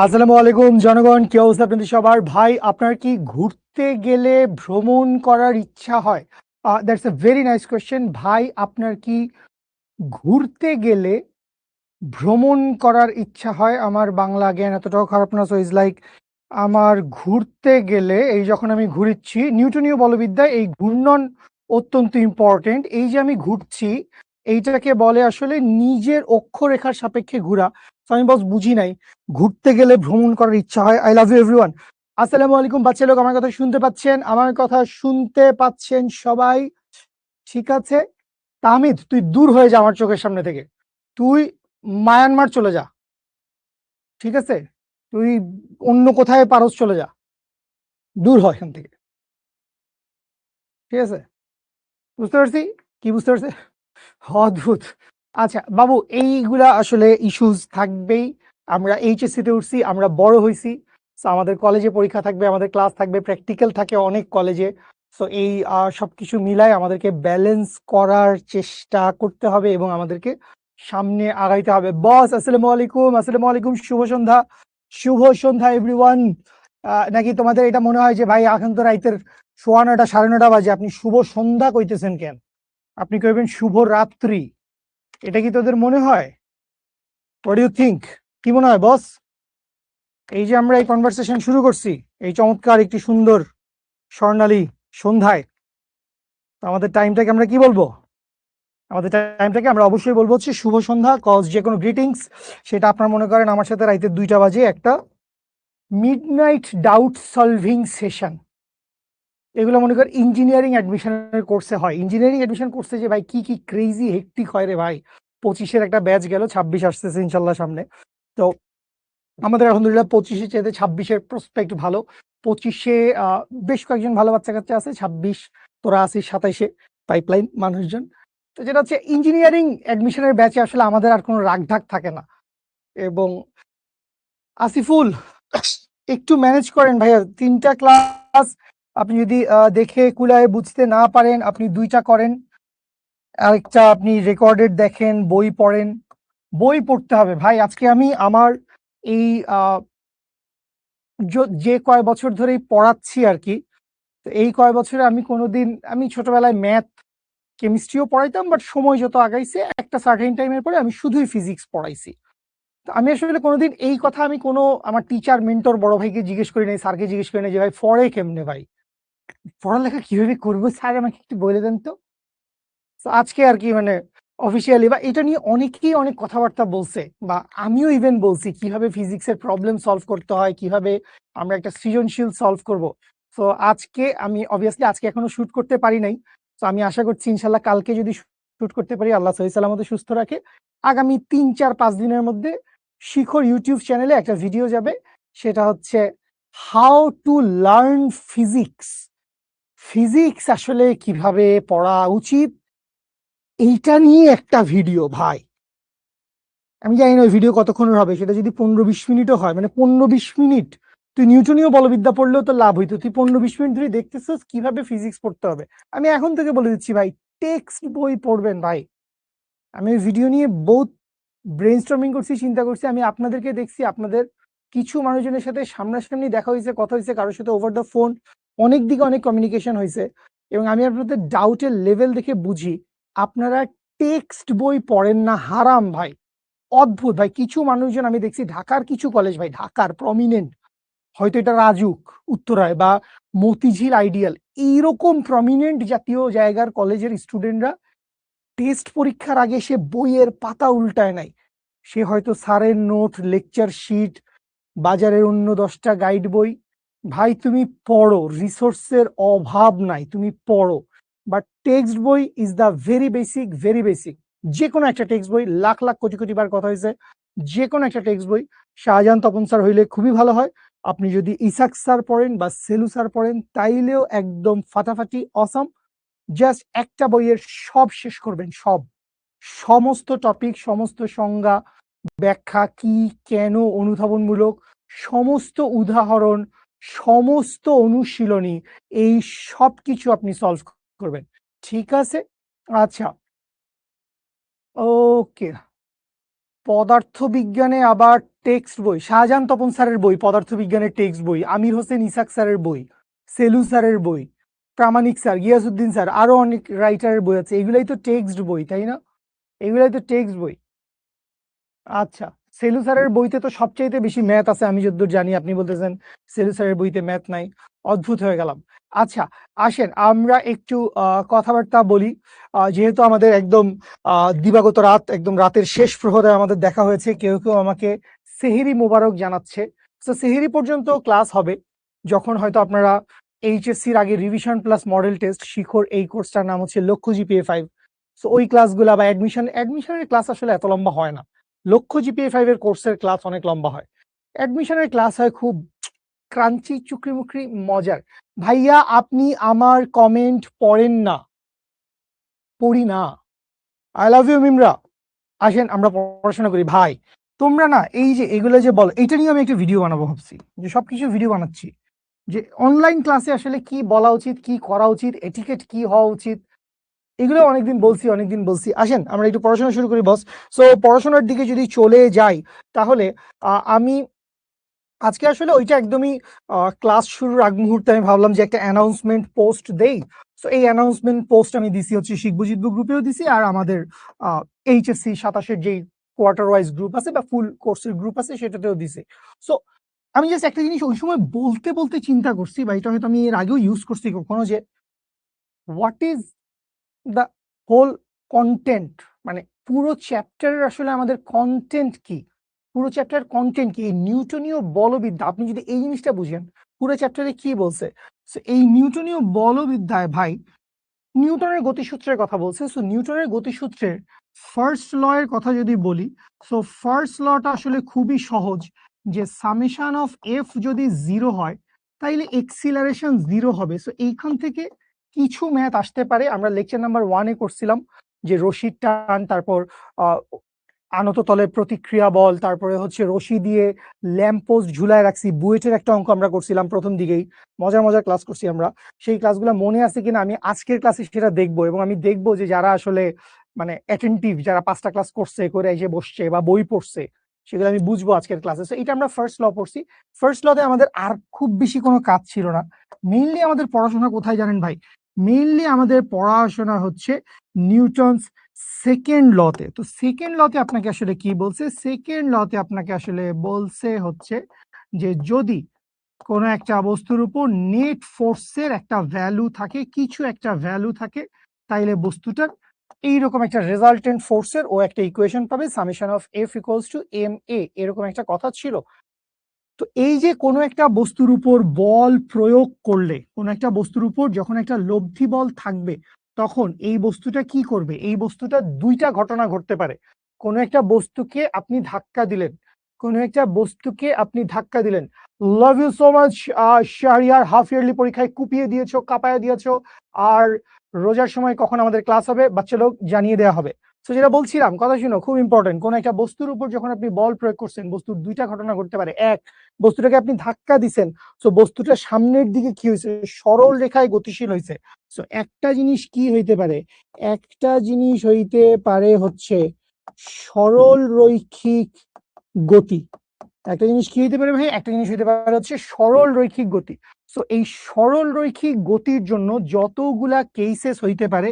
আসসালামু আলাইকুম জনগণ, কি অবস্থা আপনাদের সবার? ভাই, আপনার কি ঘুরতে গেলে ভ্রমণ করার ইচ্ছা হয়? That's a very nice question. ভাই, আপনার কি ঘুরতে গেলে ভ্রমণ করার ইচ্ছা হয়? আমার বাংলা জ্ঞান এতটাও খারাপ না, সো ইজ লাইক আমার ঘুরতে গেলে, এই যখন আমি ঘুরিচ্ছি, নিউটনীয় বলবিদ্যায় এই ঘূর্ণন অত্যন্ত ইম্পর্টেন্ট। এই যে আমি ঘুরছি, এইটাকে বলে আসলে নিজের অক্ষরেখার সাপেক্ষে ঘোরা। তো আমি বস বুঝি নাই, ঘুরতে গেলে ভ্রমণ করার ইচ্ছা হয়। I love you everyone. আসসালামু আলাইকুম বাচ্চা লোক, আমার কথা শুনতে পাচ্ছেন? আমার কথা শুনতে পাচ্ছেন সবাই? ঠিক আছে। তাহমিদ, তুই দূর হয়ে যা আমার চোখের সামনে থেকে। তুই মায়ানমার চলে যা। ঠিক আছে, তুই অন্য কোথায় পারস চলে যা, দূর হয় এখান থেকে। ঠিক আছে, বুঝতে পারছি। কি বুঝতে পারছি? অদ্ভুত। আচ্ছা বাবু, এইগুলা আসলে ইস্যুস থাকবেই। আমরা এইচএসসি তে উঠছি, আমরা বড় হইছি। সো আমাদের কলেজে পরীক্ষা থাকবে, আমাদের ক্লাস থাকবে, প্র্যাকটিক্যাল থাকে অনেক কলেজে। সো এই সবকিছু মিলায় আমাদেরকে ব্যালেন্স করার চেষ্টা করতে হবে এবং আমাদেরকে সামনে আগাইতে হবে। বস, আসসালামু আলাইকুম। আসসালামু আলাইকুম, শুভ সন্ধ্যা। শুভ সন্ধ্যা এভরিওয়ান। নাকি তোমাদের এটা মনে হয় যে ভাই এখন তো রাইতের 9:15 9:30 বাজে, আপনি শুভ সন্ধ্যা কইতেছেন কেন? আপনি কইবেন শুভ রাত্রি। এটা কি তোদের মনে হয়? What you think? কি মনে হয় বস? এই যে আমরা এই কনভারসেশন শুরু করছি এই চমৎকার একটি সুন্দর স্বর্ণালী সন্ধ্যায়, তো আমাদের টাইমটাকে আমরা কি বলবো? আমাদের টাইমটাকে আমরা অবশ্যই বলবো হচ্ছে শুভ সন্ধ্যা, কজ যে কোনো গ্রিটিংস, সেটা আপনার মনে করেন আমার সাথে রাইতে 2টা বাজে একটা মিডনাইট ডাউট সলভিং সেশন। এগুলো মনে কর ইঞ্জিনিয়ারিং অ্যাডমিশনের কোর্সে হয়। ইঞ্জিনিয়ারিং অ্যাডমিশন কোর্সে যে ভাই কি কি ক্রেজি হেক্টিক হয় রে ভাই। 25-এর একটা ব্যাচ গেল, 26 আসতেছে ইনশাল্লাহ সামনে। তো আমাদের আলহামদুলিল্লাহ 25-এর চাইতে 26-এর প্রসপেক্ট ভালো। 25-এ বেশ কয়েকজন ভালো বাচ্চা কাচ্চা আছে। 26 তোরা আছিস 27-এ পাইপলাইন মানুষজন। তো যেটা হচ্ছে ইঞ্জিনিয়ারিং অ্যাডমিশনের ব্যাচে আসলে আমাদের আর কোনো রাগঢাক থাকে না। এবং আসিফুল, একটু ম্যানেজ করেন ভাইয়া, 3টা ক্লাস আপনি যদি দেখে কুলায় বুঝতে না পারেন, আপনি 2টা করেন। আরেকটা আপনি রেকর্ডেড দেখেন, বই পড়েন। বই পড়তে হবে ভাই। আজকে আমি আমার এই যে কয় বছর ধরেই পড়াচ্ছি আর কি, তো এই কয় বছরে আমি কোনোদিন, আমি ছোটবেলায় ম্যাথ কেমিস্ট্রিও পড়াইতাম, বাট সময় যত আগাইছে একটা সার্টেন টাইমের পরে আমি শুধুই ফিজিক্স পড়াইছি। তো আমি আসলে কোনোদিন এই কথা আমি কোনো আমার টিচার মেন্টর বড় ভাইকে জিজ্ঞেস করি নাই, স্যারকে জিজ্ঞেস করি নাই যে ভাই পড়ে কেমনে ভাই, পড়ালেখা কিভাবে করবো স্যার আমাকে একটু বলে দেন তো। তো আজকে আর কি মানে অফিসিয়ালি বা এটা নিয়ে অনেকেই অনেক কথাবার্তা বলছে, বা আমিও ইভেন বলছি কিভাবে ফিজিক্সের প্রবলেম সলভ করতে হয়, কিভাবে আমরা একটা সৃজনশীল সলভ করব। তো আজকে আমি অবভিয়াসলি আজকে এখনো শুট করতে পারি নাই। তো আমি আশা করছি ইনশাল্লাহ কালকে যদি শুট করতে পারি, আল্লাহ সহি সালামতে সুস্থ রাখে, আগামী 3 4 5 দিনের মধ্যে শিখর ইউটিউব চ্যানেলে একটা ভিডিও যাবে। সেটা হচ্ছে how to learn physics. Physics আসলে কিভাবে পড়া উচিত, এইটা নিয়ে একটা ভিডিও ভাই। আমি জানি না ওই ভিডিও কতক্ষণের হবে, সেটা যদি 15-20 মিনিটও হয়, মানে 15-20 মিনিট তুই নিউটনীয় বলবিদ্যা পড়লেও তো লাভ হইতো। তুই 15-20 মিনিট ধরে দেখতেছিস কিভাবে ফিজিক্স পড়তে হবে। আমি এখন থেকে বলে দিচ্ছি ভাই, টেক্সট বই পড়বেন ভাই। আমি ওই ভিডিও নিয়ে বহুত ব্রেনস্টর্মিং করছি, চিন্তা করছি। আমি আপনাদেরকে দেখছি, আপনাদের কিছু মানুষজনের সাথে সামনাসামনি দেখা হয়েছে, কথা হয়েছে, কারোর সাথে ওভার দ্য ফোন, অনেক দিকে অনেক কমিউনিকেশন হয়েছে। এবং আমি আপনাদের ডাউটের লেভেল দেখে বুঝি আপনারা টেক্সট বই পড়েন না। হারাম ভাই, অদ্ভুত ভাই। কিছু মানুষজন আমি দেখছি ঢাকার কিছু কলেজ, ভাই ঢাকার প্রমিনেন্ট, হয়তো এটা রাজুক, উত্তরায় বা মতিঝিল আইডিয়াল, এইরকম প্রমিনেন্ট জাতীয় জায়গার কলেজের স্টুডেন্টরা টেস্ট পরীক্ষার আগে সে বইয়ের পাতা উল্টায় নাই। সে হয়তো স্যারের নোট, লেকচার শিট, বাজারের অন্য 10টা গাইড বই। ভাই তুমি পড়ো, রিসোর্সের অভাব নাই, তুমি পড়ো। বাট টেক্সট বই is the very basic, very basic. যে কোনো একটা টেক্সট বই, লাখ লাখ কোটি কোটি বার কথা হয়েছে, যে কোনো একটা টেক্সট বই, শাহজাহান তপন স্যার হইলে খুবই ভালো হয়। আপনি যদি ইসাক স্যার পড়েন বা সেলু স্যার পড়েন, তাইলেও একদম ফাটাফাটি অসম। জাস্ট একটা বইয়ের সব শেষ করবেন, সব, সমস্ত টপিক, সমস্ত সংজ্ঞা, ব্যাখ্যা কি, কেন, অনুধাবনমূলক সমস্ত উদাহরণ, সমস্ত অনুশীলনী, এই সব কিছু আপনি সলভ করবেন। ঠিক আছে? আচ্ছা, ওকে। পদার্থবিজ্ঞানে আবার টেক্সট বই, শাহজাহান তপন স্যারের বই পদার্থবিজ্ঞানের টেক্সট বই, আমির হোসেন ইসাক স্যারের বই, সেলু স্যারের বই, প্রামাণিক স্যার, গিয়াসউদ্দিন স্যার, আরো অনেক রাইটারের বই আছে, এগুলাই তো টেক্সট বই, তাই না? এগুলাই তো টেক্সট বই। আচ্ছা, সেলু স্যারের বইতে তো সবচাইতে বেশি ম্যাথ আছে আমি যতদূর জানি, আপনি বলতেছেন সেলু স্যারের বইতে ম্যাথ নাই, অদ্ভুত হয়ে গেলাম। আচ্ছা, আসেন আমরা একটু কথাবার্তা বলি। যেহেতু আমাদের একদম দিবাগত রাত, একদম রাতের শেষ প্রহরে আমাদের দেখা হয়েছে, কেউ কেউ আমাকে সেহেরি মোবারক জানাচ্ছে। তো সেহেরি পর্যন্ত ক্লাস হবে, যখন হয়তো আপনারা এইচএসসির আগে রিভিশন প্লাস মডেল টেস্ট শিখর, এই কোর্সটার নাম হচ্ছে লক্ষ্য জিপিএ 5। সো ওই ক্লাসগুলা বা অ্যাডমিশনের ক্লাস আসলে এত লম্বা হয় না। লক্ষ্য জিপিএ 5 এর কোর্সের ক্লাস অনেক লম্বা হয়, অ্যাডমিশনের ক্লাস হয় খুব ক্রাঞ্চি চুকরি মজার। ভাইয়া আপনি আমার কমেন্ট পড়েন না? পড়ি না। আই লাভ ইউ মিমরা। আসেন আমরা পড়াশোনা করি ভাই। তোমরা না এই যে এগুলো যে বলো, এটা নিয়ে আমি একটা ভিডিও বানাবো ভাবছি, যে সবকিছু ভিডিও বানাচ্ছি, যে অনলাইন ক্লাসে আসলে কি বলা উচিত, কি করা উচিত, এটিকেট কি হওয়া উচিত, এগুলো অনেকদিন বলছি। আসেন আমরা একটু পড়াশোনা শুরু করি বস। সো পড়াশোনার দিকে যদি চলে যাই, তাহলে আমি আজকে আসলে ওইটা একদমই ক্লাস শুরুর আগ মুহূর্তে আমি ভাবলাম যে একটা অ্যানাউন্সমেন্ট পোস্ট দেই। সো এই অ্যানাউন্সমেন্ট পোস্ট আমি দিছি হচ্ছে শিখবো জিতবো গ্রুপেও দিছি, আর আমাদের এইচএসসি 27-এর যেই কোয়ার্টার ওয়াইজ গ্রুপ আছে বা ফুল কোর্সের গ্রুপ আছে সেটাতেও দিছে। সো আমি জাস্ট একটা জিনিস ওই সময় বলতে বলতে চিন্তা করছি, বা এটা হয়তো আমি এর আগেও ইউজ করছি কখনো, যে what is the whole content, মানে পুরো চ্যাপ্টারের আসলে আমাদের কন্টেন্ট কি, পুরো চ্যাপ্টার কন্টেন্ট কি, এই নিউটনীয় বলবিদ্যা, আপনি যদি এই জিনিসটা বুঝেন পুরো চ্যাপ্টারে কি বলছে। সো এই নিউটনীয় বলবিদ্যায় ভাই নিউটনের গতিসূত্রের কথা বলছে। সো নিউটনের গতিসূত্রের ফার্স্ট ল এর কথা যদি বলি, সো ফার্স্ট লটা আসলে খুবই সহজ, যে সামেশন অফ এফ যদি 0 হয় তাইলে এক্সিলারেশন 0 হবে। সো এইখান থেকে কিছু ম্যাথ আসতে পারে, আমরা লেকচার নাম্বার 1-এ করছিলাম যে রশির টান, তারপর আনত তলের প্রতিক্রিয়া বল, তারপরে হচ্ছে রশি দিয়ে ল্যাম্পপোস্ট ঝুলায় রাখছি, বুয়েটের একটা অঙ্ক আমরা করছিলাম প্রথম দিকেই, মজার ক্লাস করছি আমরা। সেই ক্লাসগুলো মনে আছে কিনা আমি আজকের ক্লাসে সেটা দেখবো, এবং আমি দেখবো যে যারা আসলে মানে অ্যাটেন্টিভ, যারা 5টা ক্লাস করছে করে এসে বসছে বা বই পড়ছে, সেগুলো আমি বুঝবো আজকের ক্লাসে। তো এটা আমরা ফার্স্ট ল পড়ছি। ফার্স্ট লতে আমাদের আর খুব বেশি কোনো কাজ ছিল না। মেইনলি আমাদের পড়াশোনা কোথায় জানেন ভাই? মেইনলি আমাদের পড়াশোনা হচ্ছে নিউটনস সেকেন্ড লতে। তো সেকেন্ড লতে আপনাকে আসলে কি বলছে? সেকেন্ড লতে আপনাকে আসলে বলছে হচ্ছে যে যদি কোনো একটা বস্তুর উপর নেট ফোর্সের একটা ভ্যালু থাকে, কিছু একটা ভ্যালু থাকে, তাইলে বস্তুটার এইরকম একটা রেজাল্টেন্ট ফোর্সের ও একটা ইকুয়েশন পাবে, summation of F equals to M A, এরকম একটা কথা ছিল। তো এই যে কোনো একটা বস্তুর উপর বল প্রয়োগ করলে, কোনো একটা বস্তুর উপর যখন একটা লব্ধি বল থাকবে, তখন এই বস্তুটা কি করবে? এই বস্তুটা দুইটা ঘটনা ঘটতে পারে। কোনো একটা বস্তুকে আপনি ধাক্কা দিলেন, কোনো একটা বস্তুকে আপনি ধাক্কা দিলেন। Love you so much Shahriar, half yearly পরীক্ষায় কুপিয়ে দিয়েছো, কাঁপায় দিয়েছো। আর রোজার সময় কখন আমাদের ক্লাস হবে বাচ্চা লোক জানিয়ে দেওয়া হবে। তো যেটা বলছিলাম, কথা শুনো, খুব ইম্পর্টেন্ট। কোন একটা বস্তুর উপর যখন আপনি বল প্রয়োগ করছেন, বস্তুর দুইটা ঘটনা ঘটতে পারে। এক, বস্তুটাকে আপনি ধাক্কা দিছেন, সো বস্তুটা সামনের দিকে কি হয়েছে? সরল রেখায় গতিশীল হয়েছে। সো একটা জিনিস কি হইতে পারে? একটা জিনিস হইতে পারে হচ্ছে সরল রৈখিক গতি। একটা জিনিস কি হইতে পারে ভাই? একটা জিনিস হইতে পারে হচ্ছে সরল রৈখিক গতি। সো এই সরল রৈখিক গতির জন্য যতগুলা কেসেস হইতে পারে,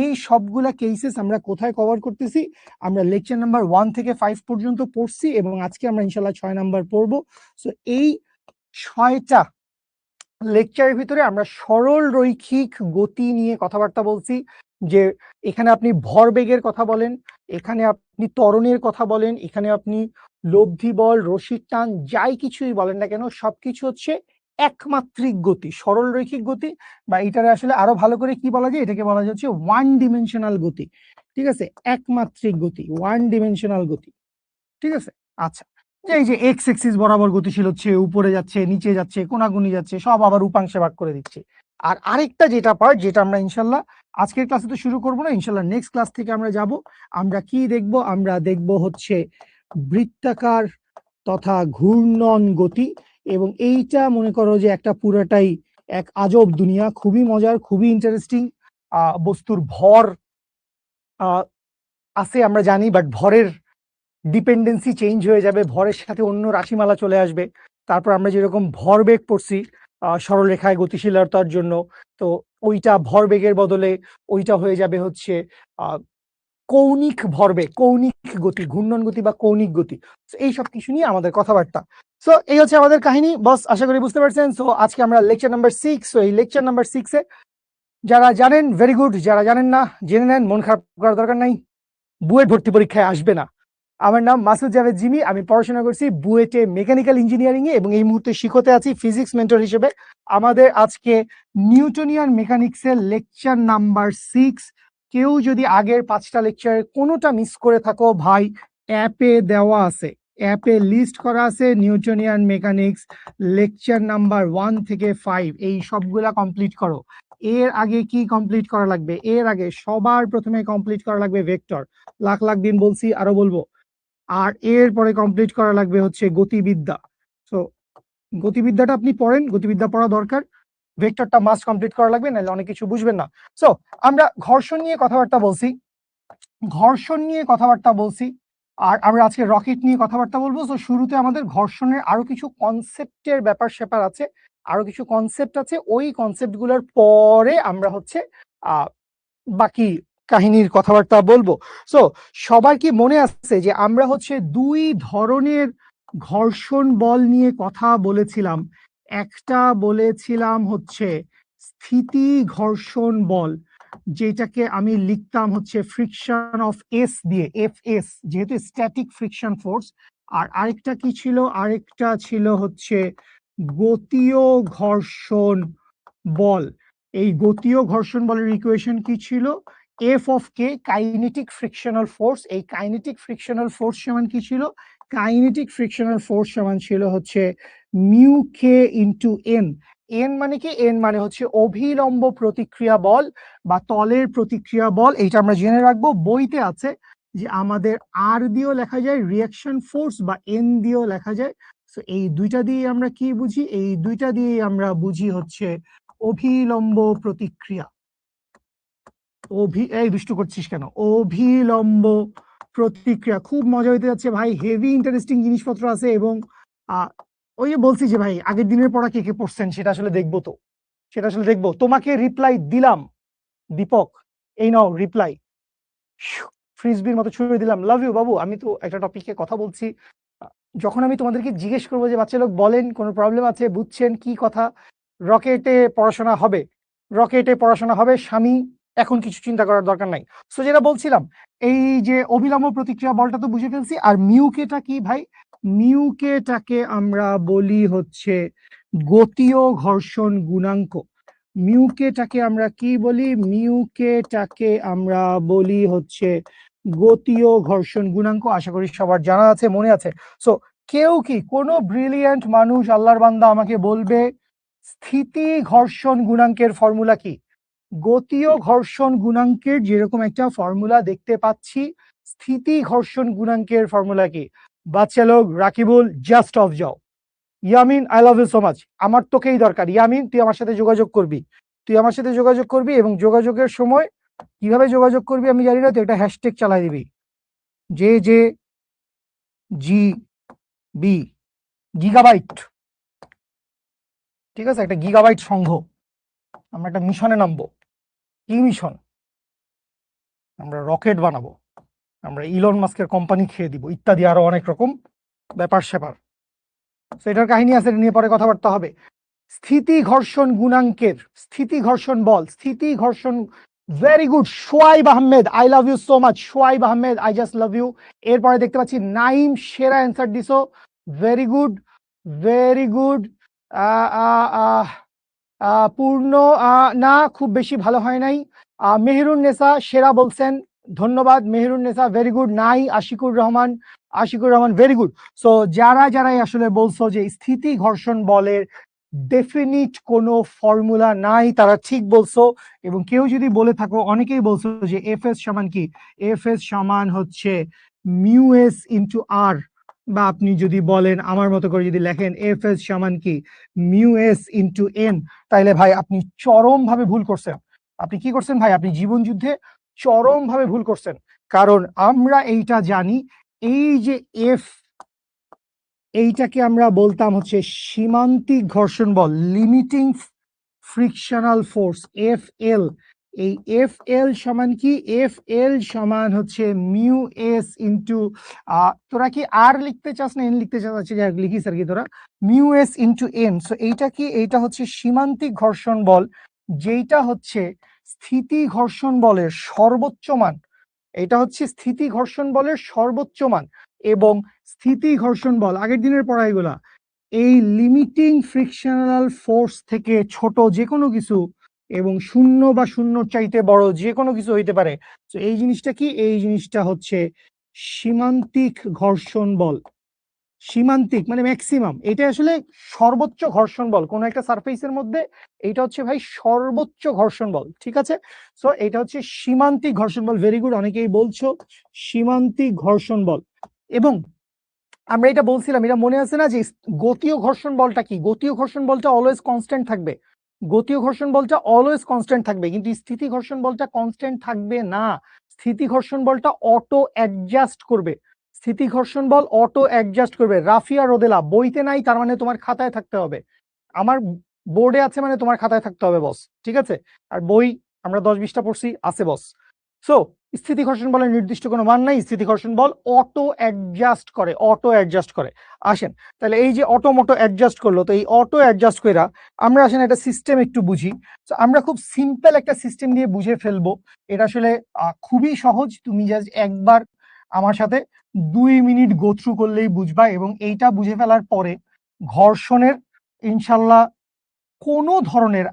এই সবগুলা কেসেস আমরা কোথায় কভার করতেছি? আমরা লেকচার নাম্বার 1 থেকে 5 পর্যন্ত পড়ছি, এবং আজকে আমরা ইনশাল্লাহ 6 নাম্বার পড়বো। সো এই 6টা লেকচারের ভিতরে আমরা সরল রৈখিক গতি নিয়ে কথাবার্তা বলছি, যে এখানে আপনি ভরবেগের কথা বলেন, এখানে আপনি ত্বরণের কথা বলেন, এখানে আপনি লব্ধি বল, রশির টান, যাই কিছুই বলেন না কেন, সবকিছু হচ্ছে একমাত্রিক গতি, সরল রৈখিক গতি, বা এটারে আসলে আরো ভালো করে কি বলা যায়, এটাকে বলা যায় হচ্ছে ওয়ান ডিমেনশনাল গতি। ঠিক আছে, একমাত্রিক গতি, ওয়ান ডিমেনশনাল গতি। ঠিক আছে। আচ্ছা, এই যে এক্স এক্সিস বরাবর গতিশীল হচ্ছে, উপরে যাচ্ছে, নিচে যাচ্ছে, কোনাগুনি যাচ্ছে, সব আবার উপাংশে ভাগ করে দিচ্ছে। আর আরেকটা যেটা পার্ট, যেটা আমরা ইনশাল্লাহ আজকের ক্লাসে তো শুরু করবো না, ইনশাল্লাহ নেক্সট ক্লাস থেকে আমরা যাব, আমরা কি দেখব? আমরা দেখব হচ্ছে বৃত্তাকার তথা ঘূর্ণন গতি। এবং এইটা মনে করো যে একটা পুরাটাই এক আজব দুনিয়া, খুবই মজার, খুবই ইন্টারেস্টিং। বস্তুর ভর আছে আমরা জানি, বাট ভরের ডিপেন্ডেন্সি চেঞ্জ হয়ে যাবে, ভরের সাথে অন্য রাশিমালা চলে আসবে। তারপর আমরা যেরকম ভরবেগ পড়ছি সরলরেখায় গতিশীলতার জন্য, তো ওইটা ভরবেগের বদলে ওইটা হয়ে যাবে হচ্ছে কৌণিক ভরবেগ, কৌণিক গতি, ঘূর্ণন গতি বা কৌণিক গতি। এই সব কিছু নিয়ে আমাদের কথাবার্তা। সো এই হচ্ছে আমাদের কাহিনী বস, আশা করি বুঝতে পারছেন। সো আজকে আমরা লেকচার নাম্বার 6। সো এই লেকচার নাম্বার 6 এ যারা জানেন ভেরি গুড, যারা জানেন না জেনে নেন, মন খারাপ করার দরকার নাই, বুয়েট ভর্তি পরীক্ষায় আসবে না। আমার নাম মাসুদ জাভেদ জিমি, আমি পড়াশোনা করছি বুয়েটে মেকানিক্যাল ইঞ্জিনিয়ারিং এ এবং এই মুহূর্তে শিখতে আছি ফিজিক্স মেন্টর হিসেবে। আমাদের আজকে নিউটনিয়ান মেকানিক্স এর লেকচার নাম্বার 6। কেউ যদি আগের 5টা লেকচারের কোনোটা মিস করে থাকো ভাই, অ্যাপে দেওয়া আছে, অ্যাপে লিস্ট করা আছে নিউটনিয়ান মেকানিক্স লেকচার নাম্বার 1 থেকে 5, এই সবগুলা কমপ্লিট করো। এর আগে কি কমপ্লিট করা লাগবে? এর আগে সবার প্রথমে কমপ্লিট করা লাগবে ভেক্টর, লাখ লাখ দিন বলছি, আরো বলবো। আর এরপরে কমপ্লিট করা লাগবে হচ্ছে গতিবিদ্যা। সো গতিবিদ্যাটা আপনি পড়েন, গতিবিদ্যা পড়া দরকার, ভেক্টরটা মাস্ট কমপ্লিট করা লাগবে, নাহলে অনেক কিছু বুঝবেন না। সো আমরা ঘর্ষণ নিয়ে কথাবার্তা বলছি, ঘর্ষণ নিয়ে কথাবার্তা বলছি, আর আমরা আজকে রকেট নিয়ে কথাবার্তা বলবো। তো শুরুতে আমাদের ঘর্ষণের আরো কিছু কনসেপ্টের ব্যাপার স্যাপার আছে, আরো কিছু কনসেপ্ট আছে, ওই কনসেপ্ট গুলোর পরে আমরা হচ্ছে বাকি কাহিনীর কথাবার্তা বলবো। সো সবার কি মনে আছে যে আমরা হচ্ছে দুই ধরনের ঘর্ষণ বল নিয়ে কথা বলেছিলাম? একটা বলেছিলাম হচ্ছে স্থিতি ঘর্ষণ বল, যেটাকে আমি লিখতাম হচ্ছে ফ্রিকশন অফ এস দিয়ে, এফ এস, যেহেতু স্ট্যাটিক ফ্রিকশন ফোর্স। আর আরেকটা কি ছিল? আরেকটা ছিল হচ্ছে গতীয় ঘর্ষণ বল। এই গতীয় ঘর্ষণ বলের ইকুয়েশন কি ছিল? F of K, kinetic frictional force. এই কাইনেটিক ফ্রিকশনাল ফোর্স সমান কি ছিল? কাইনেটিক ফ্রিকশনাল ফোর্স সমান ছিল হচ্ছে মিউ কে ইন্টু এন। এন মানে কি? এন মানে হচ্ছে অভিলম্ব প্রতিক্রিয়া বল বা তলের প্রতিক্রিয়া বল। এইটা আমরা জেনে রাখবো, বইতে আছে যে আমাদের আর দিয়েও লেখা যায় রিয়াকশন ফোর্স, বা এন দিয়েও লেখা যায়। তো এই দুইটা দিয়ে আমরা কি বুঝি? এই দুইটা দিয়ে আমরা বুঝি হচ্ছে অভিলম্ব প্রতিক্রিয়া। এই দুষ্টু করছিস কেন? অভিলম্ব প্রতিক্রিয়া খুব মজা হইতে যাচ্ছে ভাই, হেভি ইন্টারেস্টিং জিনিসপত্র আছে। এবং ওই যে বলছি যে ভাই আগের দিনের পড়া কে কে পড়ছেন সেটা আসলে দেখবো, তো সেটা আসলে দেখবো। তোমাকে রিপ্লাই দিলাম দীপক, এই নাও রিপ্লাই, ফ্রিজবির মতো ছুড়ে দিলাম। লাভ ইউ বাবু। আমি তো একটা টপিকে কথা বলছি, যখন আমি তোমাদেরকে জিজ্ঞেস করবো যে বাচ্চা লোক বলেন কোনো প্রবলেম আছে, বুঝছেন কি কথা, রকেটে পড়াশোনা হবে, রকেটে পড়াশোনা হবে স্বামী, এখন কিছু চিন্তা করার দরকার নাই। সো যেটা বলছিলাম, এই যে অবিলম্ব প্রতিক্রিয়া বলটা তো বুঝে ফেলছি। আর মিউকেটা কি ভাই? মিউকেটাকে আমরা বলি হচ্ছে গতীয় ঘর্ষণ গুণাঙ্ক। মিউকেটাকে আমরা কি বলি? মিউকেটাকে আমরা বলি হচ্ছে গতীয় ঘর্ষণ গুণাঙ্ক। আশা করি সবার জানা আছে, মনে আছে। সো কেউ কি, কোনো ব্রিলিয়ান্ট মানুষ, আল্লাহর বান্দা আমাকে বলবে স্থিতি ঘর্ষণ গুণাঙ্কের ফর্মুলা কি? গতীয় ঘর্ষণ গুণাঙ্কের যেরকম একটা ফর্মুলা দেখতে পাচ্ছি, স্থিতি ঘর্ষণ গুণাঙ্কের ফর্মুলা কি? বাচ্চা লোক, রাকিবুল জাস্ট অফ যাও। Yamin I love you so much, আমার তোকেই দরকার। ইয়ামিন তুই আমার সাথে যোগাযোগ করবি, তুই আমার সাথে যোগাযোগ করবি, এবং যোগাযোগের সময় কিভাবে যোগাযোগ করবি আমি জানি না, তুই একটা হ্যাশট্যাগ চালাই দিবি, J J G B, gigabyte. ঠিক আছে, একটা গিগাবাইট সংঘ, আমরা একটা মিশনে নামবো। কি মিশন? আমরা রকেট বানাবো, আমরা ইলন মাস্কের কোম্পানি খেয়ে দিব, ইত্যাদি আরো অনেক রকম ব্যাপার স্যাপার। সেটার কাহিনী আছে, নিয়ে পরে কথাবার্তা হবে। স্থিতি ঘর্ষণ গুণাঙ্কের, স্থিতি ঘর্ষণ বল, স্থিতি ঘর্ষণ, very good Shoaib Ahmed, I love you so much Shoaib Ahmed, I just love you. এরপরে দেখতে পাচ্ছি নাইম, সেরা অ্যান্সার দিছো, ভেরি গুড, ভেরি গুড। পূর্ণ না, খুব বেশি ভালো হয় নাই। মেহেরুন নেসা সেরা বলছেন, ধন্যবাদ মেহেরুন নেসা, ভেরি গুড। নাই Ashikur Rahman, Ashikur Rahman, very good. So যারাই আসলে বলছো যে স্থিতি ঘর্ষণ বলের ডেফিনিট কোনো ফর্মুলা নাই, তারা ঠিক বলছো। এবং কেউ যদি বলে থাকো, অনেকেই বলছো যে এফ এস সমান কি? এফ এস সমান হচ্ছে মিউ এস ইন্টু আর, বা আপনি যদি বলেন আমার মতো করে যদি লেখেন এফ এস সমান কি? মিউ এস ইন্টু এন, তাইলে ভাই আপনি চরম ভাবে ভুল করছেন। আপনি কি করছেন ভাই? আপনি জীবন যুদ্ধে চরম ভাবে ভুল করছেন। কারণ আমরা এইটা জানি, এই যে এফ, এইটাকে আমরা বলতাম হচ্ছে সীমান্তিক ঘর্ষণ বল, limiting frictional force, F L. এই এফ এল সমান কি? এফ এল সমান হচ্ছে মিউ এস ইন্টু, তোরা কি আর লিখতে চাস না এন লিখতে চাস? লিখিস আর কি তোরা, mu S into N. So এইটা কি? এইটা হচ্ছে সীমান্তিক ঘর্ষণ বল, যেটা হচ্ছে স্থিতি ঘর্ষণ বলের সর্বোচ্চ মান। এটা হচ্ছে স্থিতি ঘর্ষণ বলের সর্বোচ্চ মান। এবং স্থিতি ঘর্ষণ বল আগের দিনের পড়াইগুলা, এই লিমিটিং ফ্রিকশনাল ফোর্স থেকে ছোট যে কোনো কিছু এবং শূন্য বা শূন্যর চাইতে বড় যে কোনো কিছু হইতে পারে। তো এই জিনিসটা কি? এই জিনিসটা হচ্ছে সীমান্তিক ঘর্ষণ বল। সীমান্তিক মানে ম্যাক্সিমাম, এটা আসলে সর্বোচ্চ ঘর্ষণ বল কোন একটা সারফেসের মধ্যে। এটা হচ্ছে ভাই সর্বোচ্চ ঘর্ষণ বল, ঠিক আছে? সো এটা হচ্ছে সীমান্তিক ঘর্ষণ বল। ভেরি গুড, অনেকেই বলছো সীমান্তিক ঘর্ষণ বল। এবং আমরা এটা বলছিলাম, এটা মনে আছে না যে গতীয় ঘর্ষণ বলটা কি? গতীয় ঘর্ষণ বলটা অলওয়েজ কনস্ট্যান্ট থাকবে। গতীয় ঘর্ষণ বলটা অলওয়েজ কনস্ট্যান্ট থাকবে, কিন্তু স্থিতি ঘর্ষণ বলটা কনস্ট্যান্ট থাকবে না। স্থিতি ঘর্ষণ বলটা অটো অ্যাডজাস্ট করবে। স্থিতি ঘর্ষণ বল অটো অ্যাডজাস্ট করবে। রাফিয়া রোদেলা, বইতে নাই তার মানে তোমার খাতায় থাকতে হবে। আমার বোর্ডে আছে মানে তোমার খাতায় থাকতে হবে বস, ঠিক আছে? আর বই আমরা 10-20টা পড়ছি, আছে বস। সো স্থিতি ঘর্ষণ বলের নির্দিষ্ট কোনো মান নাই, স্থিতি ঘর্ষণ বল অটো অ্যাডজাস্ট করে, অটো অ্যাডজাস্ট করে। আসেন তাহলে এই যে অটোমোটো অ্যাডজাস্ট করলো, তো এই অটো অ্যাডজাস্ট কইরা আমরা আসেন একটা সিস্টেম একটু বুঝি। তো আমরা খুব সিম্পল একটা সিস্টেম দিয়ে বুঝে ফেলবো। এটা আসলে খুবই সহজ, তুমি জাস্ট একবার আমার সাথে 2 মিনিট গো থ্রু করলেই বুঝবা। এবং এইটা বুঝে ফেলার পরে ঘর্ষণের ইনশাল্লাহ কোনো ধরনের,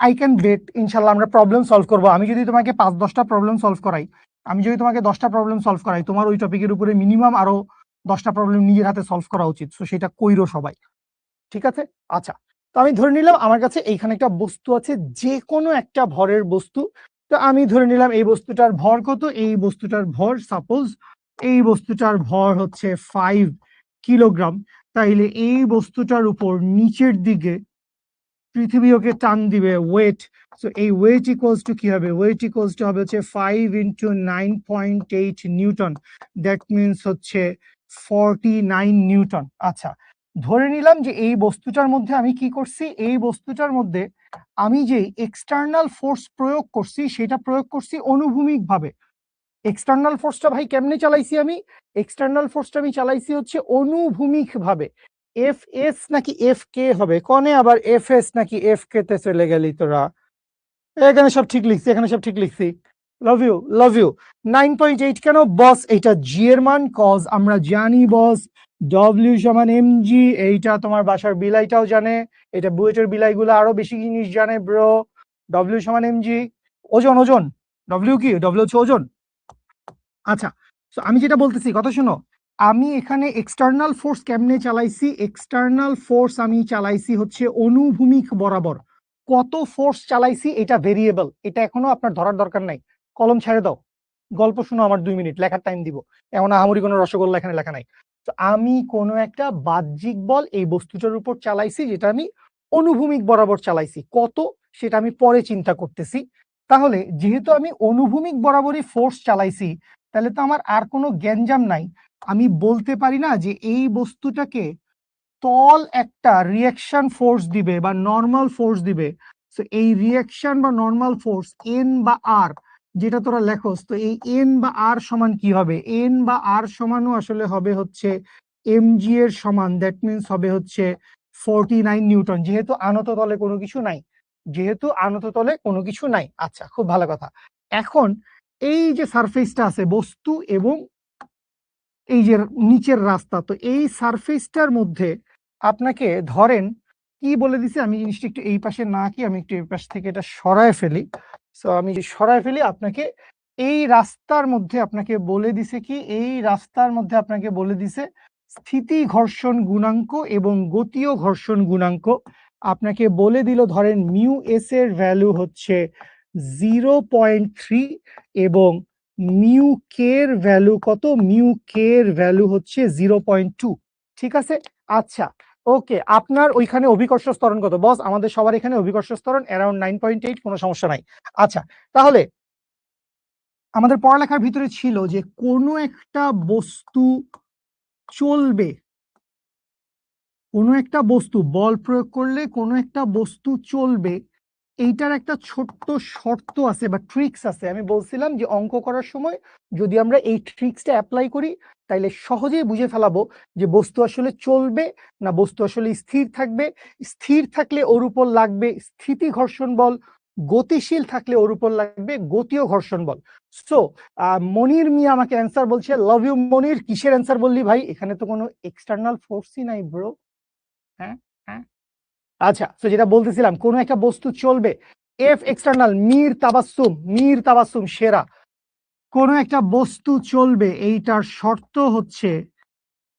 আই ক্যান বেট ইনশাল্লাহ আমরা প্রবলেম সলভ করবো। আমি যদি তোমাকে 5-10টা প্রবলেম সলভ করাই, আমি যদি তোমাকে 10টা প্রবলেম সলভ করাই, তোমার ওই টপিকের উপরে মিনিমাম আরো 10টা প্রবলেম নিজের হাতে সলভ করা উচিত। তো সেটা কইরো সবাই, ঠিক আছে? আচ্ছা, তো আমি ধরে নিলাম আমার কাছে এইখানে একটা বস্তু আছে, যে কোনো একটা ভরের বস্তু। তো আমি ধরে নিলাম এই বস্তুটার ভর কত? এই বস্তুটার ভর সাপোজ এই বস্তুটার ভর হচ্ছে 5 কিলোগ্রাম। তাইলে এই বস্তুটার উপর নিচের দিকে পৃথিবী ওকে টান দিবে ওয়েট। সো এই ওয়েট ইকুয়ালস টু কি হবে? ওয়েট ইকুয়ালস টু হবে হচ্ছে 5 ইন্টু 9.8 নিউটন। দ্যাট মিনস হচ্ছে 49 নিউটন। আচ্ছা, ধরে নিলাম যে এই বস্তুটার মধ্যে আমি কি করছি? এই বস্তুটার মধ্যে আমি যে এক্সটার্নাল ফোর্স প্রয়োগ করছি সেটা প্রয়োগ করছি অনুভূমিক ভাবে। এক্সটার্নাল ফোর্সটা ভাই কেমনে চালাইছি আমি? এক্সটার্নাল ফোর্সটা আমি চালাইছি হচ্ছে অনুভূমিক ভাবে। এফ এস নাকি এফ কে হবে কনে? আবার এফ এস নাকি এফ কে তে চলে গেলি তোরা। এখানে সব ঠিক লিখছি, এখানে সব ঠিক লিখছি। Love you, love you. 9.8 কেন বস? এইটা জি এর মান, কজ আমরা জানি বস ডব্লিউ সমান এম জি। এইটা তোমার বাসার বিলাইটাও জানে, এটা বুয়েটের বিলাইগুলো আরো বেশি জিনিস জানে ব্রো। ডব্লিউ সমান এম জি। ওজন, ওজন ডব্লিউ কি? ডব্লিউ হচ্ছে ওজন। আচ্ছা, তো আমি যেটা বলতেছি কথা শোনো। আমি এখানে এক্সটার্নাল ফোর্স কেমনে চালাইছি? এক্সটার্নাল ফোর্স আমি চালাইছি হচ্ছে অনুভূমিক বরাবর। কত ফোর্স চালাইছি এটা ভেরিয়েবল, এটা এখনো আপনার ধরার দরকার নাই। কলম ছেড়ে দাও, গল্প শুনো আমার 2 মিনিট, লেখার টাইম দিব। এমন আহামরি কোনো রসগোল্লা এখানে লেখা নাই। তো আমি কোনো একটা বাহ্যিক বল এই বস্তুটার উপর চালাইছি, যেটা আমি অনুভূমিক বরাবর চালাইছি। কত সেটা আমি পরে চিন্তা করতেছি। তাহলে যেহেতু আমি অনুভূমিক বরাবরই ফোর্স চালাইছি, তাহলে তো আমার আর কোনো গ্যাঞ্জাম নাই। আমি বলতে পারি না যে এই বস্তুটাকে তল একটা রিয়াকশন ফোর্স দিবে বা নর্মাল ফোর্স দিবে। তো এই রিয়াকশন বা নর্মাল ফোর্স এন বা আর যেটা তোরা লেখস, তো এই এন বা আর সমান কি হবে? এন বা আর সমানও আসলে হবে হচ্ছে এমজি এর সমান। দ্যাট মিনস হবে হচ্ছে 49 নিউটন, যেহেতু আনত তলে কোনো কিছু নাই। যেহেতু আনত তলে কোনো কিছু নাই। আচ্ছা, খুব ভালো কথা। এখন এই যে সারফেসটা আছে বস্তু এবং এই যে নিচের রাস্তা, তো এই সারফেসটার মধ্যে আপনাকে ধরেন কি বলে দিছে, আমি জিনিসটা একটু এই পাশে না কি আমি একটু এই পাশ থেকে এটা সরায় ফেলি। সো আমি যে সরায় ফেলি, আপনাকে এই রাস্তার মধ্যে আপনাকে বলে দিছে কি? এই রাস্তার মধ্যে আপনাকে বলে দিছে স্থিতি ঘর্ষণ গুণাঙ্ক এবং গতীয় ঘর্ষণ গুণাঙ্ক। আপনাকে বলে দিল ধরেন মিউ এস এর ভ্যালু হচ্ছে 0.3 এবং মিউ কে এর ভ্যালু কত? মিউ কে এর ভ্যালু হচ্ছে 0.2, ঠিক আছে? আচ্ছা, ওকে, আপনার ওইখানে অভিকর্ষ ত্বরণ কত বস? আমাদের সবার এখানে অভিকর্ষ ত্বরণ অ্যারাউন্ড 9.8, কোনো সমস্যা নাই। আচ্ছা, তাহলে আমাদের পড়ালেখার ভিতরে ছিল যে কোনো একটা বস্তু চলবে, কোনো একটা বস্তু বল প্রয়োগ করলে কোনো একটা বস্তু চলবে, এইটার একটা ছোট্ট শর্ত আছে বা ট্রিক্স আছে। আমি বলছিলাম যে অঙ্ক করার সময় যদি আমরা এই ট্রিক্সটা অ্যাপ্লাই করি তাইলে সহজেই বুঝে ফেলাবো যে বস্তু আসলে চলবে না বস্তু আসলে স্থির থাকবে। স্থির থাকলে ওর উপর লাগবে স্থিতি ঘর্ষণ বল, গতিশীল থাকলে ওর উপর লাগবে গতীয় ঘর্ষণ বল। সো মনির মিয়া আমাকে অ্যান্সার বলছে, লাভ ইউ মনির। কিসের অ্যান্সার বললি ভাই? এখানে তো কোনো এক্সটার্নাল ফোর্সই নাই ব্রো। হ্যাঁ, হ্যাঁ। আচ্ছা, তো যেটা বলতেছিলাম কোন একটা বস্তু চলবে, এফ এক্সটার্নাল, মির তাবাসসুম সেরা। কোন একটা বস্তু চলবে এইটার শর্ত হচ্ছে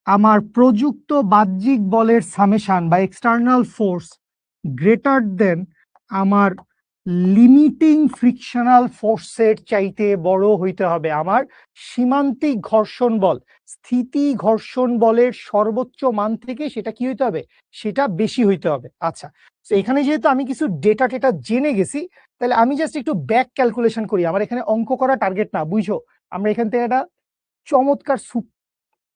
আমার প্রযুক্ত বাহ্যিক বলের সামেশন বা এক্সটার্নাল ফোর্স গ্রেটার দেন আমার লিমিটিং ফ্রিকশনাল ফোর্সের চাইতে বড় হইতে হবে। আমার সীমান্তিক ঘর্ষণ বল, স্থিতি ঘর্ষণ বলের সর্বোচ্চ মান থেকে সেটা কি হইতে হবে? সেটা বেশি হইতে হবে। আচ্ছা, তো এখানে যেহেতু আমি কিছু ডেটা টেটা জেনে গেছি, তাহলে আমি জাস্ট একটু ব্যাক ক্যালকুলেশন করি। আমার এখানে অঙ্ক করা টার্গেট না, বুঝছো? আমরা এখান থেকে একটা চমৎকার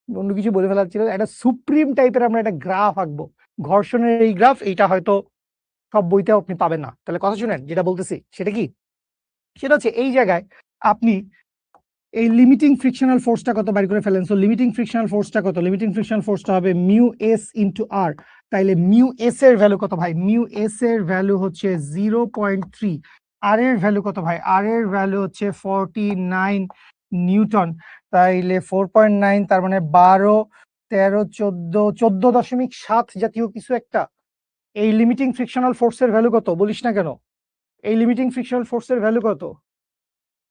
অন্য কিছু বলে ফেলার ছিল, একটা সুপ্রিম টাইপের আমরা একটা গ্রাফ আঁকবো। ঘর্ষণের এই গ্রাফ, এইটা হয়তো সব বইতে আপনি পাবেন না। তাহলে কথা শুনেন, যেটা বলতেছি সেটা কি, সেটা হচ্ছে এই জায়গায় আপনি এই লিমিটিং ফ্রিকশনাল ফোর্সটা কত বাইর করে ফেলেন। সো লিমিটিং ফ্রিকশনাল ফোর্সটা কত? লিমিটিং ফ্রিকশনাল ফোর্সটা হবে মিউ এস ইন্টু আর। তাইলে মিউ এস এর ভ্যালু কত ভাই? মিউ এস এর ভ্যালু হচ্ছে 0.3। আর এর ভ্যালু কত ভাই? আর এর ভ্যালু হচ্ছে 49 নিউটন। তাইলে 4.9 তার মানে 12, 13, 14.7 জাতীয় কিছু একটা। এই লিমিটিং ফ্রিকশনাল ফোর্সের ভ্যালু কত বলিস না কেন? এই লিমিটিং ফ্রিকশনাল ফোর্সের ভ্যালু কত?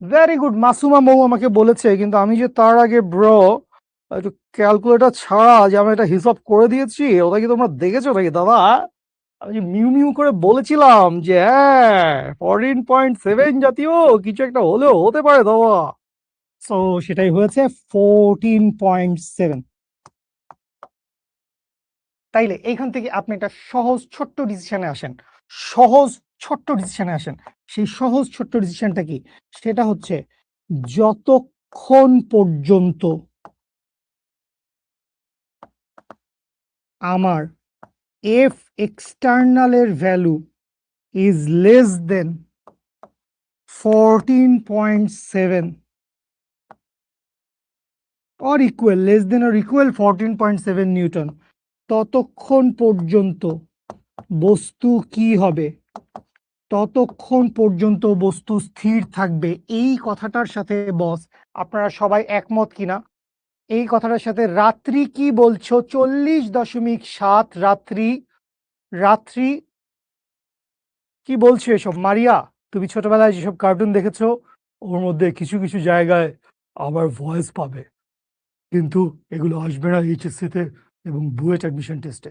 ভেরি গুড, মাসুমা মৌ আমাকে বলেছে, কিন্তু আমি যে তার আগে ব্রো একটু ক্যালকুলেটর ছাড়া যে আমি একটা হিসাব করে দিয়েছি, ওটা কি তোমরা দেখেছো নাকি দাদা? আমি যে মিউ মিউ করে বলেছিলাম যে হ্যাঁ 14.7 জাতীয় কিছু একটা হলেও হতে পারে দাদা। সো সেটাই হয়েছে 14.7। তাইলে এইখান থেকে আপনি একটা সহজ ছোট্ট ডিসিশনে আসেন, সহজ ছোট্ট ডিসিশনে আসেন। সেই সহজ ছোট্ট ডিসিশনটা কি? সেটা হচ্ছে যতক্ষণ পর্যন্ত আমার এফ এক্সটার্নালের value is less than 14.7 or equal, less than or equal 14.7 newton, ততক্ষণ পর্যন্ত বস্তু কি হবে? ততক্ষণ পর্যন্ত বস্তু স্থির থাকবে। এই কথাটার সাথে বস আপনারা সবাই একমত কিনা? এই কথাটার সাথে রাত্রি কি বলছো? 40.7 রাত্রি, রাত্রি কি বলছো এসব? মারিয়া, তুমি ছোটবেলায় যেসব কার্টুন দেখেছো ওর মধ্যে কিছু কিছু জায়গায় আবার ভয়েস পাবে, কিন্তু এগুলো আসবে না এইচএসসি তে এবং বুয়েট অ্যাডমিশন টেস্টে।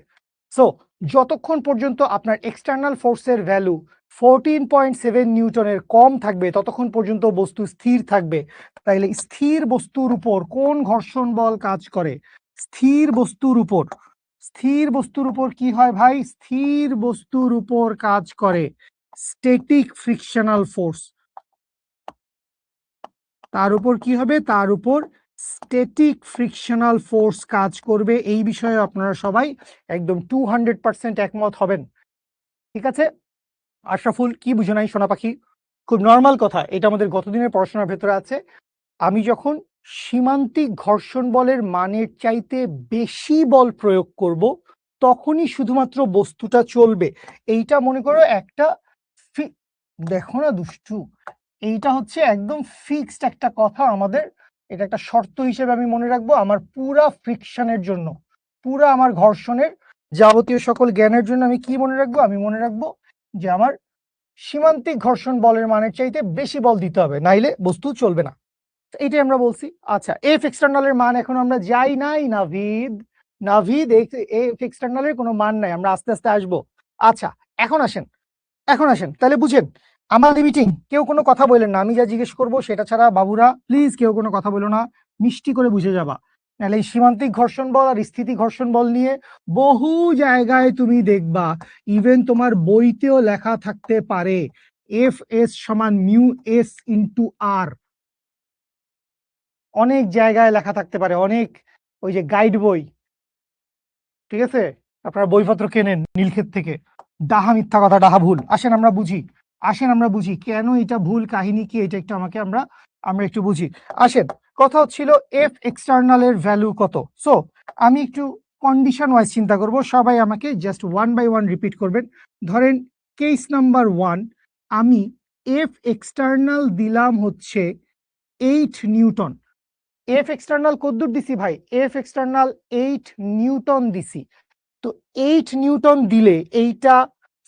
সো যতক্ষণ পর্যন্ত আপনার এক্সটার্নাল ফোর্সের ভ্যালু 14.7 নিউটনের কম থাকবে ততক্ষণ পর্যন্ত বস্তু স্থির থাকবে। তাইলে স্থির বস্তুর উপর কোন ঘর্ষণ বল কাজ করে? স্থির বস্তুর উপর, স্থির বস্তুর উপর কি হয় ভাই? স্থির বস্তুর উপর কাজ করে স্ট্যাটিক ফ্রিকশনাল ফোর্স। তার উপর কি হবে? তার উপর স্ট্যাটিক ফ্রিকশনাল ফোর্স কাজ করবে। এই বিষয়ে আপনারা সবাই একদম 200% একমত হবেন, ঠিক আছে? আশরাফুল, কি বুঝো নাই সোনা পাখি? খুব নর্মাল কথা, এটা আমাদের গতদিনের পড়াশোনার ভেতরে আছে। আমি যখন সীমান্তিক ঘর্ষণ বলের মানের চাইতে বেশি বল প্রয়োগ করব তখনই শুধুমাত্র বস্তুটা চলবে। এইটা মনে করো একটা দেখো না দুষ্টু, এইটা হচ্ছে একদম ফিক্সড একটা কথা আমাদের। এটা একটা শর্ত হিসেবে আমি মনে রাখবো আমার পুরা ফ্রিকশনের জন্য, পুরা আমার ঘর্ষণের যাবতীয় সকল জ্ঞানের জন্য। আমি কি মনে রাখবো? আমি মনে রাখবো যে আমার সীমান্তিক ঘর্ষণ বলের মানের চাইতে বেশি বল দিতে হবে, নাইলে বস্তু চলবে না। এইটাই আমরা বলছি। আচ্ছা, এফ এক্সটার্নালের মান এখন আমরা যাই নাই নাভিদ, নাভিদ এফ এক্সটার্নালের কোনো মান নাই, আমরা আস্তে আস্তে আসবো। আচ্ছা, এখন আসেন, এখন আসেন তাহলে বুঝেন আমার লিমিটিং। কেউ কোনো কথা বললেন না, আমি যা জিজ্ঞেস করবো সেটা ছাড়া বাবুরা প্লিজ কেউ কোনো কথা বলো না, মিষ্টি করে বুঝে যাবা। নাহলে এই সীমান্তিক ঘর্ষণ বল আর স্থিতি ঘর্ষণ বল নিয়ে বহু জায়গায় তুমি দেখবা, ইভেন তোমার বইতেও লেখা থাকতে পারে এফ এস সমান মিউ এস ইন্টু আর। অনেক জায়গায় লেখা থাকতে পারে, অনেক ওই যে গাইড বই, ঠিক আছে, আপনারা বইপত্র কেনেন নীলক্ষেত থেকে, ডাহা মিথ্যা কথা, ডাহা ভুল। আসেন আমরা বুঝি, আসেন আমরা বুঝি কেন এটা ভুল, কাহিনী কি, এটা একটু আমাকে আমরা আমরা একটু বুঝি। আসেন, কথা হচ্ছিল এফ এক্সটার্নাল এর ভ্যালু কত। সো আমি একটু কন্ডিশন ওয়াইজ চিন্তা করব, সবাই আমাকে just one by one repeat করবেন। ধরেন কেস নাম্বার 1, আমি এফ এক্সটার্নাল দিলাম হচ্ছে 8 নিউটন। এফ এক্সটার্নাল কতদূর দিছি ভাই? এফ এক্সটার্নাল 8 নিউটন দিছি। তো 8 নিউটন দিলে এইটা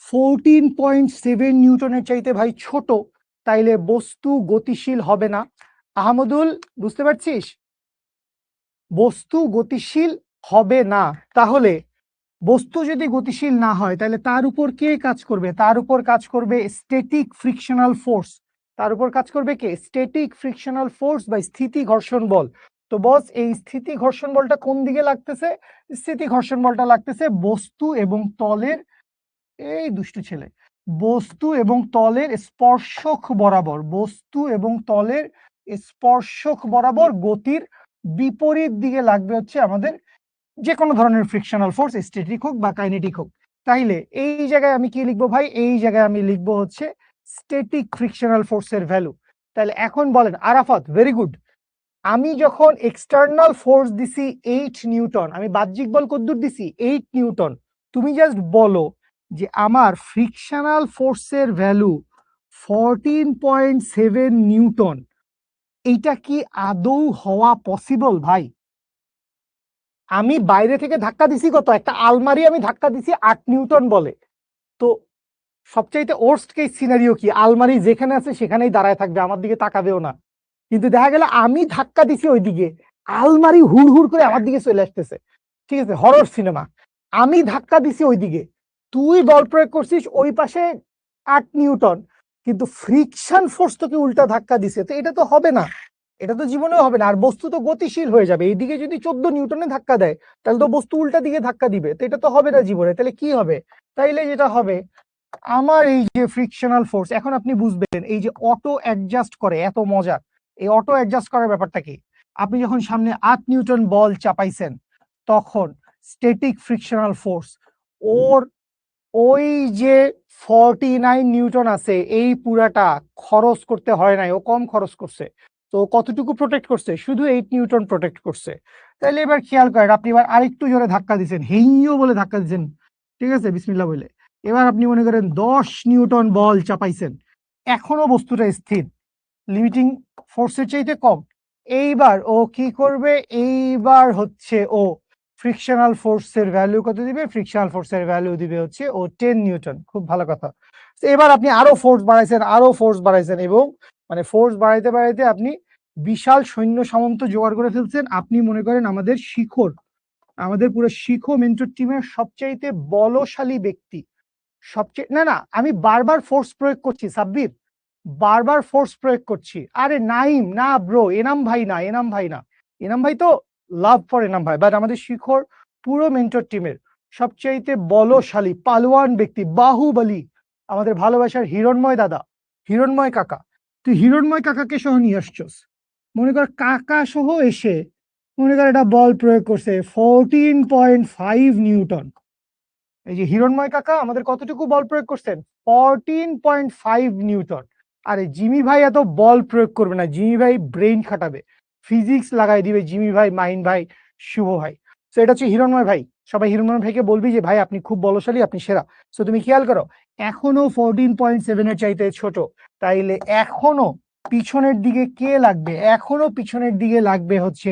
14.7 নিউটনের চাইতে ভাই ছোট, তাইলে বস্তু গতিশীল হবে না। আহমদুল, বুঝতে পারছিস? বস্তু গতিশীল হবে না। তাহলে বস্তু যদি গতিশীল না হয় তাহলে তার উপর কে কাজ করবে? তার উপর কাজ করবে স্ট্যাটিক ফ্রিকশনাল ফোর্স। তার উপর কাজ করবে কে? স্ট্যাটিক ফ্রিকশনাল ফোর্স বা স্থিতি ঘর্ষণ বল। তো বস, এই স্থিতি ঘর্ষণ বলটা কোন দিকে লাগতেছে? স্থিতি ঘর্ষণ বলটা লাগতেছে বস্তু এবং তলের, এই দুষ্টু ছেলে, বস্তু এবং তলের স্পর্শক বরাবর, বস্তু এবং তলের স্পর্শক বরাবর গতির বিপরীত দিকে লাগবে হচ্ছে আমাদের যে কোনো ধরনের ফ্রিকশনাল ফোর্স, স্ট্যাটিক হোক বা কাইনেটিক হোক। তাইলে এই জায়গায় আমি কি লিখবো ভাই? এই জায়গায় আমি লিখবো হচ্ছে স্ট্যাটিক ফ্রিকশনাল ফোর্সের ভ্যালু। তাহলে এখন বলেন আরাফাত, ভেরি গুড, আমি যখন এক্সটার্নাল ফোর্স দিছি 8 নিউটন, আমি বাহ্যিক বল কতদূর দিছি? 8 নিউটন। তুমি জাস্ট বলো যে আমার ফ্রিকশনাল ফোর্সের ভ্যালু 14.7 নিউটন, এইটা কি আদৌ হওয়া পসিবল ভাই? আমি বাইরে থেকে ধাক্কা দিছি কত? একটা আলমারি আমি ধাক্কা দিছি 8 নিউটন বলে। তো সবচাইতে ওর্স্ট কেস সিনারিও কি? আলমারি যেখানে আছে সেখানেই দাঁড়ায় থাকবে, আমার দিকে তাকাবেও না। কিন্তু দেখা গেল আমি ধাক্কা দিছি ওইদিকে, আলমারি হুড় হুড় করে আমার দিকে চলে আসতেছে। ঠিক আছে, হরর সিনেমা। আমি ধাক্কা দিছি ওইদিকে, তুই বল প্রয়োগ করছিস ওই পাশে 8 নিউটন, কিন্তু ফ্রিকশন ফোর্স তোকে উল্টা ধাক্কা দিছে। তো এটা তো হবে না, এটা তো জীবনেও হবে না। আর বস্তু তো গতিশীল হয়ে যাবে, এইদিকে যদি 14 নিউটনে ধাক্কা দেয় তাহলে তো বস্তু উল্টা দিকে ধাক্কা দিবে। তো এটা তো হবে না জীবনে। তাহলে কি হবে? তাইলে যেটা হবে, আমার এই যে ফ্রিকশনাল ফোর্স, এখন আপনি বুঝবেন এই যে অটো অ্যাডজাস্ট করে, এত মজা এই অটো অ্যাডজাস্ট করার ব্যাপারটা কি। আপনি যখন সামনে 8 নিউটন বল চাপাইছেন, তখন স্ট্যাটিক ফ্রিকশনাল ফোর্স ওর ওই যে 49 নিউটন আছে, এই পুরাটা খরচ করতে হয় নাই, ও কম খরচ করছে। তো কতটুকু প্রোটেক্ট করছে? শুধু 8 নিউটন প্রোটেক্ট করছে। তাহলে এবার খেয়াল করেন, আপনি এবার আরেকটু জোরে ধাক্কা দিচ্ছেন, হেইও বলে ধাক্কা দিচ্ছেন, ঠিক আছে, বিসমিল্লাহ বলে। এবার আপনি মনে করেন 10 নিউটন বল চাপাইছেন, এখনো বস্তুটা স্থির, লিমিটিং ফোর্সের চাইতে কম। এইবার ও কি করবে? এইবার হচ্ছে ও ফ্রিকশনাল ফোর্সের ভ্যালু কত দিবে? ফ্রিকশনাল ফোর্সের ভ্যালু দিবে হচ্ছে ও 10 নিউটন। খুব ভালো কথা। এবার আপনি আরো ফোর্স বাড়াইছেন, আরো ফোর্স বাড়াইছেন, এবং মানে ফোর্স বাড়াইতে বাড়াইতে আপনি বিশাল সৈন্য সামন্ত জোগাড় করে ফেলছেন। আপনি মনে করেন আমাদের শিখর, আমাদের পুরো শিখো মেন্টর টিমের সবচাইতে বলশালী ব্যক্তি, সবচেয়ে, না না, আমি বারবার ফোর্স প্রয়োগ করছি সাব্বির, বারবার ফোর্স প্রয়োগ করছি। আরে নাইম, না ব্রো, এনাম ভাই না, এনাম ভাই না, এনাম ভাই তো লাভ ফর এনাম ভাই, বাট আমাদের শিখর পুরো মেন্টর টিমের সবচাইতে বলশালী পালোয়ান ব্যক্তি, বাহুবলী, আমাদের ভালোবাসার হিরণময় দাদা, হিরণময় কাকা। তুই হিরণময় কাকাকে সহ নিয়ে আসছস, মনে কর কাকা সহ এসে মনে কর একটা বল প্রয়োগ করছে 14.5 নিউটন। এই যে হিরণময় কাকা আমাদের কতটুকু বল প্রয়োগ করছেন? 14.5 নিউটন। আরে জিমি ভাই এত বল প্রয়োগ করবে না, জিমি ভাই ব্রেইন খাটাবে, ফিজিক্স লাগাই দিবে জিমি ভাই, মাহিন ভাই, শুভ ভাই। তো এটা হচ্ছে হিরণময় ভাই। সবাই হিরণময় ভাইকে বলবি যে ভাই আপনি খুব বলশালী, আপনি সেরা। তো তুমি খেয়াল করো, এখনো 14.7 এর চাইতে ছোট, তাইলে এখনো পিছনের দিকে কে লাগবে? এখনো পিছনের দিকে লাগবে হচ্ছে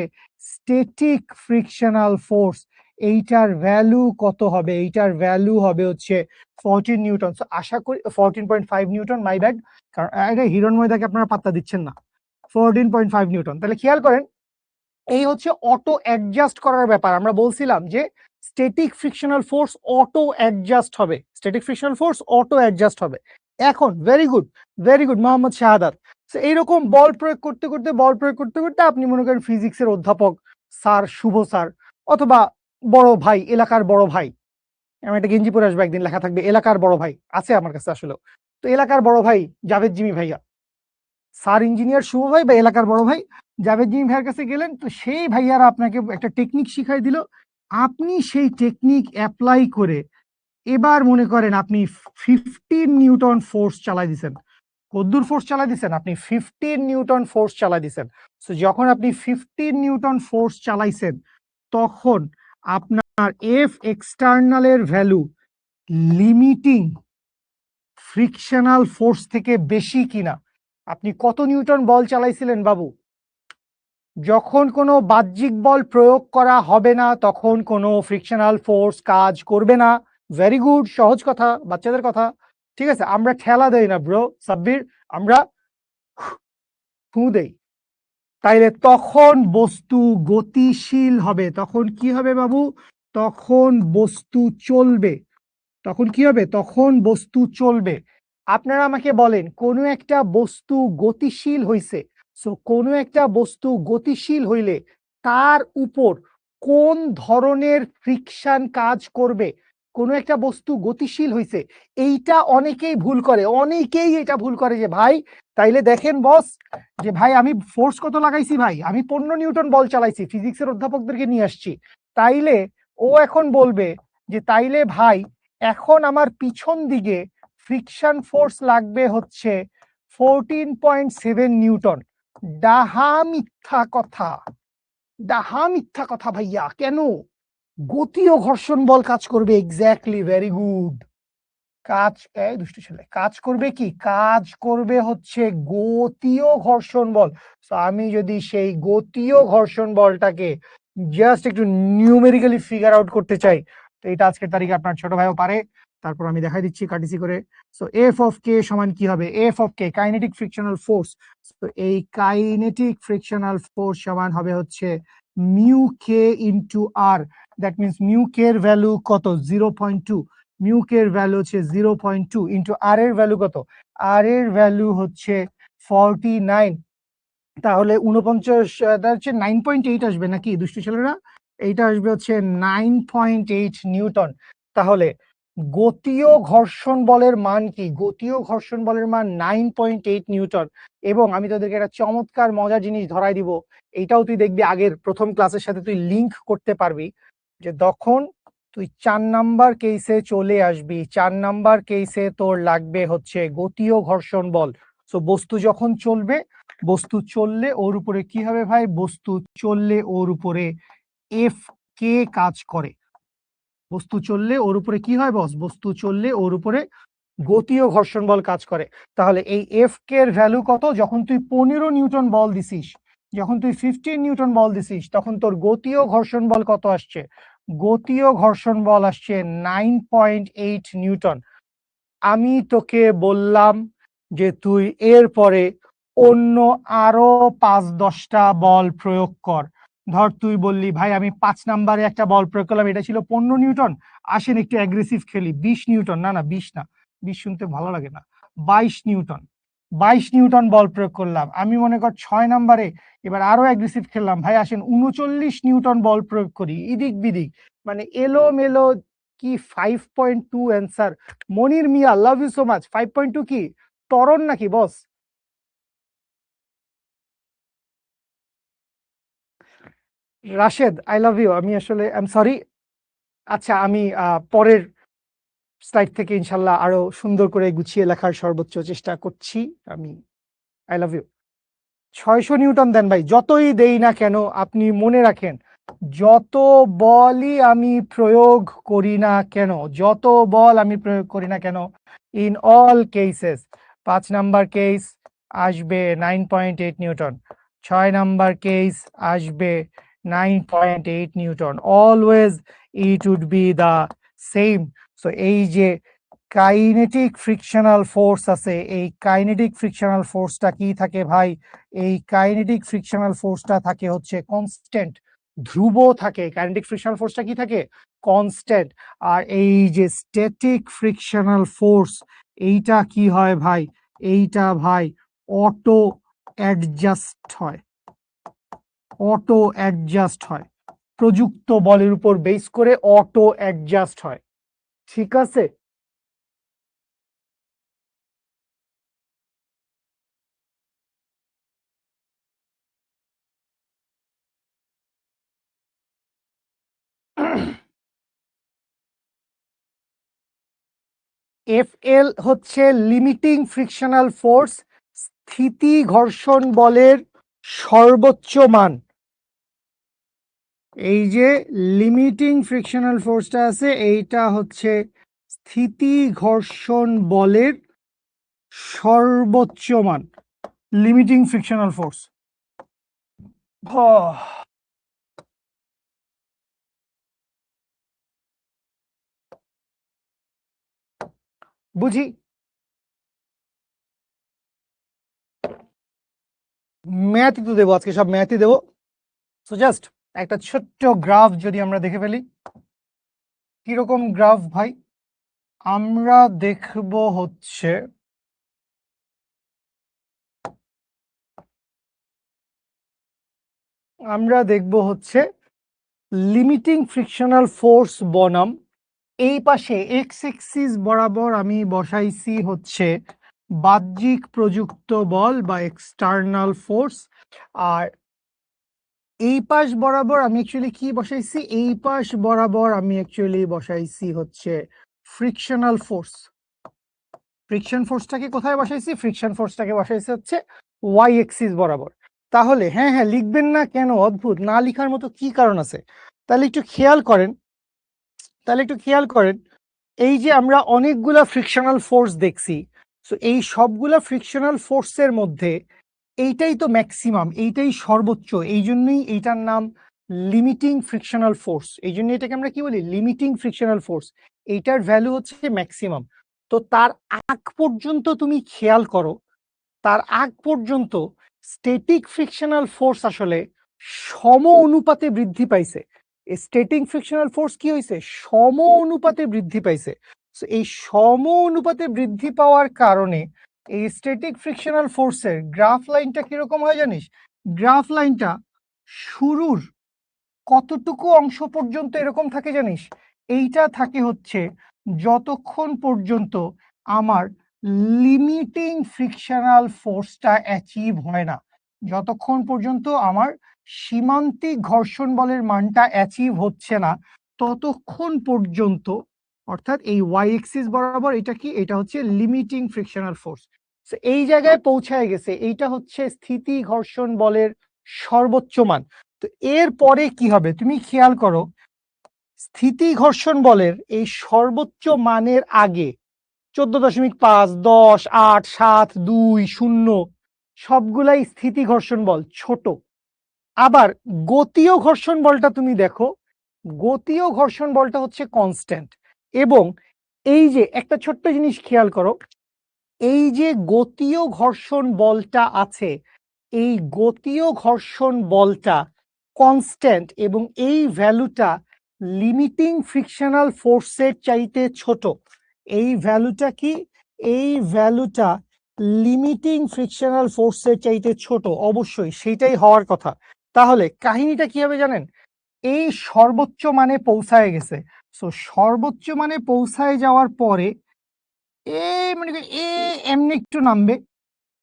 স্ট্যাটিক ফ্রিকশনাল ফোর্স। এইটার ভ্যালু কত হবে? এইটার ভ্যালু হবে হচ্ছে 14 নিউটন। আশা করি 14.5 নিউটন, মাই ব্যাড, কারণ এটা হিরণময়দাকে আপনারা পাত্তা দিচ্ছেন না। 14.5 নিউটন। তাহলে খেয়াল করেন, এই হচ্ছে অটো অ্যাডজাস্ট করার ব্যাপার। আমরা বলছিলাম যে static frictional force auto adjust হবে, static frictional force auto adjust হবে। এখন very good, very good Mohammad Shahadat. এইরকম বল প্রয়োগ করতে করতে, বল প্রয়োগ করতে করতে আপনি মনে করেন ফিজিক্সের অধ্যাপক স্যার শুভ স্যার, অথবা বড় ভাই, এলাকার বড় ভাই, আমি একটা গেঞ্জি পরে আসবো একদিন, লেখা থাকবে এলাকার বড় ভাই, আছে আমার কাছে আসলে। তো এলাকার বড় ভাই জাভেদ জিমি ভাইয়া, স্যার ইঞ্জিনিয়ার শুভ ভাই বা এলাকার বড় ভাই জাভেদ জিম ভাইয়ের কাছে গেলেন, তো সেই ভাইয়ারা আপনাকে একটা টেকনিক শিখাই দিল, আপনি সেই টেকনিক অ্যাপ্লাই করে এবার মনে করেন আপনি 15 নিউটন ফোর্স চালাই দিছেন। কদ্দুর ফোর্স চালাই দিছেন? আপনি 15 নিউটন ফোর্স চালাই দিছেন। সো যখন আপনি 15 নিউটন ফোর্স চালাইছেন, তখন আপনার এফ এক্সটার্নালের ভ্যালু লিমিটিং ফ্রিকশনাল ফোর্স থেকে বেশি কিনা। আপনি কত নিউটন বল চালাইছিলেন বাবু? যখন কোনো বাহ্যিক বল প্রয়োগ করা হবে না তখন কোনো ফ্রিকশনাল ফোর্স কাজ করবে না। ভেরি গুড, সহজ কথা, বাচ্চাদের কথা। ঠিক আছে, আমরা ঠেলা দেই না ব্রো সাব্বির, আমরা ফু দেই। তাইলে তখন বস্তু গতিশীল হবে। তখন কি হবে বাবু? তখন বস্তু চলবে। তখন কি হবে? তখন বস্তু চলবে। আপনারা আমাকে বলেন, কোনো একটা বস্তু গতিশীল হইছে, সো কোনো একটা বস্তু গতিশীল হইলে তার উপর কোন ধরনের ফ্রিকশন কাজ করবে? কোনো একটা বস্তু গতিশীল হইছে, এইটা অনেকেই ভুল করে, অনেকেই এটা ভুল করে যে ভাই তাইলে দেখেন বস, যে ভাই আমি ফোর্স কত লাগাইছি ভাই, আমি 15 নিউটন বল চালাইছি, ফিজিক্সের অধ্যাপকদেরকে নিয়ে আসছি। তাইলে ও এখন বলবে যে তাইলে ভাই এখন আমার পিছন দিকে ফ্রিকশন ফোর্স লাগবে হচ্ছে 14.7 নিউটন। ডাহা মিথ্যা কথা, ডাহা মিথ্যা কথা ভাইয়া। কেন? গতি ও ঘর্ষণ বল কাজ করবে। Exactly, very good. কাজ, এই দুষ্টু ছেলে, কাজ করবে কি? কাজ করবে হচ্ছে গতীয় ঘর্ষণ বল। তো আমি যদি সেই গতীয় ঘর্ষণ বলটাকে জাস্ট একটু নিউমেরিক্যালি ফিগার আউট করতে চাই, তো এটা আজকের তারিখে আপনার ছোট ভাইও পারে। তারপর আমি দেখাই দিচ্ছি কাটিসি করে। সো এফ অফ কে সমান কি হবে? F of K kinetic frictional force. তো এই কাইনেটিক ফ্রিকশনাল ফোর্স সমান হবে হচ্ছে mu K into R. That means mu K এর ভ্যালু কত? 0.2। মিউ কে এর ভ্যালু হচ্ছে 0.2 ইন্টু আর এর ভ্যালু কত? আর এর ভ্যালু হচ্ছে 49। তাহলে 49 হচ্ছে 9.8 আসবে নাকি দুষ্টু ছেলেরা? এইটা আসবে হচ্ছে 9.8 নিউটন। তাহলে গতীয় ঘর্ষণ বলের মান কি? গতীয় ঘর্ষণ বলের মান 9.8 নিউটন। এবং আমি তোদেরকে একটা চমৎকার মজার জিনিস ধরাই দিব, এইটাও তুই দেখবি আগের প্রথম ক্লাসের সাথে তুই লিংক করতে পারবি, যে তখন তুই 4 নাম্বার কেসে চলে আসবি। 4 নাম্বার কেসে তোর লাগবে হচ্ছে গতীয় ঘর্ষণ বল। সো বস্তু যখন চলবে, বস্তু চললে ওর উপরে কি হবে ভাই? বস্তু চললে ওর উপরে এফ কে কাজ করে। বস্তু চললে ওর উপরে কি হয় বস? বস্তু চললে ওর উপরে গতীয় ঘর্ষণ বল কাজ করে। তাহলে এই এফ কে এর ভ্যালু কত? যখন তুই 15 নিউটন বল দিছিস, যখন তুই 15 নিউটন বল দিছিস, তখন তোর গতীয় ঘর্ষণ বল কত আসছে? গতীয় ঘর্ষণ বল আসছে 9.8 নিউটন। আমি তোকে বললাম যে তুই এরপরে অন্য আরো 5-10টা বল প্রয়োগ কর। ধর তুই বললি ভাই আমি 5 নাম্বারে একটা বল প্রয়োগ করলাম, এটা ছিল 15 নিউটন, আসেন একটু অ্যাগ্রেসিভ খেলি, 20 নিউটন। না না 20 না, 20 শুনতে ভালো লাগে না, 22 নিউটন। 22 নিউটন বল প্রয়োগ করলাম। আমি মনে কর 6 নাম্বারে এবার আরো অ্যাগ্রেসিভ খেললাম, ভাই আসেন 39 নিউটন বল প্রয়োগ করি, ইদিক বিদিক, মানে এলো মেলো। কি 5.2 answer? Monir Mia, love you so much. 5.2 কি তরণ নাকি boss? Rashed, I love you. আমি আসলে আই এম সরি। আচ্ছা, আমি পরের স্লাইড থেকে ইনশাল্লাহ আরো সুন্দর করে গুছিয়ে লেখার সর্বোচ্চ চেষ্টা করছি। আমি আই লাভ ইউ। 600 নিউটন দেন ভাই, যতই দেই না কেন আপনি মনে রাখেন, যত বলই আমি প্রয়োগ করি না কেন, যত বল আমি প্রয়োগ করি না কেন, in all cases 5 number case আসবে 9.8 নিউটন, 6 নাম্বার কেস আসবে 9.8 newton. Always it would be the same. So এই যে কাইনেটিক ফ্রিকশনাল ফোর্স আছে, এই কাইনেটিক ফ্রিকশনাল ফোর্সটা কি থাকে ভাই? এই কাইনেটিক ফ্রিকশনাল ফোর্সটা থাকে হচ্ছে কনস্ট্যান্ট, ধ্রুব থাকে। কাইনেটিক ফ্রিকশনাল ফোর্সটা কি থাকে? কনস্ট্যান্ট। আর এই যে স্ট্যাটিক ফ্রিকশনাল ফোর্স, এইটা কি হয় ভাই? এইটা ভাই অটো অ্যাডজাস্ট হয়, অটো অ্যাডজাস্ট হয়, প্রযুক্ত বলের উপর বেস করে অটো অ্যাডজাস্ট হয়। ঠিক আছে? FL হচ্ছে লিমিটিং ফ্রিকশনাল ফোর্স, স্থিতি ঘর্ষণ বলের সর্বোচ্চ মান। এই যে লিমিটিং ফ্রিকশনাল ফোর্সটা আছে এইটা হচ্ছে স্থিতি ঘর্ষণ বলের সর্বোচ্চ মান, লিমিটিং ফ্রিকশনাল ফোর্স। বুঝি ম্যাথই তো দেবো আজকে, সব ম্যাথই দেবো। সো জাস্ট একটা ছোট্ট গ্রাফ যদি আমরা দেখে ফেলি। কিরকম গ্রাফ ভাই? আমরা দেখব হচ্ছে লিমিটিং ফ্রিকশনাল ফোর্স বনাম এই পাশে এক্স এক্সিস বরাবর আমি বসাইছি হচ্ছে বাহ্যিক প্রযুক্ত বল বা এক্সটার্নাল ফোর্স, আর এই পাশ বরাবর আমি অ্যাকচুয়ালি কি বসাইছি, এই পাশ বরাবর আমি অ্যাকচুয়ালি বসাইছি হচ্ছে ফ্রিকশনাল ফোর্স। ফ্রিকশন ফোর্সটাকে কোথায় বসাইছি? ফ্রিকশন ফোর্সটাকে বসাইছি হচ্ছে ওয়াই এক্সিস বরাবর। তাহলে হ্যাঁ হ্যাঁ লিখবেন না কেন? অদ্ভুত, না লিখার মতো কি কারণ আছে? তাহলে একটু খেয়াল করেন, এই যে আমরা অনেকগুলা ফ্রিকশনাল ফোর্স দেখছি, সো এই সবগুলা ফ্রিকশনাল ফোর্সের মধ্যে এইটাই তো ম্যাক্সিমাম, এইটাই সর্বোচ্চ, এই জন্যই এইটার নাম লিমিটিং ফ্রিকশনাল ফোর্স। এই জন্য এটাকে আমরা কি বলি? Limiting frictional force. এইটার ভ্যালু হচ্ছে ম্যাক্সিমাম। তো তার আগ পর্যন্ত তুমি খেয়াল করো, তার আগ পর্যন্ত স্ট্যাটিক ফ্রিকশনাল ফোর্স আসলে সম অনুপাতে বৃদ্ধি পাইছে। স্ট্যাটিক ফ্রিকশনাল ফোর্স কি হয়েছে? সম অনুপাতে বৃদ্ধি পাইছে। এই সম অনুপাতে বৃদ্ধি পাওয়ার কারণে এই স্ট্যাটিক ফ্রিকশনাল ফোর্সের গ্রাফ লাইনটা কিরকম হয় জানিস? গ্রাফ লাইনটা শুরুর কতটুকু অংশ পর্যন্ত এরকম থাকে জানিস? এইটা থাকে হচ্ছে যতক্ষণ পর্যন্ত আমার লিমিটিং ফ্রিকশনাল ফোর্সটা অ্যাচিভ হয় না, যতক্ষণ পর্যন্ত আমার সীমান্তিক ঘর্ষণ বলের মানটা অ্যাচিভ হচ্ছে না, ততক্ষণ পর্যন্ত, অর্থাৎ এই ওয়াই এক্সিস বরাবর এটা কি? এটা হচ্ছে লিমিটিং ফ্রিকশনাল ফোর্স। এই জায়গায় পৌঁছায় গেছে, এইটা হচ্ছে স্থিতি ঘর্ষণ বলের সর্বোচ্চ মান। তো এর পরে কি হবে তুমি খেয়াল করো, স্থিতি ঘর্ষণ বলের এই সর্বোচ্চ মানের আগে 14.5, 10, 8, 7, 2, 0 সবগুলাই স্থিতি ঘর্ষণ বল, ছোট। আবার গতীয় ঘর্ষণ বলটা তুমি দেখো, গতীয় ঘর্ষণ বলটা হচ্ছে কনস্ট্যান্ট। এবং এই যে একটা ছোট্ট জিনিস খেয়াল করো, এই যে গতীয় ঘর্ষণ বলটা আছে, এই গতীয় ঘর্ষণ বলটা কনস্ট্যান্ট এবং এই ভ্যালুটা লিমিটিং ফ্রিকশনাল ফোর্সের চাইতে ছোট। এই ভ্যালুটা কি? এই ভ্যালুটা লিমিটিং ফ্রিকশনাল ফোর্সের চাইতে ছোট, অবশ্যই সেটাই হওয়ার কথা। তাহলে কাহিনীটা কি হবে জানেন? এই সর্বোচ্চ মানে পৌঁছায় গেছে, সো সর্বোচ্চ মানে পৌঁছায় যাওয়ার পরে মানে এমনি একটু নামবে,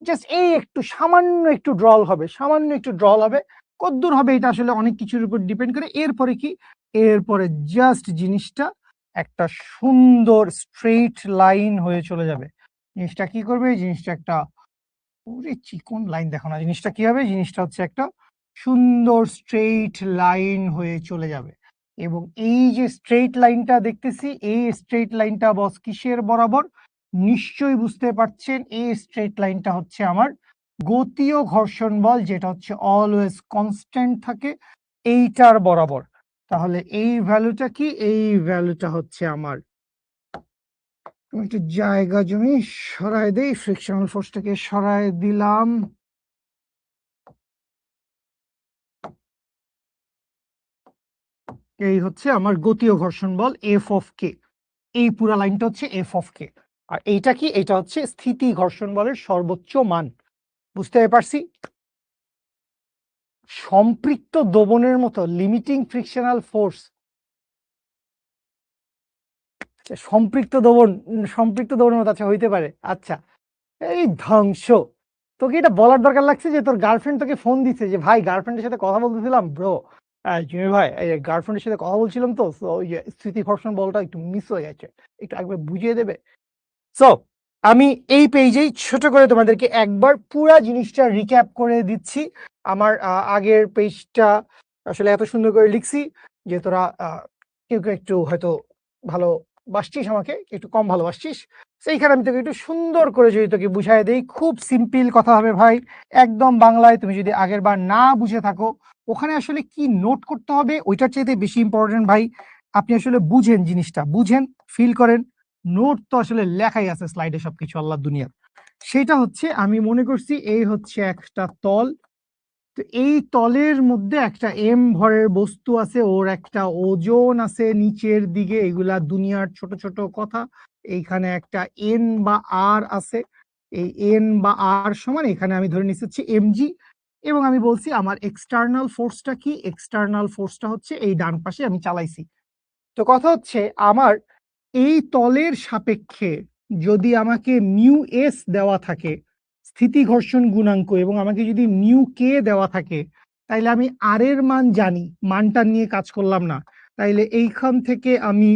জাস্ট এই একটু সামান্য একটু ড্রল হবে, কতদূর হবে এটা আসলে অনেক কিছুর উপর ডিপেন্ড করে। এরপরে কি? এরপরে জাস্ট জিনিসটা একটা সুন্দর স্ট্রেইট লাইন হয়ে চলে যাবে। জিনিসটা কি করবে? জিনিসটা একটা চিকন লাইন, দেখো না জিনিসটা কি হবে? জিনিসটা হচ্ছে একটা সুন্দর স্ট্রেইট লাইন হয়ে চলে যাবে। এবং এই যে স্ট্রেইট লাইনটা দেখতেছি, এই স্ট্রেইট লাইনটা বস কিসের বরাবর? নিশ্চয়ই বুঝতে পারছেন, এই স্ট্রেইট লাইনটা হচ্ছে আমার গতীয় ঘর্ষণ বল, যেটা হচ্ছে অলওয়েজ কনস্ট্যান্ট থাকে, এইটার বরাবর। তাহলে এই ভ্যালুটা কি? এই ভ্যালুটা হচ্ছে আমার, একটু জায়গা জমি সরায় দেই, ফ্রিকশনাল ফোর্সটাকে সরায় দিলাম। এই হচ্ছে আমার গতীয় ঘর্ষণ বল এফ অফ কে, এই পুরা লাইনটা হচ্ছে এফ অফ কে। আর এইটা কি? এটা হচ্ছে স্থিতি ঘর্ষণ বলের সর্বোচ্চ মান। বুঝতে পারছি? সম্পৃক্ত দমনের মতো লিমিটিং ফ্রিকশনাল ফোর্স, সম্পৃক্ত দমনের মতো, আচ্ছা হইতে পারে। আচ্ছা এই ধ্বংস, তোকে এটা বলার দরকার লাগছে যে তোর গার্লফ্রেন্ড তোকে ফোন দিচ্ছে যে ভাই গার্লফ্রেন্ডের সাথে কথা বলতেছিলাম ব্রো, জিমি ভাই এই গার্লফ্রেন্ডের সাথে কথা বলছিলাম তো, ওই স্মৃতি ঘর্ষণ বলটা একটু মিস হয়ে গেছে, একটু একবার বুঝিয়ে দেবে? সো আমি এই পেজেই ছোট করে তোমাদেরকে একবার পুরা জিনিসটা রিক্যাপ করে দিচ্ছি। আমার আগের পেজটা আসলে এত সুন্দর করে লিখছি যে তোরা কেউ কেউ একটু হয়তো ভালো বাসছিস, আমাকে একটু কম ভালোবাসছিস, সেইখানে আমি তোকে একটু সুন্দর করে যদি তোকে বুঝাই দেই, খুব সিম্পল কথা হবে ভাই, একদম বাংলায়। তুমি যদি আগের বার না বুঝে থাকো ওখানে আসলে কি নোট করতে হবে ওইটার চাইতে বেশি ইম্পর্টেন্ট ভাই আপনি আসলে বুঝেন, জিনিসটা বুঝেন, ফিল করেন। নোট তো আসলে লেখাই আছে স্লাইডে সবকিছু আল্লাহ দুনিয়ার। সেটা হচ্ছে আমি মনে করছি এই হচ্ছে একটা তল, তো এই তলের মধ্যে একটা এম ভরের বস্তু আছে, ওর একটা ওজন আছে নিচের দিকে, এগুলা দুনিয়ার ছোট ছোট কথা। এইখানে একটা এন বা আর আছে, এই এন বা আর সমান এখানে আমি ধরে নিচ্ছি হচ্ছে এমজি, এবং আমি বলছি আমার এক্সটার্নাল ফোর্সটা কি, এক্সটার্নাল ফোর্সটা হচ্ছে এই ডান পাশে আমি চালাইছি। তো কথা হচ্ছে আমার এই তলের সাপেক্ষে যদি আমাকে মিউ এস দেওয়া থাকে স্থিতি ঘর্ষণ গুণাঙ্ক, এবং আমাকে যদি মিউ কে দেওয়া থাকে, তাইলে আমি আর এর মান জানি, মানটা নিয়ে কাজ করলাম না, তাইলে এইখান থেকে আমি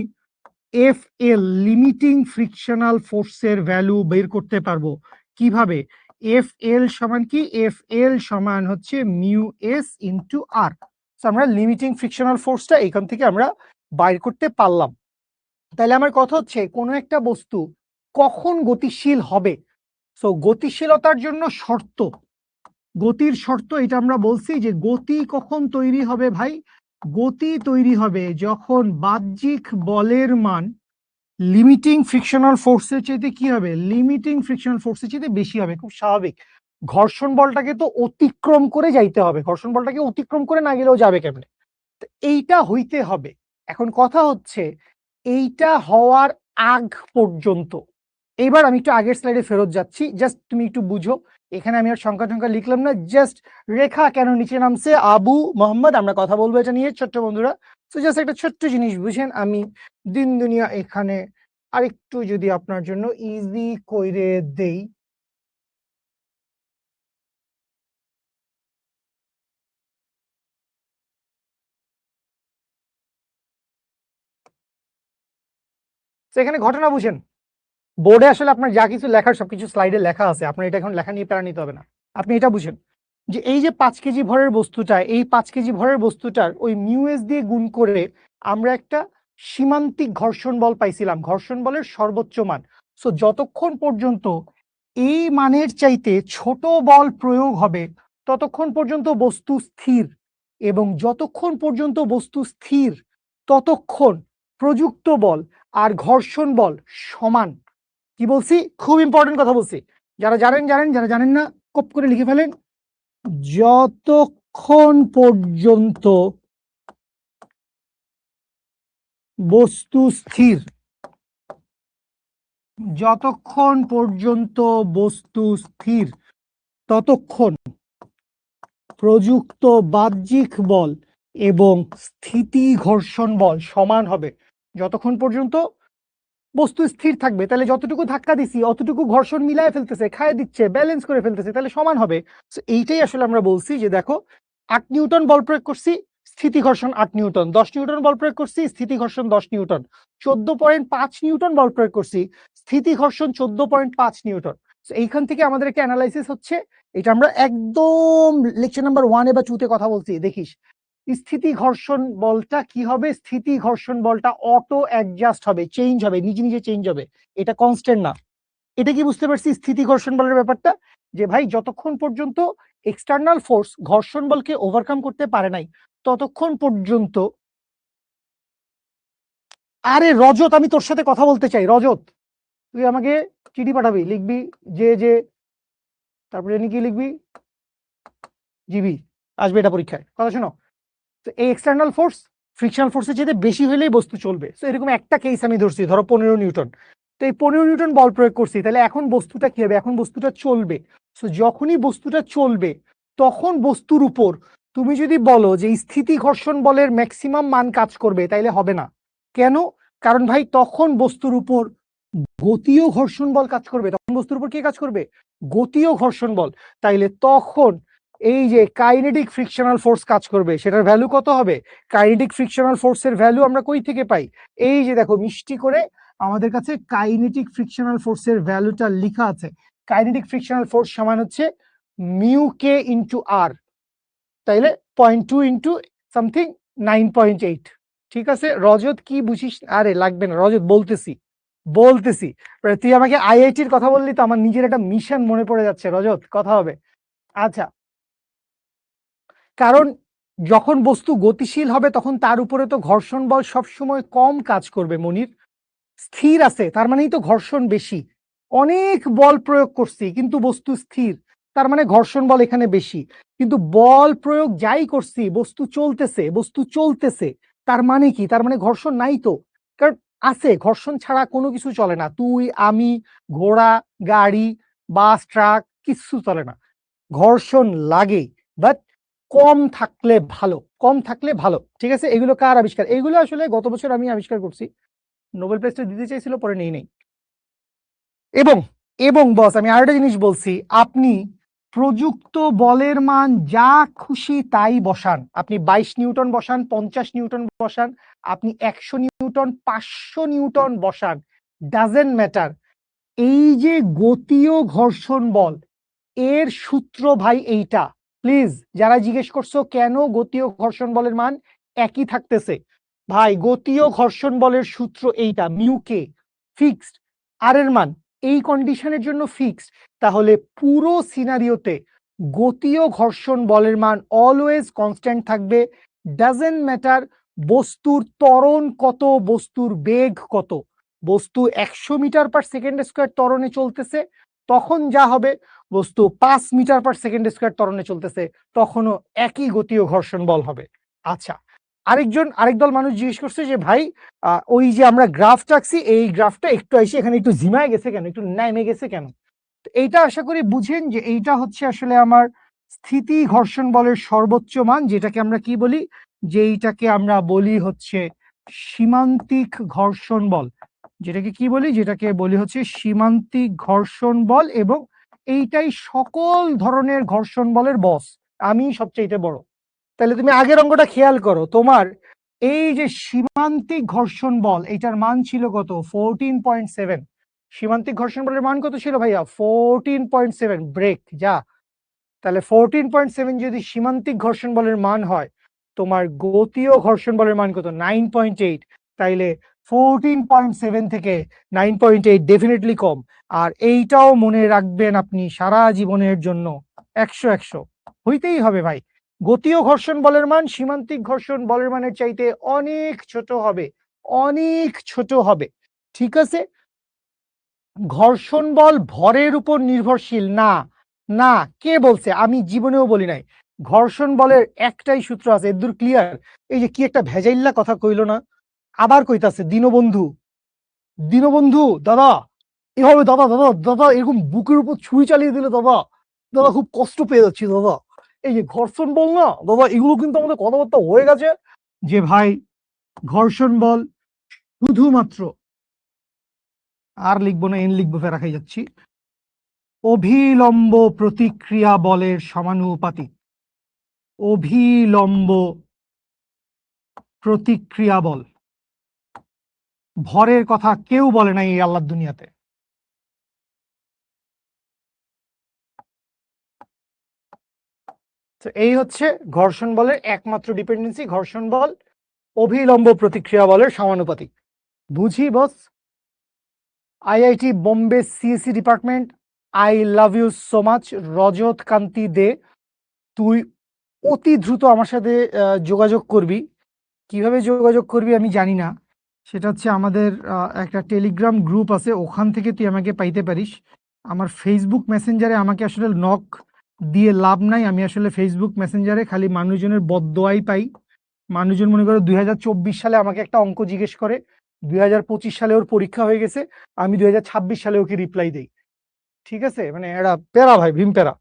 এফ এল লিমিটিং ফ্রিকশনাল ফোর্সের ভ্যালু বের করতে পারবো। কিভাবে? এফ এল সমান কি, এফ এল সমান হচ্ছে মিউ এস ইন্টু আর। আমরা লিমিটিং ফ্রিকশনাল ফোর্সটা এখান থেকে আমরা বাইর করতে পারলাম। তাহলে আমার কথা হচ্ছে কোনো একটা বস্তু কখন গতিশীল হবে, সো গতিশীলতার জন্য শর্ত, গতির শর্ত এটা আমরা বলছি যে গতি কখন তৈরি হবে ভাই, গতি তৈরি হবে যখন বাহ্যিক বলের মান লিমিটিং ফ্রিকশনাল ফোর্সের চাইতে কি হবে, লিমিটিং ফ্রিকশনাল ফোর্সের চাইতে বেশি হবে। খুব স্বাভাবিক, ঘর্ষণ বলটাকে তো অতিক্রম করে যাইতে হবে, ঘর্ষণ বলটাকে অতিক্রম করে না গেলেও যাবে কেমনে, এইটা হইতে হবে। এখন কথা হচ্ছে এইটা হওয়ার আগ পর্যন্ত, এইবার আমি একটু আগের স্লাইডে ফেরত যাচ্ছি, জাস্ট তুমি একটু বুঝো। এখানে আমি আর সংখ্যা সংখ্যা লিখলাম না, জাস্ট রেখা কেন নিচে নামছে, আবু মোহাম্মদ, আমরা কথা বলবো এটা নিয়ে ছোট্ট বন্ধুরা। তো জাস্ট একটা ছোট্ট জিনিস বুঝেন, আমি দিন দুনিয়া এখানে আরেকটু যদি আপনার জন্য ইজি কইরে দেই, তো এখানে ঘটনা বুঝেন, বোর্ডে আসলে আপনার যা কিছু লেখার সবকিছু স্লাইডে লেখা আছে, আপনার এটা এখন লেখা নিয়ে প্যারা নিতে হবে না। আপনি এটা বুঝেন যে এই যে 5 কেজি ভরের বস্তুটা, এই 5 কেজি ভরের বস্তুটার ওই মিউএস দিয়ে গুণ করে আমরা একটা সীমান্তিক ঘর্ষণ বল পাইছিলাম, ঘর্ষণ বলের সর্বোচ্চ মান। সো যতক্ষণ পর্যন্ত এই মানের চাইতে ছোট বল প্রয়োগ হবে ততক্ষণ পর্যন্ত বস্তু স্থির, এবং যতক্ষণ পর্যন্ত বস্তু স্থির ততক্ষণ প্রযুক্ত বল আর ঘর্ষণ বল সমান। কি বলছি, খুব ইম্পর্টেন্ট কথা বলছি, যারা জানেন জানেন, যারা জানেন না কপ করে লিখে ফেলেন। যতক্ষণ পর্যন্ত বস্তু স্থির, যতক্ষণ পর্যন্ত বস্তু স্থির ততক্ষণ প্রযুক্ত বাহ্যিক বল এবং স্থিতি ঘর্ষণ বল সমান হবে। যতক্ষণ পর্যন্ত বস্তু স্থির থাকবে, তাহলে যতটুকু ধাক্কা দিছি অতটুকু ঘর্ষণ মিলায় ফেলতেছে, খায় দিচ্ছে, ব্যালেন্স করে ফেলতেছে, তাহলে সমান হবে। এইটাই আসলে আমরা বলছি যে দেখো 8 নিউটন বল প্রয়োগ করছি, স্থিতি ঘর্ষণ 8 নিউটন, 10 নিউটন বল প্রয়োগ করছি, স্থিতি ঘর্ষণ 10 নিউটন, 14.5 নিউটন বল প্রয়োগ করছি, স্থিতি ঘর্ষণ 14.5 নিউটন। এইখান থেকে আমাদের একটা অ্যানালাইসিস হচ্ছে, এটা আমরা একদম লেকচার নাম্বার 1 বা 2 তে কথা বলছি, দেখিস স্থিতি ঘর্ষণ বলটা কি হবে, স্থিতি ঘর্ষণ বলটা অটো অ্যাডজাস্ট হবে, চেঞ্জ হবে, নিজে নিজে চেঞ্জ হবে, এটা কনস্ট্যান্ট না। এটা কি বুঝতে পারছি স্থিতি ঘর্ষণ বলের ব্যাপারটা, যে ভাই যতক্ষণ পর্যন্ত এক্সটার্নাল ফোর্স ঘর্ষণ বলকে ওভারকাম করতে পারে নাই ততক্ষণ পর্যন্ত। আরে রজত, আমি তোর সাথে কথা বলতে চাই, রজত তুই আমাকে চিঠি পাঠাবি, লিখবি যে তারপরে কি লিখবি, জিবি, আসবে এটা পরীক্ষায়, কথা শোনো। তো এই এক্সটার্নাল ফোর্স ফ্রিকশনাল ফোর্সের চেয়ে বেশি হলেই বস্তু চলবে। তো এরকম একটা কেস আমি ধরছি, ধরো 15 নিউটন, তো এই 15 নিউটন বল প্রয়োগ করছি, তাহলে এখন বস্তুটা কি হবে, এখন বস্তুটা চলবে। তো যখনই বস্তুটা চলবে তখন বস্তুর উপর তুমি যদি বলো যে স্থিতি ঘর্ষণ বলের ম্যাক্সিমাম মান কাজ করবে, তাইলে হবে না। কেন? কারণ ভাই তখন বস্তুর উপর গতীয় ঘর্ষণ বল কাজ করবে, তখন বস্তুর উপর কে কাজ করবে, গতীয় ঘর্ষণ বল। তাইলে তখন এই যে কাইনেটিক ফ্রিকশনাল ফোর্স কাজ করবে, সেটার ভ্যালু কত হবে, কাইনেটিক ফ্রিকশনাল ফোর্সের ভ্যালু আমরা কই থেকে পাই, এই যে দেখো মিষ্টি করে আমাদের কাছে কাইনেটিক ফ্রিকশনাল ফোর্সের ভ্যালুটা লেখা আছে। কাইনেটিক ফ্রিকশনাল ফোর্স সমান হচ্ছে মিউ কে ইন্টু আর, তাইলে 0.2 ইন্টু সামথিং 9.8। ঠিক আছে রজত, কি বুঝিস? আরে লাগবে না রজত, বলতেছি বলতেছি। তুই আমাকে আইআইটির কথা বললি তো আমার নিজের একটা মিশন মনে পড়ে যাচ্ছে। রজত, কথা হবে। আচ্ছা, কারণ যখন বস্তু গতিশীল হবে তখন তার উপরে তো ঘর্ষণ বল সবসময় কম কাজ করবে মনির। স্থির আছে তার মানেই তো ঘর্ষণ বেশি। অনেক বল প্রয়োগ করছি কিন্তু বস্তু স্থির, তার মানে ঘর্ষণ বল এখানে বেশি। কিন্তু বল প্রয়োগ যাই করছি বস্তু চলতেছে, বস্তু চলতেছে, তার মানে কি? তার মানে ঘর্ষণ নাই তো। কারণ আছে, ঘর্ষণ ছাড়া কোনো কিছু চলে না। তুই, আমি, ঘোড়া, গাড়ি, বাস, ট্রাক, কিচ্ছু চলে না। ঘর্ষণ লাগে, বাট কম থাকলে ভালো, কম থাকলে ভালো। ঠিক আছে, এগুলো কার আবিষ্কার? এগুলো আসলে গত বছর আমি আবিষ্কার করছি, নোবেল প্রাইজটা দিতে চাইছিল, পরে নেই নেই। এবং এবং বস আমি আরেকটা জিনিস বলছি, আপনি প্রযুক্ত বলের মান যা খুশি তাই বসান। আপনি 22 নিউটন বসান, 50 নিউটন বসান, আপনি 100 নিউটন, 500 নিউটন বসান, ডাজেন্ট ম্যাটার। এই যে গতীয় ঘর্ষণ বল, এর সূত্র ভাই এইটা। প্লিজ যারা জিজ্ঞেস করছো কেন গতীয় ঘর্ষণ বলের মান একই থাকতেছে, ভাই গতীয় ঘর্ষণ বলের সূত্র এইটা, মিউ কে ফিক্সড, আর এর মান এই কন্ডিশনের জন্য ফিক্সড। তাহলে পুরো সিনারিওতে গতীয় ঘর্ষণ বলের মান অলওয়েজ কনস্ট্যান্ট থাকবে। ডাজেন্ট ম্যাটার বস্তুর ত্বরণ কত, বস্তুর বেগ কত। বস্তু 100 মিটার পার সেকেন্ড স্কোয়ার ত্বরণে চলতেছে, তখন যা হবে, বস্তু 5 মিটার পার সেকেন্ড স্কোয়ার ত্বরণে চলতেছে, তখনও একই গতীয় ঘর্ষণ বল হবে। আচ্ছা, আরেক দল মানুষ জিজ্ঞেস করছে যে ভাই ওই যে আমরা গ্রাফ রাখছি, এই গ্রাফটা একটু এসে এখানে একটু ঝিমায় গেছে কেন, একটু নেমে গেছে কেন? তো এইটা আশা করি বুঝেন যে এইটা হচ্ছে আসলে আমার স্থিতি ঘর্ষণ বলের সর্বোচ্চ মান, যেটাকে আমরা কি বলি, যে এইটাকে আমরা বলি হচ্ছে সীমান্তিক ঘর্ষণ বল। যেটাকে কি বলি? যেটাকে বলি হচ্ছে সীমান্তিক ঘর্ষণ বল। এবং এইটাই সকল ধরনের ঘর্ষণ বলের বস, আমি সবচেয়ে বড়। তাহলে তুমি আগের অঙ্কটা খেয়াল করো, তোমার এই যে সীমান্তিক ঘর্ষণ বল, এইটার মান ছিল কত? 14.7। সীমান্তিক ঘর্ষণ বলের মান কত ছিল ভাইয়া? 14.7। ব্রেক যা। তাহলে 14.7 যদি সীমান্তিক ঘর্ষণ বলের মান হয়, তোমার গতীয় ঘর্ষণ বলের মান কত? 9.8। তাইলে 14.7 থেকে 9.8 ডেফিনেটলি কম। আর এইটাও মনে রাখবেন আপনি সারা জীবনের জন্য, 100 হইতেই হবে ভাই। গতীয় ঘর্ষণ বলের মান সীমান্তিক ঘর্ষণ বলের মানের চাইতে অনেক ছোট হবে, অনেক ছোট হবে। ঠিক আছে, ঘর্ষণ বল ভরের উপর নির্ভরশীল না। না, কে বলছে? আমি জীবনেও বলি নাই। ঘর্ষণ বলের একটাই সূত্র আছে, এদুর ক্লিয়ার। এই যে কি একটা ভেজাইল্লা কথা কইলো না, আবার কইতাছে দীনবন্ধু। দীনবন্ধু দাদা, এভাবে দাদা দাদা দাদা এরকম বুকের উপর ছুরি চালিয়ে দিলে দাদা, দাদা খুব কষ্ট পেয়ে যাচ্ছি দাদা। এই যে ঘর্ষণ বল না দাদা, এগুলো কিন্তু আমাদের কথাবার্তা হয়ে গেছে যে ভাই ঘর্ষণ বল শুধুমাত্র, আর লিখবো না, এন লিখবো, ফেরা খাই যাচ্ছি, অভিলম্ব প্রতিক্রিয়া বলের সমানুপাতিক। অভিলম্ব প্রতিক্রিয়া বল, ভরের কথা কেউ বলে নাই এই আল্লাহর দুনিয়াতে। তো এই হচ্ছে ঘর্ষণ বলের একমাত্র ডিপেন্ডেন্সি, ঘর্ষণ বল অভিলম্ব প্রতিক্রিয়া বলের সমানুপাতিক। বুঝি boss? IIT Bombay CSC department, I love you so much. Rajat Kanti De, তুই অতি দ্রুত আমার সাথে যোগাযোগ করবি। কিভাবে যোগাযোগ করবি আমি জানি না, সেটা হচ্ছে আমাদের একটা টেলিগ্রাম গ্রুপ আছে, ওখান থেকে তুই আমাকে পাইতে পারিস। আমার ফেসবুক মেসেঞ্জারে আমাকে আসলে নক দিয়ে লাভ নাই, আমি আসলে ফেসবুক মেসেঞ্জারে খালি মানুষজনের বদদোয়াই পাই। মানুষজন মনে করে 2024 সালে আমাকে একটা অঙ্ক জিজ্ঞেস করে, 2025 সালে ওর পরীক্ষা হয়ে গেছে, আমি 2026 সালে ওকে রিপ্লাই দেই। ঠিক আছে, মানে এরা প্যারা ভাই, ভীম প্যারা।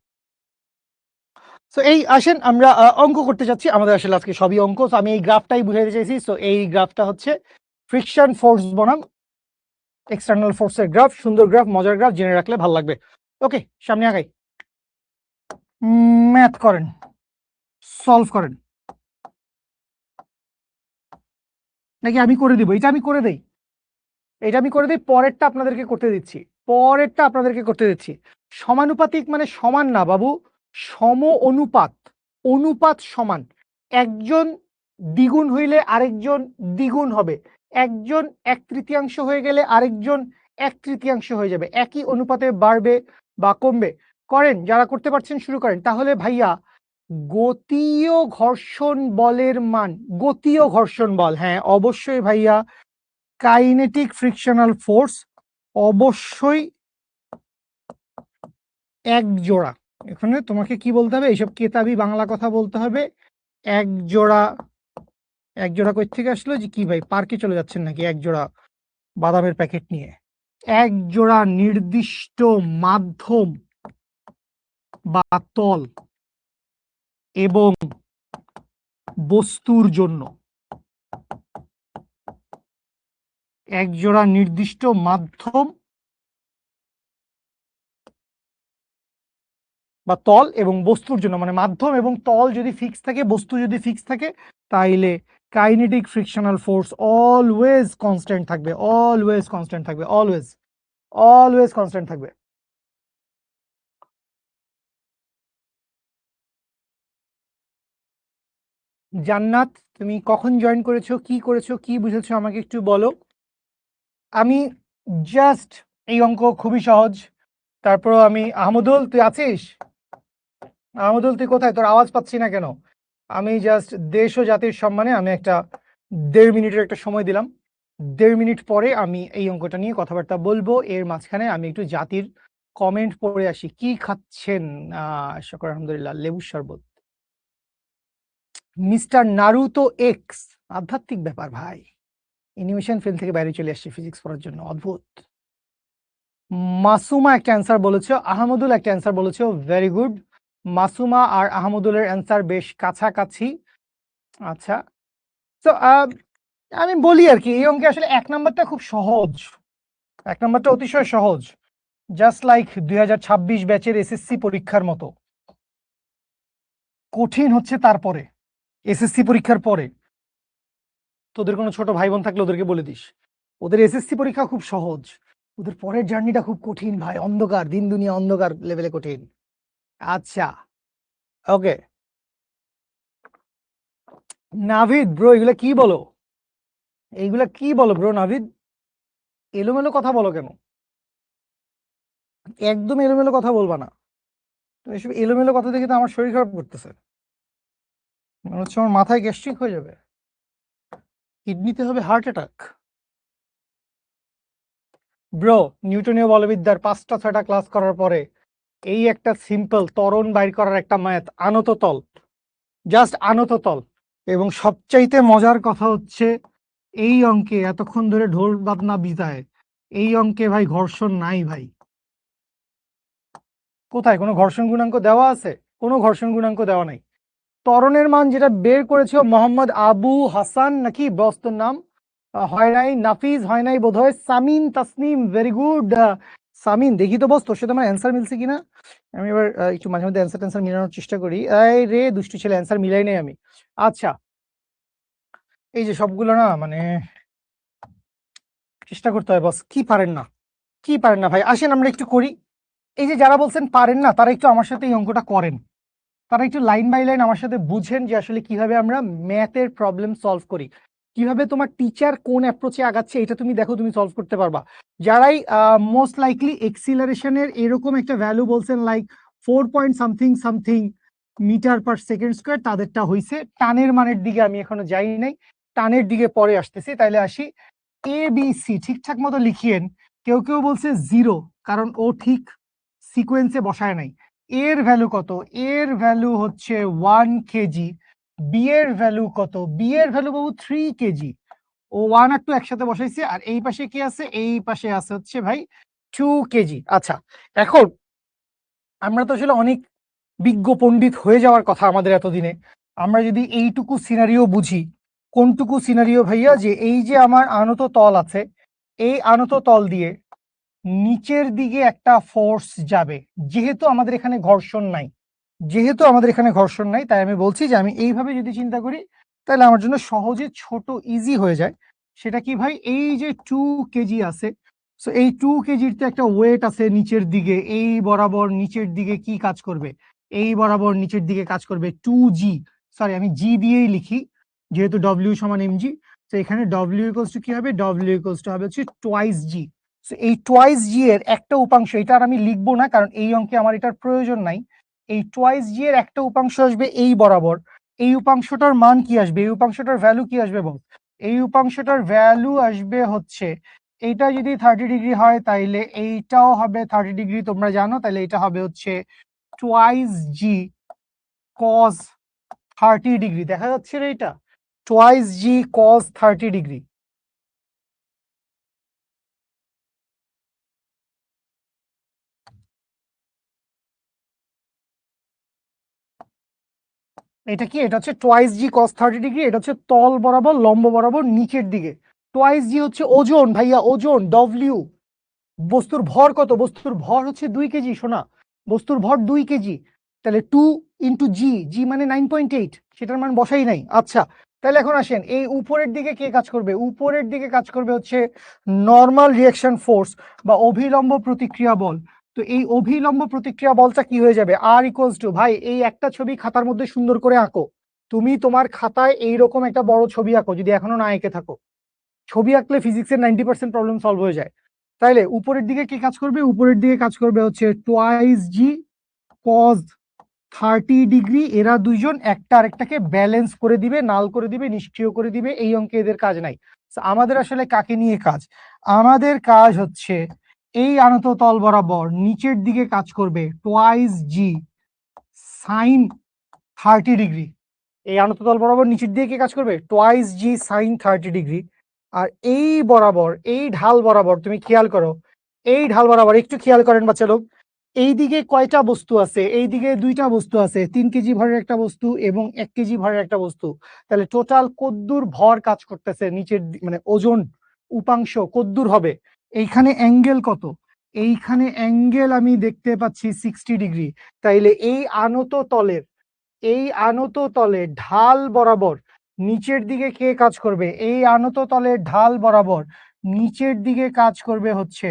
তো এই আসেন আমরা অঙ্ক করতে যাচ্ছি, আমাদের আসলে আজকে সবই অঙ্ক। তো আমি এই গ্রাফটাই বুঝাইতে চাইছি। তো এই গ্রাফটা হচ্ছে ফ্রিকশন ফোর্স বনাম এক্সটার্নাল ফোর্সের গ্রাফ। সুন্দর গ্রাফ, মজার গ্রাফ, জেনে রাখলে ভালো লাগবে। ওকে, সামনে আগাই। ম্যাথ করেন, সলভ করেন, নাকি আমি করে দিব? এটা আমি করে দেই। এটা আমি করে দিই, পরেরটা আপনাদেরকে করতে দিচ্ছি। সমানুপাতিক মানে সমান না বাবু, সম অনুপাত, অনুপাত সমান। একজন দ্বিগুণ হইলে আরেকজন দ্বিগুণ হবে, একজন 1/3 হয়ে গেলে আরেকজন 1/3 হয়ে যাবে, একই অনুপাতে বাড়বে বা কমবে। করেন, যারা করতে পারছেন শুরু করেন। তাহলে ভাইয়া গতীয় ঘর্ষণ বলের মান, গতীয় ঘর্ষণ বল, হ্যাঁ অবশ্যই ভাইয়া কাইনেটিক ফ্রিকশনাল ফোর্স অবশ্যই এক জোড়া। এখানে তোমাকে কি বলতে হবে, এইসব কেতাবি বাংলা কথা বলতে হবে। এক জোড়া, এক জোড়া কই থেকে আসলো যে কি ভাই পার্কে চলে যাচ্ছেন নাকি এক জোড়া বাদামের প্যাকেট নিয়ে? এক জোড়া নির্দিষ্ট মাধ্যম বা তল এবং বস্তুর জন্য, এক জোড়া নির্দিষ্ট মাধ্যম বা তল এবং বস্তুর জন্য, মানে মাধ্যম এবং তল যদি ফিক্স থাকে, বস্তু যদি ফিক্স থাকে, তাইলে kinetic frictional force always constant থাকবে, অলওয়েজ কনস্ট্যান্ট থাকবে, অলওয়েজ অলওয়েজ কনস্ট্যান্ট থাকবে। জান্নাত, তুমি কখন জয়েন করেছো, কি বুঝেছো আমাকে একটু বলো। আমি জাস্ট, এই অঙ্ক খুবই সহজ। তারপর আমি, আহমদুল তুই আছিস? আহমদুল তুই কোথায়, তোর আওয়াজ পাচ্ছি না কেন? আমি জাস্ট দেশ ও জাতির সম্মানে আমি একটা 1.5 মিনিটের একটা সময় দিলাম। 1.5 মিনিট পরে আমি এই অঙ্কটা নিয়ে কথাবার্তা বলবো। এর মাঝখানে আমি একটু জাতির কমেন্ট পড়ে আসি। কি খাচ্ছেন? শুকর আলহামদুলিল্লাহ, লেবুর শরবত। মিস্টার নারুতো এক্স, আধ্যাত্মিক ব্যাপার ভাই। অ্যানিমেশন ফিল্ম থেকে বাইরে চলে আসছে ফিজিক্স পড়ার জন্য, অদ্ভুত। মাসুমা একটা অ্যান্সার বলেছো, আহমদুল একটা অ্যান্সার বলেছো, ভেরি গুড। মাসুমা আর আহমদুলের অ্যান্সার বেশ কাছাকাছি। আচ্ছা, তো আমি বলি আর কি, এই অঙ্কে আসলে 1 নাম্বারটা খুব সহজ, 1 নাম্বারটা অতিশয় সহজ, জাস্ট লাইক 2026 ব্যাচের এসএসসি পরীক্ষার মতো। কঠিন হচ্ছে তারপরে, এসএসসি পরীক্ষার পরে। তোদের কোনো ছোট ভাই বোন থাকলে ওদেরকে বলে দিস, ওদের এসএসসি পরীক্ষা খুব সহজ, ওদের পরের জার্নিটা খুব কঠিন ভাই, অন্ধকার, দিন দুনিয়া অন্ধকার লেভেলে কঠিন। আচ্ছা, ওকে। নাভিদ ব্রো, এগুলা কি বলো, এইগুলা কি বলো ব্রো? নাভিদ, এলোমেলো কথা বলো কেন? একদম এলোমেলো কথা বলবা না। তো এসব এলোমেলো কথা দেখে তো আমার শরীর খারাপ করতেছে, মনে হচ্ছে আমার মাথায় গ্যাস্ট্রিক হয়ে যাবে, কিডনিতে হবে হার্ট অ্যাটাক। ব্রো, নিউটনীয় বলবিদ্যার 5টা 6টা ক্লাস করার পরে এই একটা সিম্পল ত্বরণ বাইর করার একটা ম্যাথ, আনত তল, জাস্ট আনত তল। এবং সবচাইতে মজার কথা হচ্ছে, এই অঙ্কে এতক্ষণ ধরে ঢোল বাজনা বিজায়, এই অঙ্কে ভাই ঘর্ষণ নাই ভাই। কোথায় কোনো ঘর্ষণ গুণাঙ্ক দেওয়া আছে? কোনো ঘর্ষণ গুণাঙ্ক দেওয়া নাই। ত্বরণের মান যেটা বের করেছে মোহাম্মদ আবু হাসান নাকি বস্তর নাম, হয় নাই, নাফিজ হয় নাই বোধহয়, সামিন তাসনিম, ভেরি গুড। সামিন, দেখি তো বস তোর সাথে আমার অ্যান্সার মিলছে কিনা। আমি এবার একটু মাঝে মধ্যে অ্যান্সার ট্যান্সার মিলানোর চেষ্টা করি। এই রে দুষ্টু ছেলে, অ্যান্সার মিলাই নাই আমি। আচ্ছা, এই যে সবগুলো না মানে চেষ্টা করতে হয় বস, কি পারেন না, কি পারেন না ভাই, আসেন আমরা একটু করি। এই যে যারা বলছেন পারেন না, তারা একটু আমার সাথে এই অঙ্কটা করেন, তারা একটু লাইন বাই লাইন আমার সাথে বুঝেন যে আসলে কিভাবে আমরা ম্যাথের প্রবলেম সলভ করি, কিভাবে তোমার টিচার কোন অ্যাপ্রোচে আগাচ্ছে এটা তুমি দেখো, তুমি সলভ করতে পারবা। যারাই মোস্ট লাইকলি এক্সিলারেশনের এরকম একটা ভ্যালু বলছেন like 4 point something meter per second square, তাদেরটা হইছে। টানের মানের দিকে আমি এখনো যাই নাই, টানের দিকে পরে আসতেছি। তাইলে আসি, এ বি সি ঠিকঠাক মতো লিখিয়েন। কেউ কেউ বলছে 0, কারণ ও ঠিক সিকোয়েন্সে বসায় নাই। এর ভ্যালু কত? এর ভ্যালু হচ্ছে 1 কেজি। বি এর ভ্যালু কত? বি এর ভ্যালু বাবু 3 কেজি। ও 1 আর 2 একসাথে বসাইছে, আর এই পাশে কি আছে? এই পাশে আছে হচ্ছে ভাই 2 কেজি। আচ্ছা, এখন আমরা তো আসলে অনেক বিজ্ঞ পণ্ডিত হয়ে যাওয়ার কথা আমাদের এতদিনে, আমরা যদি এইটুকু সিনারিও বুঝি। কোনটুকু সিনারিও ভাইয়া? যে এই যে আমার আনত তল আছে, এই আনত তল দিয়ে নিচের দিকে একটা ফোর্স যাবে, যেহেতু আমাদের এখানে ঘর্ষণ নাই, যেহেতু আমাদের এখানে ঘর্ষণ নাই, তাই আমি বলছি যে আমি এইভাবে যদি চিন্তা করি, তাহলে আমার জন্য সহজে ছোট ইজি হয়ে যায়। সেটা কি ভাই? এই যে 2 কেজি আছে, সো এই 2 কেজির তো একটা ওয়েট আছে নিচের দিকে, এই বরাবর নিচের দিকে কি কাজ করবে? এই বরাবর নিচের দিকে কাজ করবে 2g। সরি, আমি জি দিয়েই লিখি যেহেতু ডব্লিউ সমান এমজি। তো এখানে ডব্লিউ ইকুয়ালস টু কি হবে? ডব্লিউ ইকুয়ালস টু হবে হচ্ছে টোয়াইস জি। সো এই টোয়াইস জি এর একটা উপাংশ, এটা আর আমি লিখবো না কারণ এই অঙ্কে আমার এটার প্রয়োজন নাই। এই টোয়াইস জি এর একটা উপাংশ আসবে এই বরাবর। এই উপাংশটার মান কি আসবে? এই উপাংশটার ভ্যালু কি আসবে বল? এই উপাংশটার ভ্যালু আসবে হচ্ছে, এইটা যদি 30 ডিগ্রি হয় তাইলে এইটাও হবে 30 ডিগ্রি, তোমরা জানো, তাহলে এটা হবে হচ্ছে টোয়াইস জি কজ 30 ডিগ্রি। দেখা যাচ্ছে রে এটা? টোয়াইস জি কজ 30 ডিগ্রি। এটা কি? এটা হচ্ছে টোয়াইস জি কস 30 ডিগ্রি। এটা হচ্ছে তল বরাবর লম্ব বরাবর নিচের দিকে। টোয়াইস জি হচ্ছে ওজন ভাইয়া, ওজন ডব্লিউ। বস্তুর ভর কত? বস্তুর ভর হচ্ছে 2 কেজি সোনা। বস্তুর ভর 2 কেজি, তাহলে 2 ইন্টু জি, জি মানে 9.8, সেটার মান বসাই নাই। আচ্ছা, তাহলে এখন আসেন এই উপরের দিকে কে কাজ করবে? উপরের দিকে কাজ করবে হচ্ছে নর্মাল রিয়াকশন ফোর্স বা অভিলম্ব প্রতিক্রিয়া বল। তো এই অভিলম্ব প্রতিক্রিয়া বলটা কি হয়ে যাবে? আর ইকুয়ালস টু, ভাই এই একটা ছবি খাতার মধ্যে সুন্দর করে আঁকো। তুমি তোমার খাতায় এইরকম একটা বড় ছবি আঁকো যদি এখনো না এঁকে থাকো। ছবি আঁকলে ফিজিক্সের 90% প্রবলেম সলভ হয়ে যায়। তাইলে উপরের দিকে কি কাজ করবে? উপরের দিকে কাজ করবে হচ্ছে টোয়াইস জি কজ 30 ডিগ্রি। এরা দুইজন একটা আরেকটাকে ব্যালেন্স করে দিবে, নাল করে দিবে, নিষ্ক্রিয় করে দিবে। এই অঙ্কে এদের কাজ নাই। আমাদের আসলে কাকে নিয়ে কাজ? আমাদের কাজ হচ্ছে এই আনত তল বরাবর নিচের দিকে কাজ করবে টোয়াইস জি সাইন 30 ডিগ্রি। এই আনত তল বরাবর নিচের দিকে কি কাজ করবে? Twice G sine 30 degree. আর এই বরাবর, এই ঢাল বরাবর তুমি খেয়াল করো, এই ঢাল বরাবর একটু খেয়াল করেন বাচ্চা লোক। এই দিকে কয়টা বস্তু আছে? এই দিকে দুইটা বস্তু আছে, 3 কেজি ভরের একটা বস্তু এবং 1 কেজি ভরের একটা বস্তু। তাহলে টোটাল কদ্দুর ভর কাজ করতেছে নিচের মানে ওজন উপাংশ কদ্দুর হবে? এইখানে অ্যাঙ্গেল কত? এইখানে অ্যাঙ্গেল আমি দেখতে পাচ্ছি 60 ডিগ্রি। তাইলে এই আনত তলের, এই আনত তলে ঢাল বরাবর নিচের দিকে কে কাজ করবে? এই আনত তলের ঢাল বরাবর নিচের দিকে কাজ করবে হচ্ছে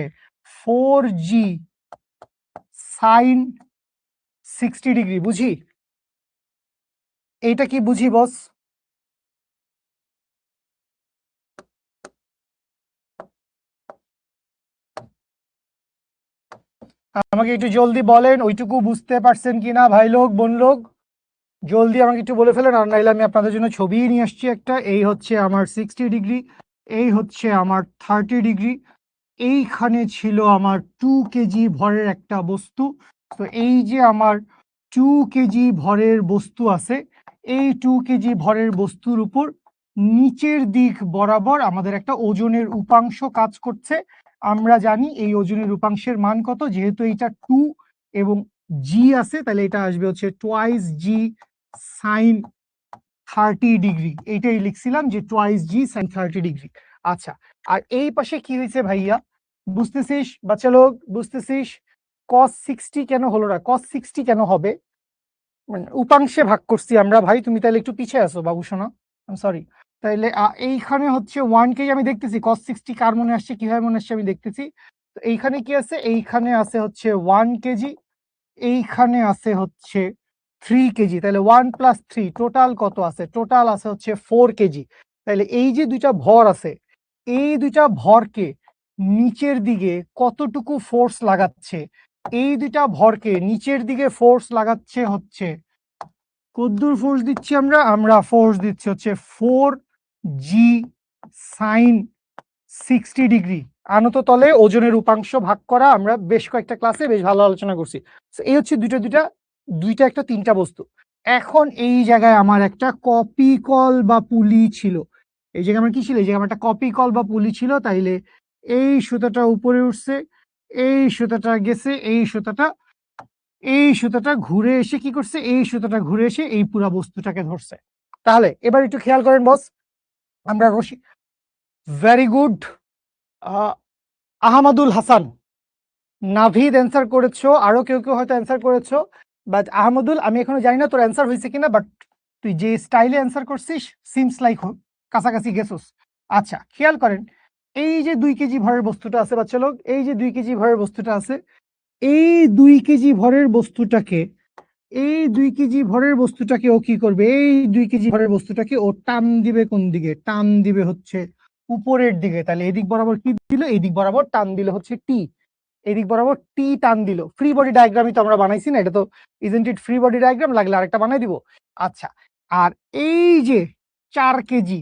4g সাইন 60 ডিগ্রি। বুঝি? এইটা কি বুঝি বস? আমাকে একটু জলদি বলেন ওইটুকু বুঝতে পারছেন কিনা ভাই লোক, বোন লোক। জলদি আমাকে একটু বলে ফেলেন, আর নাইলে আমি আপনাদের জন্য ছবি নিয়ে আসছি একটা। এই হচ্ছে আমার 60 ডিগ্রি, এই হচ্ছে আমার 30 ডিগ্রি। এইখানে ছিল আমার 2 কেজি ভরের একটা বস্তু। তো এই যে আমার 2 কেজি ভরের বস্তু আছে, এই 2 কেজি ভরের বস্তুর উপর নিচের দিক বরাবর আমাদের একটা ওজনের উপাংশ কাজ করছে। আমরা জানি এই ওজনের উপাংশের মান কত, যেহেতু এটা 2 এবং জি আছে, তাহলে এটা আসবে হচ্ছে টোয়াইস জি সাইন 30 ডিগ্রি। এইটাই লিখছিলাম যে টোয়াইস জি সাইন 30 ডিগ্রি। আচ্ছা, আর এই পাশে কি হয়েছে ভাইয়া? বুঝতেছিস বাচ্চা লোক? বুঝতেছিস cos 60 কেন হলো না? cos 60 কেন হবে? মানে উপাংশে ভাগ করছি আমরা ভাই, তুমি তাহলে একটু পিছিয়ে আছো বাবু সোনা, আই সরি। তাইলে এইখানে হচ্ছে 1 কেজি আমি দেখতেছি। cos 60 কার মনে আসছে, কিভাবে মনে আসছে আমি দেখতেছি। তো এইখানে কি আছে? এইখানে আছে হচ্ছে 1 কেজি, এইখানে আছে হচ্ছে 3 কেজি। তাহলে 1 প্লাস 3 টোটাল কত আছে? টোটাল আছে হচ্ছে 4 কেজি। তাহলে এই যে দুইটা ভর আছে, এই দুইটা ভরকে নিচের দিকে কতটুকু ফোর্স লাগাচ্ছে? এই দুইটা ভরকে নিচের দিকে ফোর্স লাগাচ্ছে হচ্ছে, কদ্দুর ফোর্স দিচ্ছি আমরা? আমরা ফোর্স দিচ্ছি হচ্ছে 4g সাইন 60 ডিগ্রি। আনত তলে ওজনের উপাংশ ভাগ করা আমরা বেশ কয়েকটা ক্লাসে বেশ ভালো আলোচনা করছি। এই হচ্ছে দুইটা একটা তিনটা বস্তু। এখন এই জায়গায় আমার একটা কপি কল বা পুলি ছিল। এই জায়গায় আমার কি ছিল? এই জায়গায় আমার একটা কপি কল বা পুলি ছিল। তাইলে এই সুতাটা উপরে উঠছে, এই সুতাটা গেছে, এই সুতাটা ঘুরে এসে কি করছে? এই সুতাটা ঘুরে এসে এই পুরা বস্তুটাকে ধরছে। তাহলে এবার একটু খেয়াল করেন বস, আমরা রশি, very good Ahmadul Hasan, Navid answer করেছো, আরো কেউ কেউ হয়তো অ্যান্সার করেছো। বাট আহমদুল, আমি এখনো জানি না তোর অ্যান্সার হয়েছে কিনা, বাট তুই যে স্টাইলে অ্যান্সার করছিস সিমস লাইক কাছাকাছি গেছোস। আচ্ছা, খেয়াল করেন এই যে 2 কেজি ভরের বস্তুটা আছে বাচ্চা লোক, এই যে 2 কেজি ভরের বস্তুটা আছে, এই 2 কেজি ভরের বস্তুটাকে এই 2 কেজি ভরের বস্তুটাকে ও কি করবে? এই 2 কেজি ভরের বস্তুটাকে ও টান দিবে কোন দিকে? টান দিবে হচ্ছে উপরের দিকে। তাহলে এদিক বরাবর কি দিল? এদিক বরাবর টান দিল হচ্ছে টি। এদিক বরাবর টি টান দিল। ফ্রি বডি ডায়াগ্রামই তো আমরা বানাইছি না? এটা তো isn't it free body diagram? লাগলে আরেকটা বানাই দিব। আচ্ছা। আর এই যে 4 কেজি,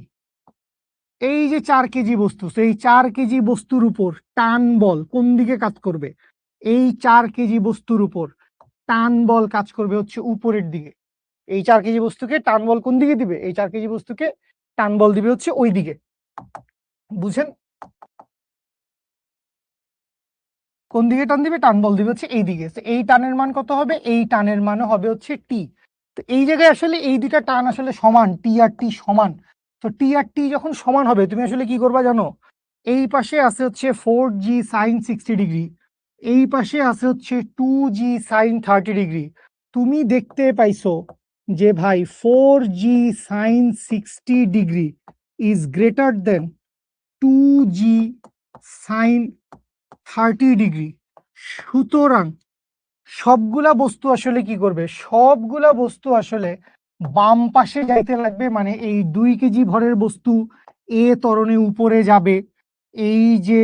এই যে 4 কেজি বস্তু, সেই 4 কেজি বস্তুর উপর টান বল কোন দিকে কাজ করবে? এই 4 কেজি বস্তুর উপর টান বল কাজ করবে হচ্ছে উপরের দিকে। এই 4 কেজি বস্তুকে টান বল কোন দিকে দিবে? এই 4 কেজি বস্তুকে টান বল দিবে হচ্ছে ওই দিকে। বুঝেন? কোন দিকে টান দিবে? টান বল দিবে হচ্ছে এই দিকে। এই টানের মান কত হবে? এই টানের মানও হবে হচ্ছে টি। তো এই জায়গায় আসলে এই দুইটা টান আসলে সমান, টি আর টি সমান। তো টি আর টি যখন সমান হবে তুমি আসলে কি করবা জানো? এই পাশে আছে হচ্ছে 4g sin 60 ডিগ্রি, এই পাশে আছে হচ্ছে 2g sin 30 ডিগ্রি। তুমি দেখতে পাইছো যে ভাই 4g sin 60 degree is greater than 2g sin 30 degree. সুতরাং সবগুলা বস্তু আসলে কি করবে? সবগুলা বস্তু আসলে বাম পাশে যাইতে লাগবে। মানে এই 2 কেজি ভরের বস্তু এ ত্বরণে উপরে যাবে, এই যে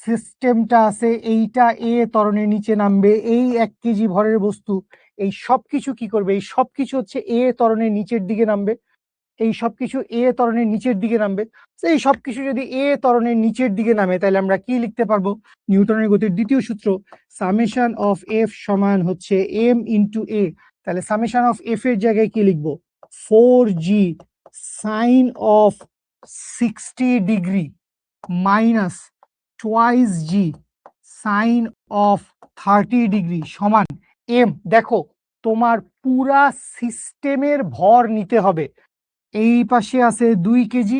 সিস্টেমটা আছে এইটা এ ত্বরণের নিচে নামবে, এই 1 কেজি ভরের বস্তু এই সবকিছু কি করবে? এই সবকিছু হচ্ছে এ ত্বরণের নিচের দিকে নামবে, এই সবকিছু এ ত্বরণের নিচের দিকে নামবে। তো এই সবকিছু যদি এ ত্বরণের নিচের দিকে নামে তাহলে আমরা কি লিখতে পারবো? নিউটনের গতির দ্বিতীয় সূত্র, সামেশন অফ এফ সমান হচ্ছে এম ইন্টু এ। তাহলে সামেশন অফ এফ এর জায়গায় কি লিখবো? 4g sine of 60 degree minus twice G sine of 30 degree সমান এম। দেখো তোমার পুরা সিস্টেমের ভর নিতে হবে। এই পাশে আছে 2 কেজি,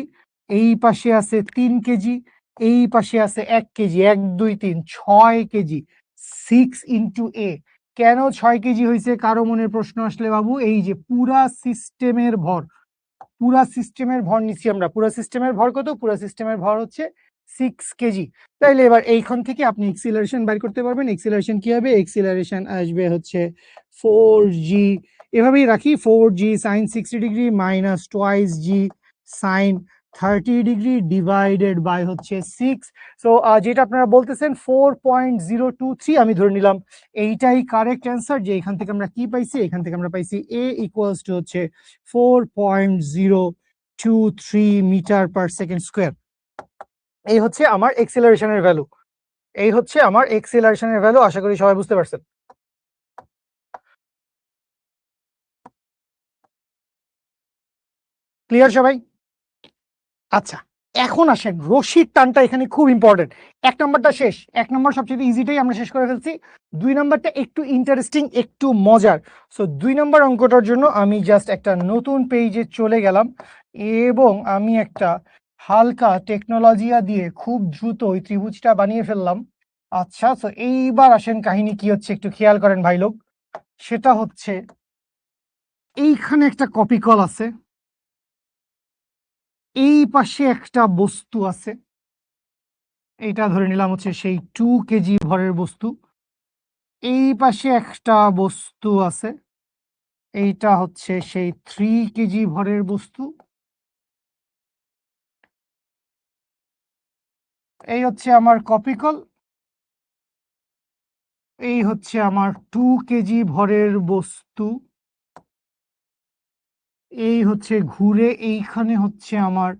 এই পাশে আছে 3 কেজি, এই পাশে আছে 1 কেজি, 1 2 3 6 কেজি। 6 ইন্টু এ। কেন 6 কেজি হয়েছে? কারো মনে প্রশ্ন আসলে বাবু, এই যে পুরা সিস্টেমের ভর, পুরা সিস্টেমের ভর নিচ্ছি আমরা। পুরা সিস্টেমের ভর কত? পুরা সিস্টেমের ভর হচ্ছে 6 কেজি। তাইলে এবার এইখান থেকে আপনি এক্সিলারেশন বাইর করতে পারবেন। এক্সিলারেশন কি হবে? এক্সিলারেশন আসবে হচ্ছে 4g, এভাবেই রাখি, 4g sin 60 degree minus twice G sine 30 degree divided by হচ্ছে 6। সো যেটা আপনারা বলতেছেন 4.023, আমি ধরে নিলাম এইটাই কারেক্ট অ্যান্সার। যে এখান থেকে আমরা কি পাইছি? এখান থেকে আমরা পাইছি এ ইকুয়ালস টু হচ্ছে 4.023 মিটার পার সেকেন্ড স্কোয়ার। এই হচ্ছে আমার এক্সিলারেশনের ভ্যালু, এই হচ্ছে আমার এক্সিলারেশনের ভ্যালু। আশা করি সবাই বুঝতে পারছেন। ক্লিয়ার সবাই? আচ্ছা, এখন আসেন রশির টানটা এখানে খুব ইম্পর্টেন্ট। 1 নম্বরটা শেষ, 1 নম্বর সবচেয়ে ইজিটাই আমরা শেষ করে ফেলছি। 2 নম্বরটা একটু ইন্টারেস্টিং, একটু মজার। সো 2 নম্বর অঙ্কটার জন্য আমি জাস্ট একটা নতুন পেজে চলে গেলাম এবং আমি একটা হালকা টেকনোলজিয়া দিয়ে খুব দ্রুত ওই ত্রিভুজটা বানিয়ে ফেললাম। আচ্ছা, তো এইবার আসেন কাহিনী কি হচ্ছে একটু খেয়াল করেন ভাই লোক। সেটা হচ্ছে এইখানে একটা কপি কল আছে, এই পাশে একটা বস্তু আছে, এইটা ধরে নিলাম হচ্ছে সেই 2 কেজি ভরের বস্তু, এই পাশে একটা বস্তু আছে, এইটা হচ্ছে সেই 3 কেজি ভরের বস্তু, এই হচ্ছে আমার কপি কল, এই হচ্ছে আমার 2 কেজি ভরের বস্তু, এই হচ্ছে ঘুরে এইখানে হচ্ছে আমার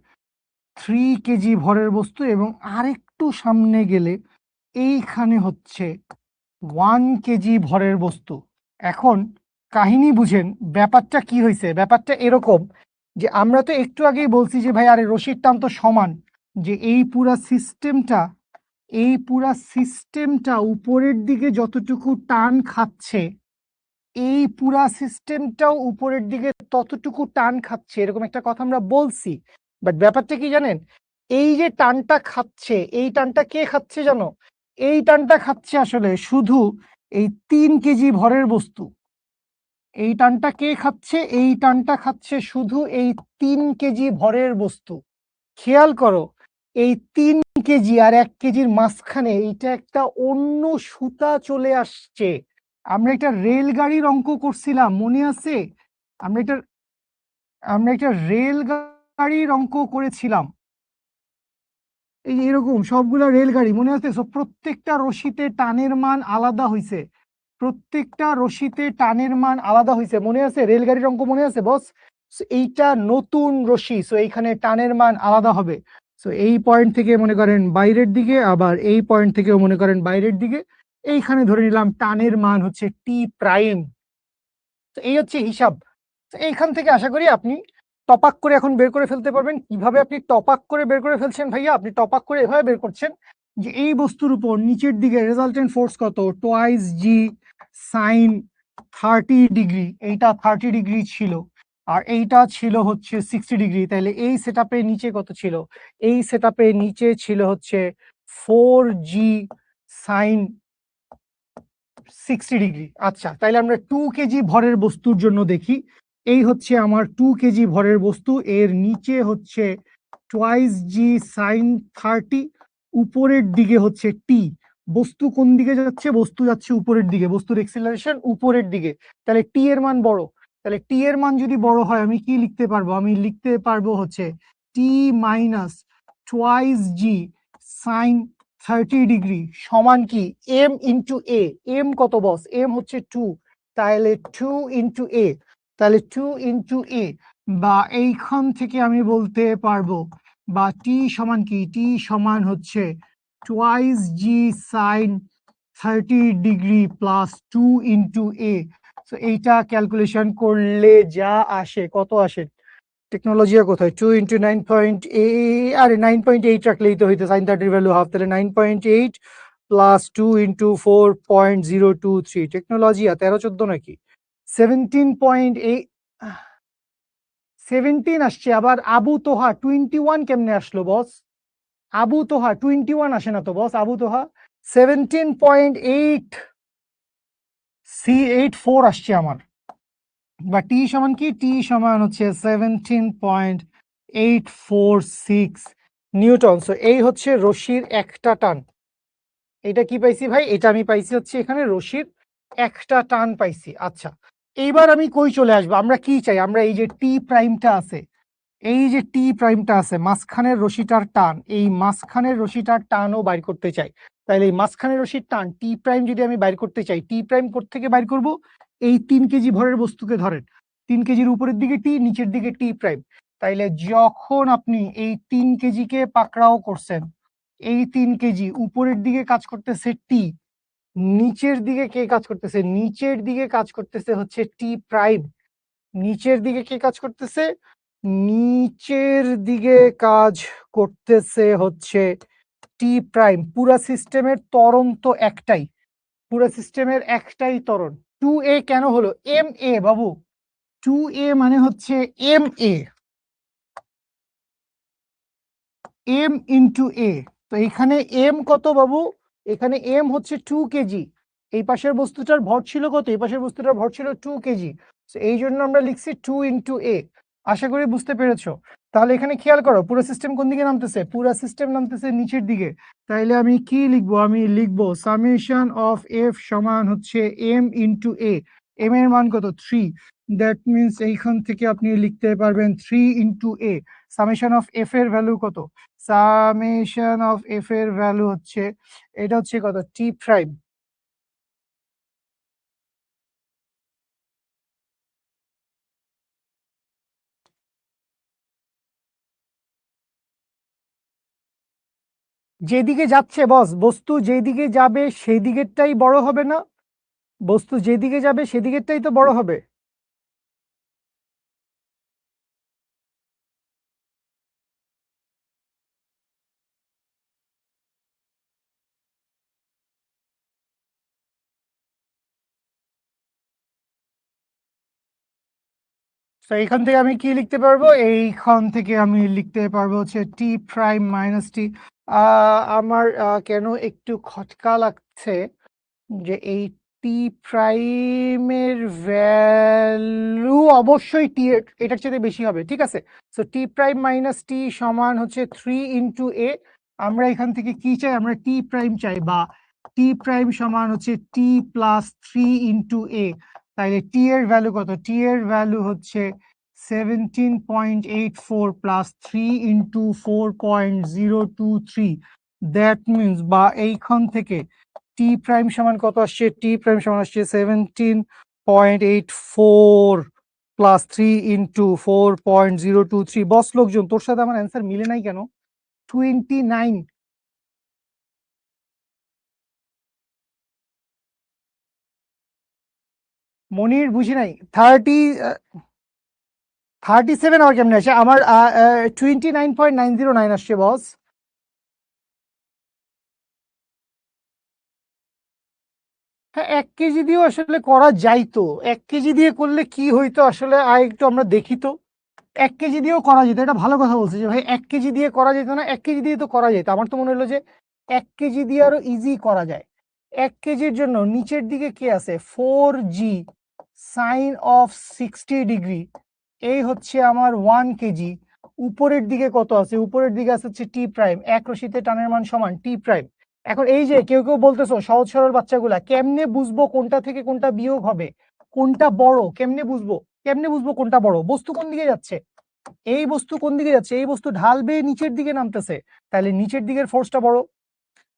3 কেজি ভরের বস্তু, এবং আরেকটু সামনে গেলে এইখানে হচ্ছে 1 কেজি ভরের বস্তু। এখন কাহিনী বুঝেন ব্যাপারটা কি হয়েছে। ব্যাপারটা এরকম যে আমরা তো একটু আগেই বলছি যে ভাই আরে রশির টান তো সমান, যে এই পুরা সিস্টেমটা, এই পুরা সিস্টেমটা উপরের দিকে যতটুকু টান খাচ্ছে, এই পুরা সিস্টেমটাও উপরের দিকে ততটুকু টান খাচ্ছে, এরকম একটা কথা আমরা বলছি। বাট ব্যাপারটা কি জানেন? এই যে টানটা খাচ্ছে, এই টানটা কে খাচ্ছে জানো? এই টানটা খাচ্ছে আসলে শুধু এই 3 কেজি ভরের বস্তু। এই টানটা কে খাচ্ছে? এই টানটা খাচ্ছে শুধু এই 3 কেজি ভরের বস্তু। খেয়াল করো এই 3 কেজি আর 1 কেজির মাঝখানে এইটা একটা অন্য সুতা চলে আসছে। আমরা একটা রেলগাড়ির অঙ্ক করছিলাম, মনে আছে? আমরা একটা রেলগাড়ির অঙ্ক করেছিলাম। এই এরকম সবগুলা রেলগাড়ি মনে আছে? সো প্রত্যেকটা রশিতে টানের মান আলাদা হইছে। প্রত্যেকটা রশিতে টানের মান আলাদা হইছে, মনে আছে? রেলগাড়ির অঙ্ক মনে আছে বস? সো এইটা নতুন রশি, সো এইখানে টানের মান আলাদা হবে। সো এই পয়েন্ট থেকে মনে করেন বাইরের দিকে, আবার এই পয়েন্ট থেকেও মনে করেন বাইরের দিকে। এইখানে ধরে নিলাম টানের মান হচ্ছে টি প্রাইম। তো এই হচ্ছে হিসাব। তো এইখান থেকে আশা করি আপনি টপাক করে এখন বের করে ফেলতে পারবেন। কিভাবে আপনি টপাক করে বের করে ফেলছেন ভাইয়া? আপনি টপাক করে এভাবে বের করছেন যে এই বস্তুর উপর নিচের দিকে রেজাল্টেন্ট ফোর্স কত? Twice G sine 30 degree. এইটা 30 ডিগ্রি ছিল, আর এইটা ছিল হচ্ছে 60 ডিগ্রি। তাহলে এই সেটআপের নিচে কত ছিল? এই সেটআপের নিচে ছিল হচ্ছে 4g সাইন 60 ডিগ্রি। আচ্ছা, তাইলে আমরা 2 কেজি ভরের বস্তুর জন্য দেখি। এই হচ্ছে আমার 2 কেজি ভরের বস্তু, এর নিচে হচ্ছে টোয়াইস জি সাইন 30, উপরের দিকে হচ্ছে টি। বস্তু কোন দিকে যাচ্ছে? বস্তু যাচ্ছে উপরের দিকে, বস্তুর এক্সিলারেশন উপরের দিকে। তাহলে টি এর মান বড়। তাহলে টি এর মান যদি বড় হয় আমি কি লিখতে পারবো? আমি লিখতে পারবো হচ্ছে T minus twice G sine 30 degree সমান কি? এম ইন্টু এ। এম কত বস? এম হচ্ছে 2, তাহলে 2 ইন্টু এ। তাহলে 2 ইন্টু এ, বা এইখান থেকে আমি বলতে পারবো, বা টি সমান কি? টি সমান হচ্ছে twice G sine 30 degree plus 2 into A. So এইটা ক্যালকুলেশন করলে যা আসে, কত আসে? টেকনোলজিয়া কোথায়? 2 ইন্টু 9.8, আরে 9.8 রাখলেই তো হইতো। সাইন 30 ভ্যালু হাফ, তাহলে 9.8 প্লাস 2 ইন্টু 4.023। টেকনোলজিয়া 13-14 নাকি 17.8? 17 আসছে। আবার আবু তোহা 21 কেমনে আসলো বস? আবু তোহা 21 আসে না তো বস। আবু তোহা 17.8 C84 আসছে আমার। বা টি সমান কি? টি সমান হচ্ছে 17.846 নিউটন। সো এই হচ্ছে রশির একটা টান। এটা কি পাইছি ভাই? এটা আমি পাইছি হচ্ছে এখানে রশির একটা টান পাইছি। আচ্ছা, এইবার আমি কই চলে আসবো? আমরা কি চাই? আমরা এই যে টি প্রাইমটা আছে, এই যে টি প্রাইমটা আছে, মাঝখানের রশিটার টান, এই মাঝখানের রশিটার টানও বাইর করতে চাই। তাহলে এই মাঝখানের রশির টান টি প্রাইম যদি আমি বাইর করতে চাই, টি প্রাইম থেকে বাইর করব? এই 3 কেজি ভরের বস্তুকে ধরেন, 3 কেজির উপরের দিকে টি, নিচের দিকে টি প্রাইম। তাইলে যখন আপনি এই 3 কেজিকে পাকড়াও করছেন, এই 3 কেজি উপরের দিকে কাজ করতেছে টি, নিচের দিকে কে কাজ করতেছে? নিচের দিকে কাজ করতেছে হচ্ছে টি প্রাইম। নিচের দিকে কে কাজ করতেছে? নিচের দিকে কাজ করতেছে হচ্ছে টি প্রাইম। পুরা সিস্টেমের ত্বরণ তো একটাই, পুরা সিস্টেমের একটাই ত্বরণ। 2a কেন হলো? এম এ বাবু, 2a মানে হচ্ছে এম এ, এম ইন্টু এ। তো এখানে এম কত বাবু? এখানে এম হচ্ছে 2 কেজি। এই পাশের বস্তুটার ভর ছিল কত? এই পাশের বস্তুটার ভর ছিল 2 কেজি। এই জন্য আমরা লিখছি 2 ইন্টু এ। আশা করি বুঝতে পেরেছো। তাহলে এখানে খেয়াল করো পুরো সিস্টেম কোন দিকে নামতেছে? পুরো সিস্টেম নামতেছে নিচের দিকে। তাইলে আমি কি লিখবো? আমি লিখবো সামেশন অফ এফ সমান হচ্ছে এম ইন্টু এ। এম এর মান কত? 3। দ্যাট মিনস এইখান থেকে আপনি লিখতে পারবেন 3 into A. Summation of F এর ভ্যালু কত? সামেশন অফ এফ এর ভ্যালু হচ্ছে, এটা হচ্ছে কত? টি প্রাইম। যেদিকে যাচ্ছে বস, বস্তু যেদিকে যাবে সেই দিকেরটাই বড় হবে না? বস্তু যেদিকে যাবে সেদিকেরটাই তো বড় হবে। তো এইখান থেকে আমি কি লিখতে পারবো? এইখান থেকে আমি লিখতে পারবো হচ্ছে টি প্রাইম মাইনাস টি। আমার কেন একটু খটকা লাগছে যে এই টি প্রাইমের ভ্যালু অবশ্যই টি এটার চেয়ে বেশি হবে, ঠিক আছে। সো টি প্রাইম মাইনাস টি সমান হচ্ছে 3 ইন্টু এ। আমরা এখান থেকে কি চাই, আমরা টি প্রাইম চাই, বা টি প্রাইম সমান হচ্ছে টি প্লাস 3 ইন্টু এ। তাহলে টি এর ভ্যালু কত, টি এর ভ্যালু হচ্ছে 17.84 প্লাস 3 ইন্টু 4.023। দ্যাট মিনস, বা এইখান থেকে টি প্রাইম সমান কত আসছে, টি প্রাইম সমান আসছে 17.84 প্লাস 3 ইন্টু 4.023। বস লোকজন, তোর সাথে আমার অ্যান্সার মিলে নাই কেন? 29। মনির বুঝি নাই। 37 আবার কেমনে আসে? আমার 29.909 আসছে বস। হ্যাঁ, 1 কেজি দিয়েও আসলে করা যাইতো। 1 কেজি দিয়ে করলে কি হইতো আসলে একটু আমরা দেখি তো। 1 কেজি দিয়েও করা যেত, এটা ভালো কথা বলছে যে ভাই 1 কেজি দিয়ে করা যেত না, 1 কেজি দিয়ে তো করা যেত। আমার তো মনে হলো যে 1 কেজি দিয়ে আরো ইজি করা যায়। 1 কেজির জন্য নিচের দিকে কি আছে, 4g সাইন অফ 60 ডিগ্রি, এই হচ্ছে আমার 1 কেজি। উপরের দিকে কত আছে, উপরের দিকে আছে হচ্ছে টি প্রাইম, এক রশিতে টানের মান সমান টি প্রাইম। এখন এই যে কেউ কেউ বলতেছো সহজ সরল বাচ্চাগুলা, কেমনে বুঝবো কোনটা থেকে কোনটা বিয়োগ হবে, কোনটা বড়, কেমনে বুঝবো, কেমনে বুঝবো কোনটা বড়? বস্তু কোন দিকে যাচ্ছে, এই বস্তু কোন দিকে যাচ্ছে, এই বস্তু ঢাল বেয়ে নিচের দিকে নামতেছে, তাহলে নিচের দিকের ফোর্সটা বড়।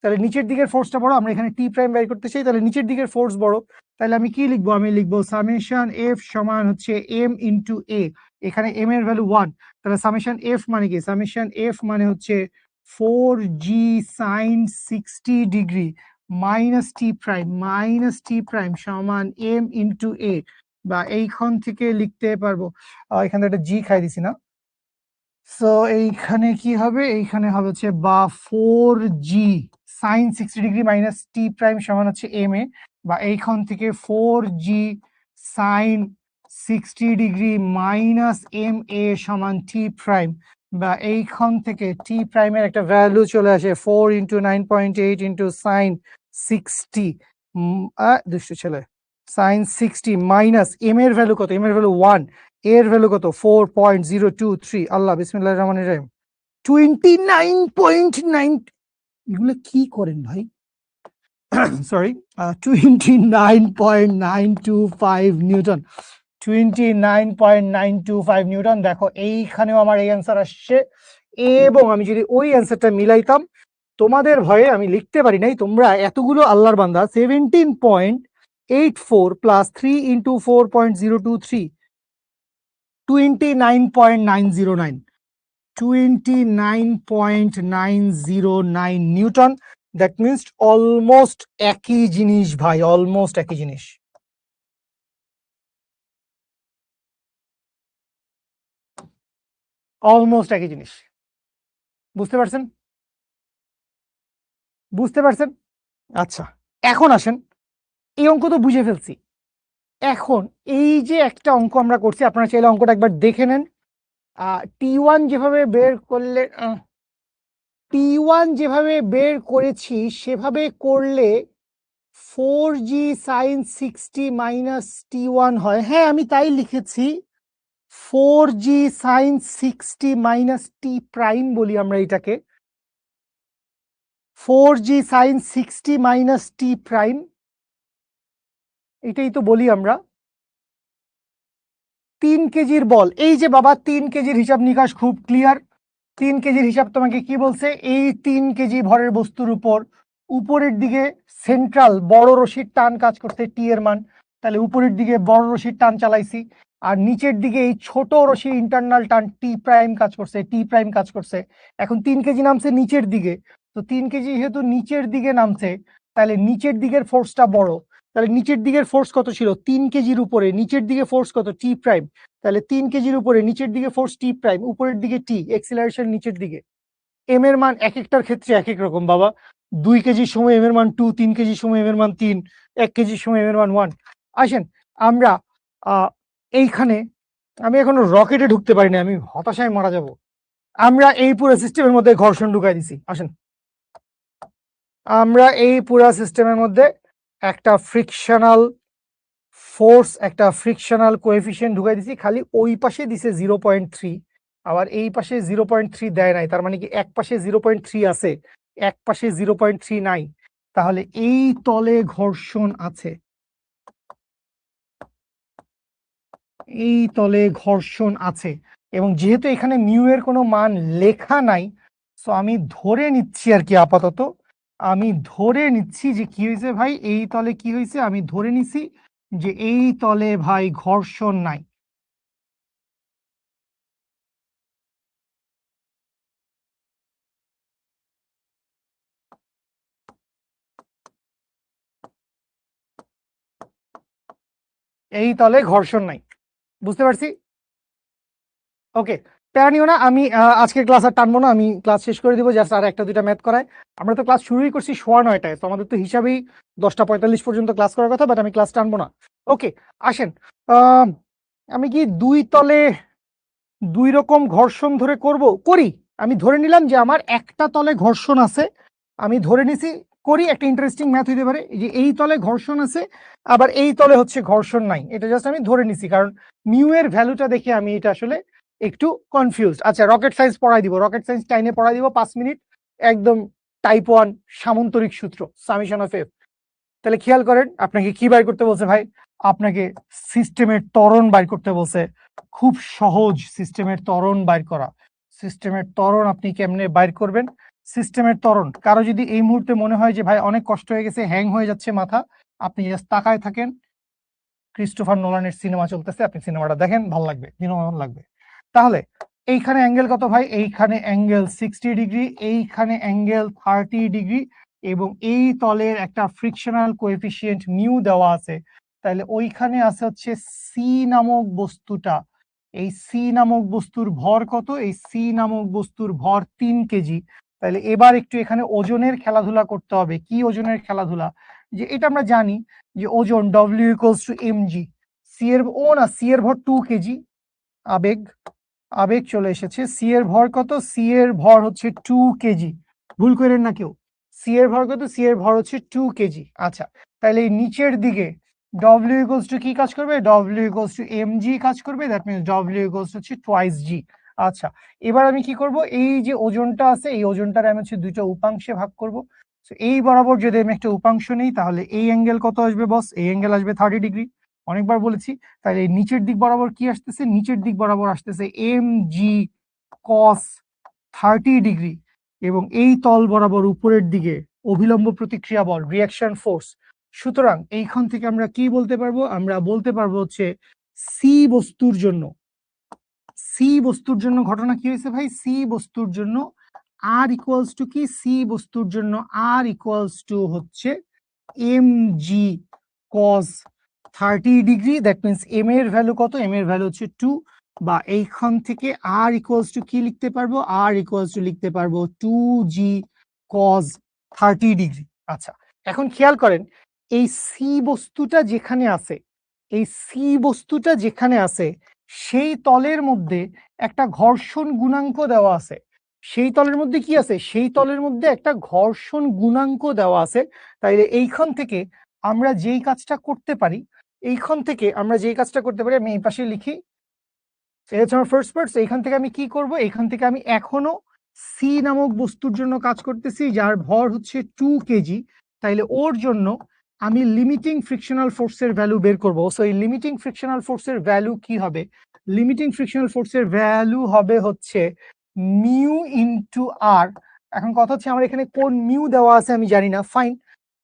তাহলে নিচের দিকের ফোর্সটা বড়, আমরা এখানে টি প্রাইম বের করতে চাই, তাহলে নিচের দিকের ফোর্স বড়। তাহলে আমি কি লিখবো, আমি লিখবো সামেশন এফ সমান হচ্ছে এম ইন্টু এ। এখানে এম এর ভ্যালু 1, তাহলে সামেশন এফ মানে কি, সামেশন এফ মানে হচ্ছে 4g sine 60 degree minus T prime সমান এম ইন্টু এ। বা এইখান থেকে লিখতে পারবো, এখানে একটা জি খাই দিছি না, সো এইখানে কি হবে, এইখানে হবে হচ্ছে বা 4g sine 60 degree minus T prime সমান হচ্ছে এম এ, বা এইখান থেকে 4g sine 60 degree minus M A সমান টি প্রাইম, বা এইখান থেকে টি প্রাইমের একটা ভ্যালু চলে আসে 4 ইন্টু 9.8 ইন্টু সাইন 60, দুষ্ট ছেলে, সাইন 60 মাইনাস এম এর ভ্যালু কত, এম এর ভ্যালু 1, এর ভ্যালু কত 4.023। আল্লাহ বিসমিল্লাহির রহমানির রহিম। 29.9, এগুলো কি করেন ভাই, সরি, 29.925 নিউটন, 29.925 নিউটন। দেখো এইখানেও আমার এই অ্যান্সার আসছে, এবং আমি যদি ওই অ্যান্সারটা মিলাইতাম, তোমাদের ভয়ে আমি লিখতে পারি নাই, তোমরা এতগুলো আল্লাহর বান্দা 17.84 plus 3 into 4.023, 29.909, 29.909 Newton. That means almost একই জিনিস ভাই, অলমোস্ট একই জিনিস। অলমোস্ট একই জিনিস, বুঝতে পারছেন, বুঝতে পারছেন? আচ্ছা, এখন আসেন, এই অঙ্ক তো বুঝে ফেলছি। এখন এই যে একটা অঙ্ক আমরা করছি, আপনারা চাইলে অঙ্কটা একবার দেখে নেন। টি1 যেভাবে বের করলে, টি1 যেভাবে বের করেছি সেভাবে করলে 4g সাইন 60 মাইনাস টি1 হয়। হ্যাঁ, আমি তাই লিখেছি, 4g sine 60 minus T prime বলি আমরা এটাকে, 4g sine 60 minus T prime, এটাই তো বলি আমরা। 3 কেজির বল, এই যে বাবা 3 কেজির হিসাব নিকাশ খুব ক্লিয়ার। 3 কেজির হিসাব তোমাকে কি বলছে, এই 3 কেজি ভরের বস্তুর উপর উপরের দিকে সেন্ট্রাল বড় রশির টান কাজ করছে টি এর মান, তাহলে উপরের দিকে বড় রশির টান চালাইছি, আর নিচের দিকে এই ছোট রশির ইন্টারনাল টান টি প্রাইম কাজ করছে, টি প্রাইম কাজ করছে। এখন 3 কেজি নামছে নিচের দিকে, তো 3 কেজি যেহেতু নিচের দিকে নামছে, তাহলে নিচের দিকের ফোর্সটা বড়। তাহলে নিচের দিকের ফোর্স কত ছিল, 3 কেজির উপরে নিচের দিকে ফোর্স কত, টি প্রাইম। তাহলে 3 কেজির উপরে নিচের দিকে ফোর্স টি প্রাইম, উপরের দিকে টি, এক্সিলারেশন নিচের দিকে। এম এর মান এক একটার ক্ষেত্রে এক এক রকম বাবা, 2 কেজির সময় এম এর মান 2, 3 কেজির সময় এম এর মান 3, 1 কেজির সময় এম এর মান 1। আসেন আমরা এইখানে, আমি এখনো রকেটে ঢুকতে পারিনি, আমি হতাশায় মারা যাব। আমরা এই পুরো সিস্টেমের মধ্যে ঘর্ষণ ঢুকাই দিছি। আসেন আমরা এই পুরো সিস্টেমের মধ্যে একটা ফ্রিকশনাল ফোর্স, একটা ফ্রিকশনাল কোএফিসিয়েন্ট ঢুকাই দিছি, খালি ওই পাশে দিছে 0.3, আবার এই পাশে 0.3 দেয় নাই। তার মানে কি এক পাশে 0.3 আছে, এক পাশে 0.3 নাই। তাহলে এই তলে ঘর্ষণ আছে, এই তলে ঘর্ষণ আছে। এবং যেহেতু এখানে মিউ এর কোনো মান লেখা নাই, সো আমি ধরে নিচ্ছি আর কি, আপাতত আমি ধরে নিচ্ছি যে কি হয়েছে ভাই, এই তলে কি হয়েছে, আমি ধরে নিছি যে এই তলে ভাই ঘর্ষণ নাই। এই তলে ঘর্ষণ নাই, বুঝতে পারছি। ওকে, প্যারা নিও না, আমি আজকের ক্লাস আর টানবো না, আমি ক্লাস শেষ করে দিব, জাস্ট আর একটা দুইটা ম্যাথ করায়। আমরা তো ক্লাস শুরুই করছি 9:15, তো আমাদের তো হিসাবেই 10:45 পর্যন্ত ক্লাস করার কথা, বাট আমি ক্লাস টানবো না। ওকে, আসেন, আমি কি দুই তলে দুই রকম ঘর্ষণ ধরে করব, করি। আমি ধরে নিলাম যে আমার একটা তলে ঘর্ষণ আছে, আমি ধরে নিছি, করি। একটা ইন্টারেস্টিং ম্যাথ হইতে পারে যে এই তলে ঘর্ষণ আছে, আবার এই তলে হচ্ছে ঘর্ষণ নাই। এটা জাস্ট আমি ধরে নিছি, কারণ মিউ এর ভ্যালুটা দেখে আমি এটা আসলে একটু কনফিউজড। আচ্ছা, রকেট সায়েন্স পড়াই দিব, রকেট সায়েন্স টাইমে পড়াই দিব 5 মিনিট, একদম টাইপ 1 সামন্তরিক সূত্র, সামেশন অফ এফ। তাহলে খেয়াল করেন, আপনাকে কি বাইর করতে বলছে ভাই, আপনাকে সিস্টেমের ত্বরণ বাইর করতে বলছে। খুব সহজ সিস্টেমের ত্বরণ বাইর করা। সিস্টেমের ত্বরণ আপনি কেমনে বাইর করবেন? সিস্টেমের ত্বরণ, কারো যদি এই মুহূর্তে মনে হয় যে ভাই অনেক কষ্ট হয়ে গেছে, হ্যাং হয়ে যাচ্ছে মাথা, আপনি জাস্ট তাকায় থাকেন, ক্রিস্টোফার নোলানের সিনেমা চলতেছে, আপনি সিনেমাটা দেখেন, ভালো লাগবে, বিনোদন লাগবে। তাহলে এইখানে অ্যাঙ্গেল কত ভাই? এইখানে অ্যাঙ্গেল 60 ডিগ্রি, এইখানে অ্যাঙ্গেল 30 ডিগ্রি, এবং এই তলের একটা ফ্রিকশনাল কোএফিসিয়েন্ট মিউ দেওয়া আছে। তাহলে ওইখানে আছে হচ্ছে সি নামক বস্তুটা। এই সি নামক বস্তুর ভর কত? এই সি নামক বস্তুর ভর 3 কেজি। তাহলে এবার একটু এখানে ওজনের খেলাধুলা করতে হবে। কি ওজনের খেলাধুলা? যে এটা আমরা জানি যে ওজন W equals to M G. C এর না, সি এর ভর 2 কেজি। আবেগ, আবেগ চলে এসেছে। সি এর ভর কত? সি এর ভর হচ্ছে 2 কেজি। ভুল করেন না কেউ। সি এর ভর কত? সি এর ভর হচ্ছে 2 কেজি। আচ্ছা, তাহলে এই নিচের দিকে ডব্লিউ ইকুয়ালস টু কি কাজ করবে? W equals to M G কাজ করবে। দ্যাট মিনস ডব্লিউ ইকুয়ালস হচ্ছে টোয়াইস জি। আচ্ছা, এবার আমি কি করব? এই যে ওজনটা আছে, এই ওজনটার আমি হচ্ছে দুইটা উপাংশে ভাগ করব। এই বরাবর যদি আমি একটা উপাংশ নেই, তাহলে এই অ্যাঙ্গেল কত আসবে বস? এই অ্যাঙ্গেল আসবে 30 ডিগ্রি। অনেকবার বলেছি। তাহলে এই নিচের দিক বরাবর কি আসতেছে? নিচের দিক বরাবর আসতেছে এম জি কস 30 ডিগ্রি। এবং এই তল বরাবর উপরের দিকে অভিলম্ব প্রতিক্রিয়া বল, রিয়াকশন ফোর্স। সুতরাং এইখান থেকে আমরা কি বলতে পারবো? আমরা বলতে পারবো হচ্ছে সি বস্তুর জন্য, সি বস্তুর জন্য ঘটনা কি হয়েছে ভাই? সি বস্তুর জন্য আর ইকুয়ালস টু কি? সি বস্তুর জন্য আর ইকুয়ালস টু হচ্ছে M G cos 30 degree. That means M এর ভ্যালু কত? এম এর ভ্যালু হচ্ছে 2। বা এইখান থেকে আর ইকুয়ালস টু কি লিখতে পারবো? আর ইকুয়ালস টু লিখতে পারবো 2g কস 30 ডিগ্রি। আচ্ছা, এখন খেয়াল করেন, এই সি বস্তুটা যেখানে আছে, এই সি বস্তুটা যেখানে আছে, সেই তলের মধ্যে একটা ঘর্ষণ গুণাঙ্ক দেওয়া আছে। সেই তলের মধ্যে কি আছে? সেই তলের মধ্যে একটা ঘর্ষণ গুণাঙ্ক দেওয়া আছে। তাইলে এইখান থেকে আমরা যেই কাজটা করতে পারি, এইখান থেকে আমরা যেই কাজটা করতে পারি, আমি এই পাশে লিখি, এটা হচ্ছে আমার ফার্স্ট পার্ট। এইখান থেকে আমি কি করব? এইখান থেকে আমি এখনো সি নামক বস্তুর জন্য কাজ করতেছি, যার ভর হচ্ছে 2 কেজি। তাইলে ওর জন্য আমি লিমিটিং ফ্রিকশনাল ফোর্সের ভ্যালু বের করব। সো এই লিমিটিং ফ্রিকশনাল ফোর্সের ভ্যালু কি হবে? লিমিটিং ফ্রিকশনাল ফোর্সের ভ্যালু হবে হচ্ছে মিউ ইনটু আর। এখন কথা হচ্ছে আমার এখানে কোন মিউ দেওয়া আছে আমি জানি না, ফাইন,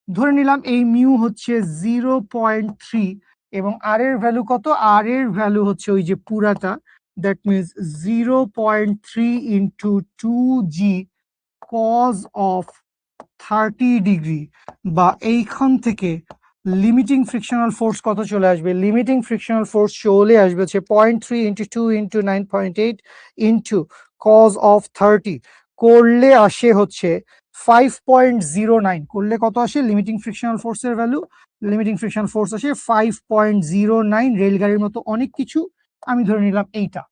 ধরে নিলাম এই মিউ হচ্ছে 0.3, এবং আর এর ভ্যালু কত? আর এর ভ্যালু হচ্ছে ওই যে পুরাটা, that means 0.3 into 2g cos of 30 degree. বা এইখান থেকে লিমিটিং ফ্রিকশনাল ফোর্স কত চলে আসবে? লিমিটিং ফ্রিকশনাল ফোর্স চলে আসবে হচ্ছে 0.3 into 2 into 9.8 into cos of 30, করলে আসে হচ্ছে 5.09। করলে কত আসে লিমিটিং ফ্রিকশনাল ফোর্সের ভ্যালু? লিমিটিং ফ্রিকশনাল ফোর্স আসে 5.09। রেলগাড়ির মতো অনেক কিছু, আমি ধরে নিলাম এইটা।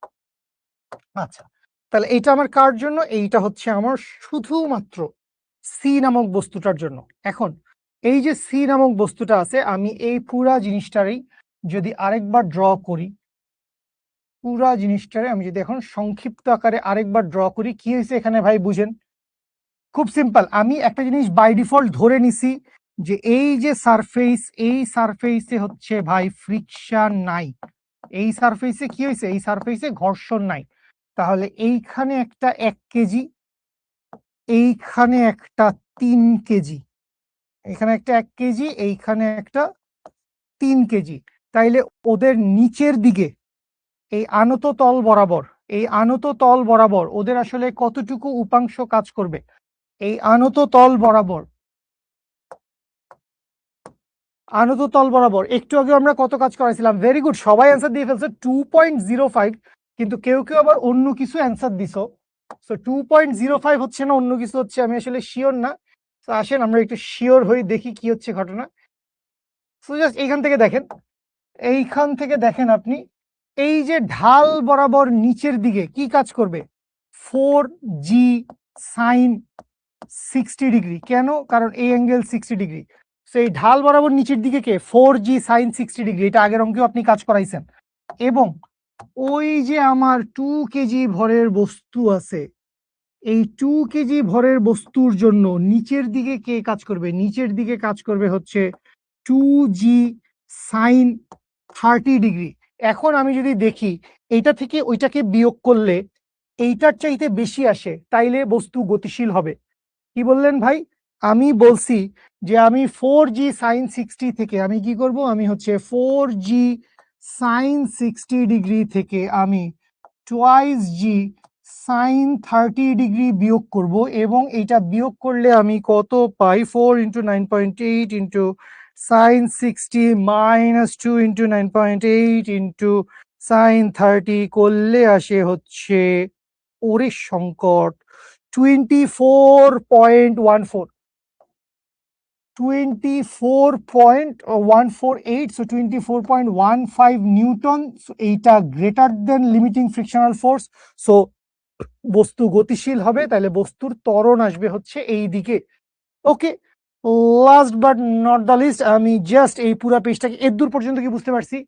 আচ্ছা, তাহলে এইটা আমার কার জন্য? এইটা হচ্ছে আমার শুধুমাত্র সি নামক বস্তুটার জন্য। এখন এই যে সি নামক বস্তুটা আছে, আমি এই পুরা জিনিসটারই যদি আরেকবার ড্র করি, পুরা জিনিসটারে আমি যদি এখন সংক্ষিপ্ত আকারে আরেকবার ড্র করি, কি হয়েছে এখানে ভাই বুঝেন? খুব সিম্পল, আমি একটা জিনিস বাই ডিফল্ট ধরে নিছি যে এই যে সারফেস, এই সারফেসে হচ্ছে ভাই ফ্রিকশন নাই। এই সারফেসে কি হয়েছে? এই সারফেসে ঘর্ষণ নাই। তাহলে এইখানে একটা 1 কেজি, এইখানে একটা 3 কেজি, এখানে একটা 1 কেজি, এইখানে একটা 3 কেজি। তাইলে ওদের নিচের দিকে এই আনত তল বরাবর, এই আনত তল বরাবর ওদের আসলে কতটুকু উপাংশ কাজ করবে? এই আনত তল বরাবর, আনত তল বরাবর একটু আগে আমরা কত কাজ করাইছিলাম? ভেরি গুড, সবাই অ্যান্সার দিয়ে ফেলছে 2.05, কিন্তু কেউ কেউ আবার অন্য কিছু অ্যান্সার দিছো। সো 2.05 হচ্ছে না, অন্য কিছু হচ্ছে, আমি আসলে শিওর না। তো আসেন আমরা একটু শিওর হয়ে দেখি কি হচ্ছে ঘটনা। সো জাস্ট এইখান থেকে দেখেন, এইখান থেকে দেখেন আপনি, এই যে ঢাল বরাবর নিচের দিকে কি কাজ করবে? 4g sine 60 degree. কেন? কারণ এই অ্যাঙ্গেল 60 ডিগ্রি। সেই ঢাল বরাবর নিচের দিকে কে? 4g sine 60 degree. এটা আগের অঙ্কেও আপনি কাজ করাইছেন। এবং ওই যে আমার 2 কেজি ভরের বস্তু আছে, এই 2 কেজি ভরের বস্তুর জন্য নিচের দিকে কে কাজ করবে? নিচের দিকে কাজ করবে হচ্ছে 2g সাইন 30 ডিগ্রি। এখন আমি যদি দেখি এইটা থেকে ওইটাকে বিয়োগ করলে এইটার চাইতে বেশি আসে, তাইলে বস্তু গতিশীল হবে। কি বললেন ভাই? আমি বলছি যে আমি 4g সাইন 60 থেকে আমি কি করব? আমি হচ্ছে 4g সাইন 60 ডিগ্রি থেকে আমি টোয়াইস জি সাইন 30 ডিগ্রি বিয়োগ করব, এবং এইটা বিয়োগ করলে আমি কত পাই? 4 into 9.8 into sign 60 minus 2 into 9.8 into sign 30 করলে আসে হচ্ছে, ওরে সংকট, 24.14, 24.148, so 24.15 নিউটন। এইটা greater than limiting frictional force. So বস্তু গতিশীল হবে, তাহলে বস্তুর ত্বরণ আসবে হচ্ছে এই দিকে। Okay, last but not the least, আমি জাস্ট এই পুরো পেজটাকে এদূর পর্যন্ত কি বুঝতে পারছি?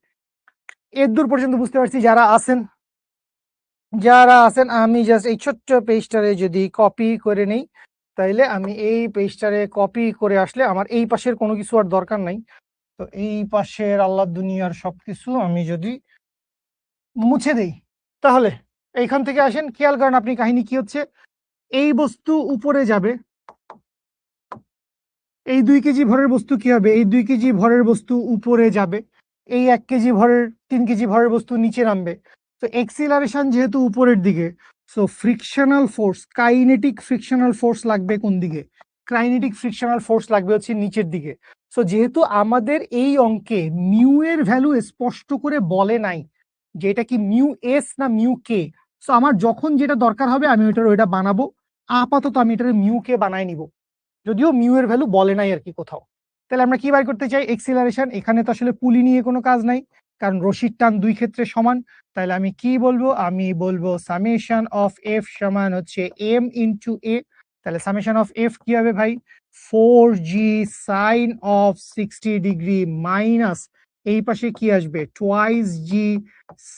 এদূর পর্যন্ত বুঝতে পারছি যারা আছেন, যারা আছেন, আমি জাস্ট এই ছোট্ট পেজটারে যদি কপি করে নেই, তাইলে আমি এই পেজটারে কপি করে আসলে আমার এই পাশের কোনো কিছু আর দরকার নাই। তো এই পাশের আল্লাহ দুনিয়ার সবকিছু আমি যদি মুছে দেই, তাহলে এইখান থেকে আসেন, খেয়াল করেন আপনি কাহিনী কি হচ্ছে। এই বস্তু উপরে যাবে, এই 2 কেজি ভরের বস্তু কি হবে? এই 2 কেজি ভরের বস্তু উপরে যাবে, এই 1 কেজি ভরের 3 কেজি ভরের বস্তু নিচে নামবে। তো এক্সিলারেশন যেহেতু উপরের দিকে, so frictional force, kinetic frictional force লাগবে কোন দিকে? কাইনেটিক ফ্রিকশনাল ফোর্স লাগবে হচ্ছে নিচের দিকে। সো যেহেতু আমাদের এই অঙ্কে মিউ এর ভ্যালু স্পষ্ট করে বলে নাই যে এটা কি মিউ এস না মিউ কে, সো আমার যখন যেটা দরকার হবে আমি ওইটা বানাবো। আপাতত আমি এটার মিউ কে বানাই নিব, যদিও মিউ এর ভ্যালু বলে নাই আর কি কোথাও। তাহলে আমরা কি বার করতে চাই? এক্সিলারেশন। এখানে তো আসলে পুলি নিয়ে কোনো কাজ নাই, কারণ রশির টান দুই ক্ষেত্রে সমান। তাহলে আমি কি বলবো? আমি বলবো সামেশন অফ এফ সমান হচ্ছে এম ইন্টু এ। তাহলে সামেশন অফ এফ কি হবে ভাই? 4g sine of 60 degree minus এই পাশে কি আসবে? Twice G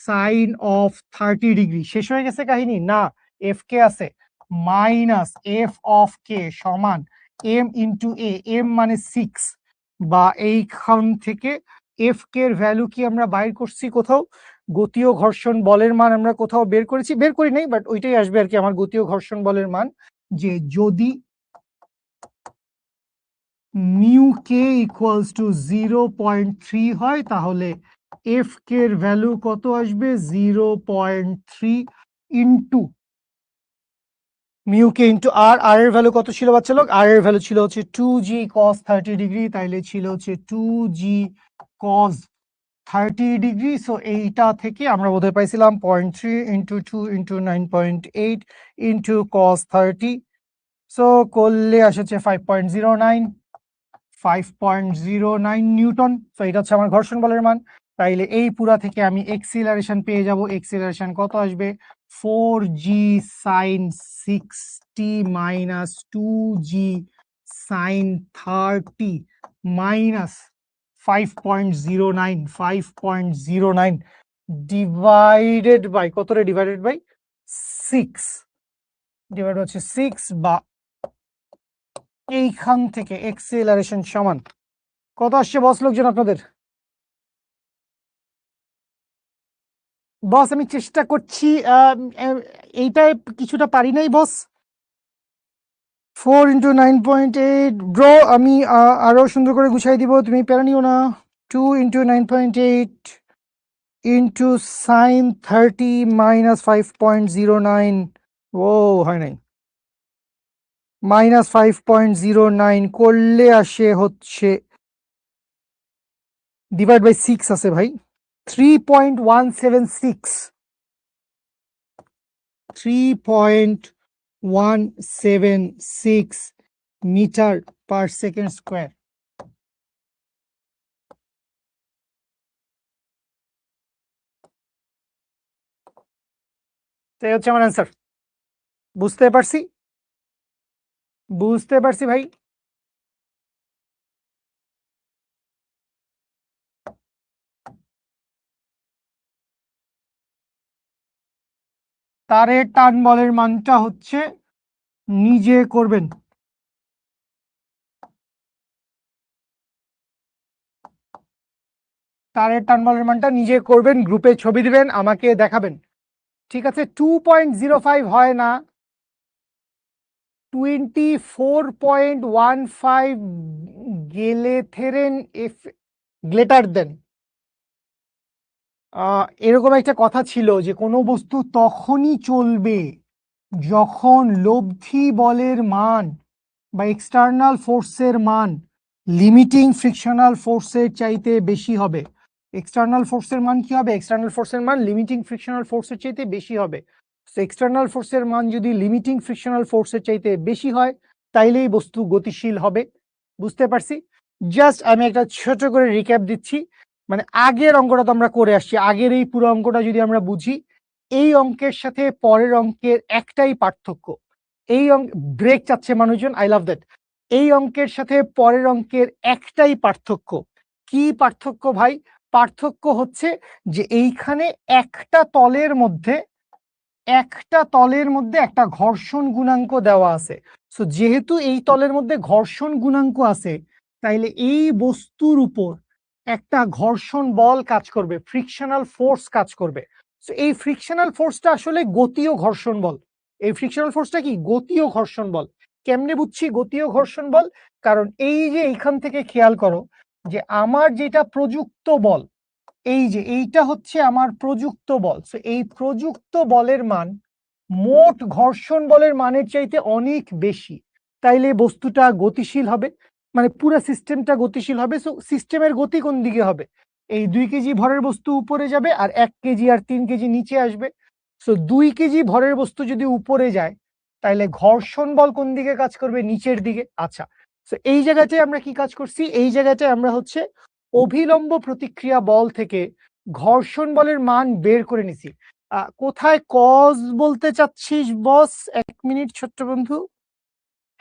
sine of 30 degree. শেষ হয়ে গেছে কাহিনী? না, এফ কে আছে, মাইনাস এফ অফ কে সমান এম ইন্টু এ, এম মানে 6, বা এইখান থেকে এফ কে এর ভ্যালু কি আমরা বাইর করছি কোথাও? গতীয় ঘর্ষণ বলের মান আমরা কোথাও বের করেছি? বের করি নাই, বাট ওইটাই আসবে আর কি আমার গতীয় ঘর্ষণ বলের মান। যে যদি মিউ কে ইকুয়ালস টু 0.3 হয়, তাহলে এফ কে এর ভ্যালু কত আসবে? 0.3 ইন্টু মিউ কে ইন্টু আর। আর এর ভ্যালু কত ছিল বাচ্চা লোক? আর এর ভ্যালু ছিল হচ্ছে 2g cos 30 ডিগ্রি, তাইলে ছিল হচ্ছে 2g cos 30 ডিগ্রি। সো এইটা থেকে আমরা বোধহয় পাইছিলাম 0.3 into 2 into 9.8 into cos 30, so করলে আসছে 5.09, 5.09 নিউটন। সো এটা হচ্ছে আমার ঘর্ষণ বলের মান। তাইলে এই পুরা থেকে আমি এক্সিলারেশন পেয়ে যাব। এক্সিলারেশন কত আসবে? 4g sine 60 minus 2g sine 30 minus 5.09 divided by কতটা ডিভাইডেড বাই 6 ডিভাইড হচ্ছে 6 বা এইখান থেকে এক্সেলারেশন সমান কত আসছে বস লোকজন আপনাদের? বস আমি চেষ্টা করছি, এইটা কিছুটা পারি নাই বস। 4 × 9.8 ব্রো, আমি আরো সুন্দর করে গুছাই দিব, তুমি প্যারা নিও না। 2 × 9.8 ইন্টু সাইন 30 মাইনাস 5.09, ও হয় নাই, মাইনাস 5.09 করলে আসে হচ্ছে ডিভাইড বাই 6 আছে ভাই 3.176 3.176 মিটার পার সেকেন্ড স্কোয়ার। এই হচ্ছে আমার অ্যান্সার। বুঝতে পারছি ভাই। তারের টান বলের মানটা হচ্ছে নিজে করবেন। তারের টান বলের মানটা নিজে করবেন, গ্রুপে ছবি দিবেন, আমাকে দেখাবেন, ঠিক আছে? 2.05 হয় না, 24.15 গেলে থেরেন এফ গ্লেটার দেন। এরকম একটা কথা ছিল যে কোনো বস্তু তখনই চলবে যখন লব্ধি বলের মান বা এক্সটার্নাল ফোর্সের মান লিমিটিং ফ্রিকশনাল ফোর্সের চাইতে বেশি হবে। এক্সটার্নাল ফোর্সের মান কি হবে? এক্সটার্নাল ফোর্সের মান লিমিটিং ফ্রিকশনাল ফোর্সের চাইতে বেশি হবে। সো এক্সটার্নাল ফোর্সের মান যদি লিমিটিং ফ্রিকশনাল ফোর্সের চাইতে বেশি হয় তাইলেই বস্তু গতিশীল হবে। বুঝতে পারছি? জাস্ট আমি একটা ছোট করে রিক্যাপ দিচ্ছি, মানে আগের অঙ্কটা তো আমরা করে আসছি, আগের এই পুরো অঙ্কটা যদি আমরা বুঝি, এই অঙ্কের সাথে পরের অঙ্কের একটাই পার্থক্য। এই ব্রেক চাচ্ছে মানুষজন, আই লাভ দ্যাট। এই অঙ্কের সাথে পরের অঙ্কের একটাই পার্থক্য। কি পার্থক্য ভাই? পার্থক্য হচ্ছে যে এইখানে একটা তলের মধ্যে একটা ঘর্ষণ গুণাঙ্ক দেওয়া আছে। সো যেহেতু এই তলের মধ্যে ঘর্ষণ গুণাঙ্ক আছে, তাইলে এই বস্তুর উপর একটা ঘর্ষণ বল কাজ করবে, ফ্রিকশনাল ফোর্স কাজ করবে। সো এই ফ্রিকশনাল ফোর্সটা আসলে গতীয় ঘর্ষণ বল। এই ফ্রিকশনাল ফোর্সটা কি? গতীয় ঘর্ষণ বল। কেমনে বুঝছি গতীয় ঘর্ষণ বল? কারণ এই যে এইখান থেকে খেয়াল করো যে আমার যেটা প্রযুক্ত বল, এই যে এইটা হচ্ছে আমার প্রযুক্ত বল। সো এই প্রযুক্ত বলের মান মোট ঘর্ষণ বলের মানের চাইতে অনেক বেশি, তাইলে বস্তুটা গতিশীল হবে, মানে পুরো সিস্টেমটা গতিশীল হবে। সো সিস্টেমের গতি কোন দিকে হবে? এই 2 কেজি ভরের বস্তু উপরে যাবে আর 1 কেজি আর 3 কেজি নিচে আসবে। সো 2 কেজি ভরের বস্তু যদি উপরে যায় তাহলে ঘর্ষণ বল কোন দিকে কাজ করবে? নিচের দিকে। আচ্ছা, সো এই জায়গাটায় আমরা কি কাজ করছি? এই জায়গাটায় আমরা হচ্ছে অভিলম্ব প্রতিক্রিয়া বল থেকে ঘর্ষণ বলের মান বের করে নিছি। কোথায় কজ বলতে চাচ্ছিস বস? 1 মিনিট ছোট্ট বন্ধু।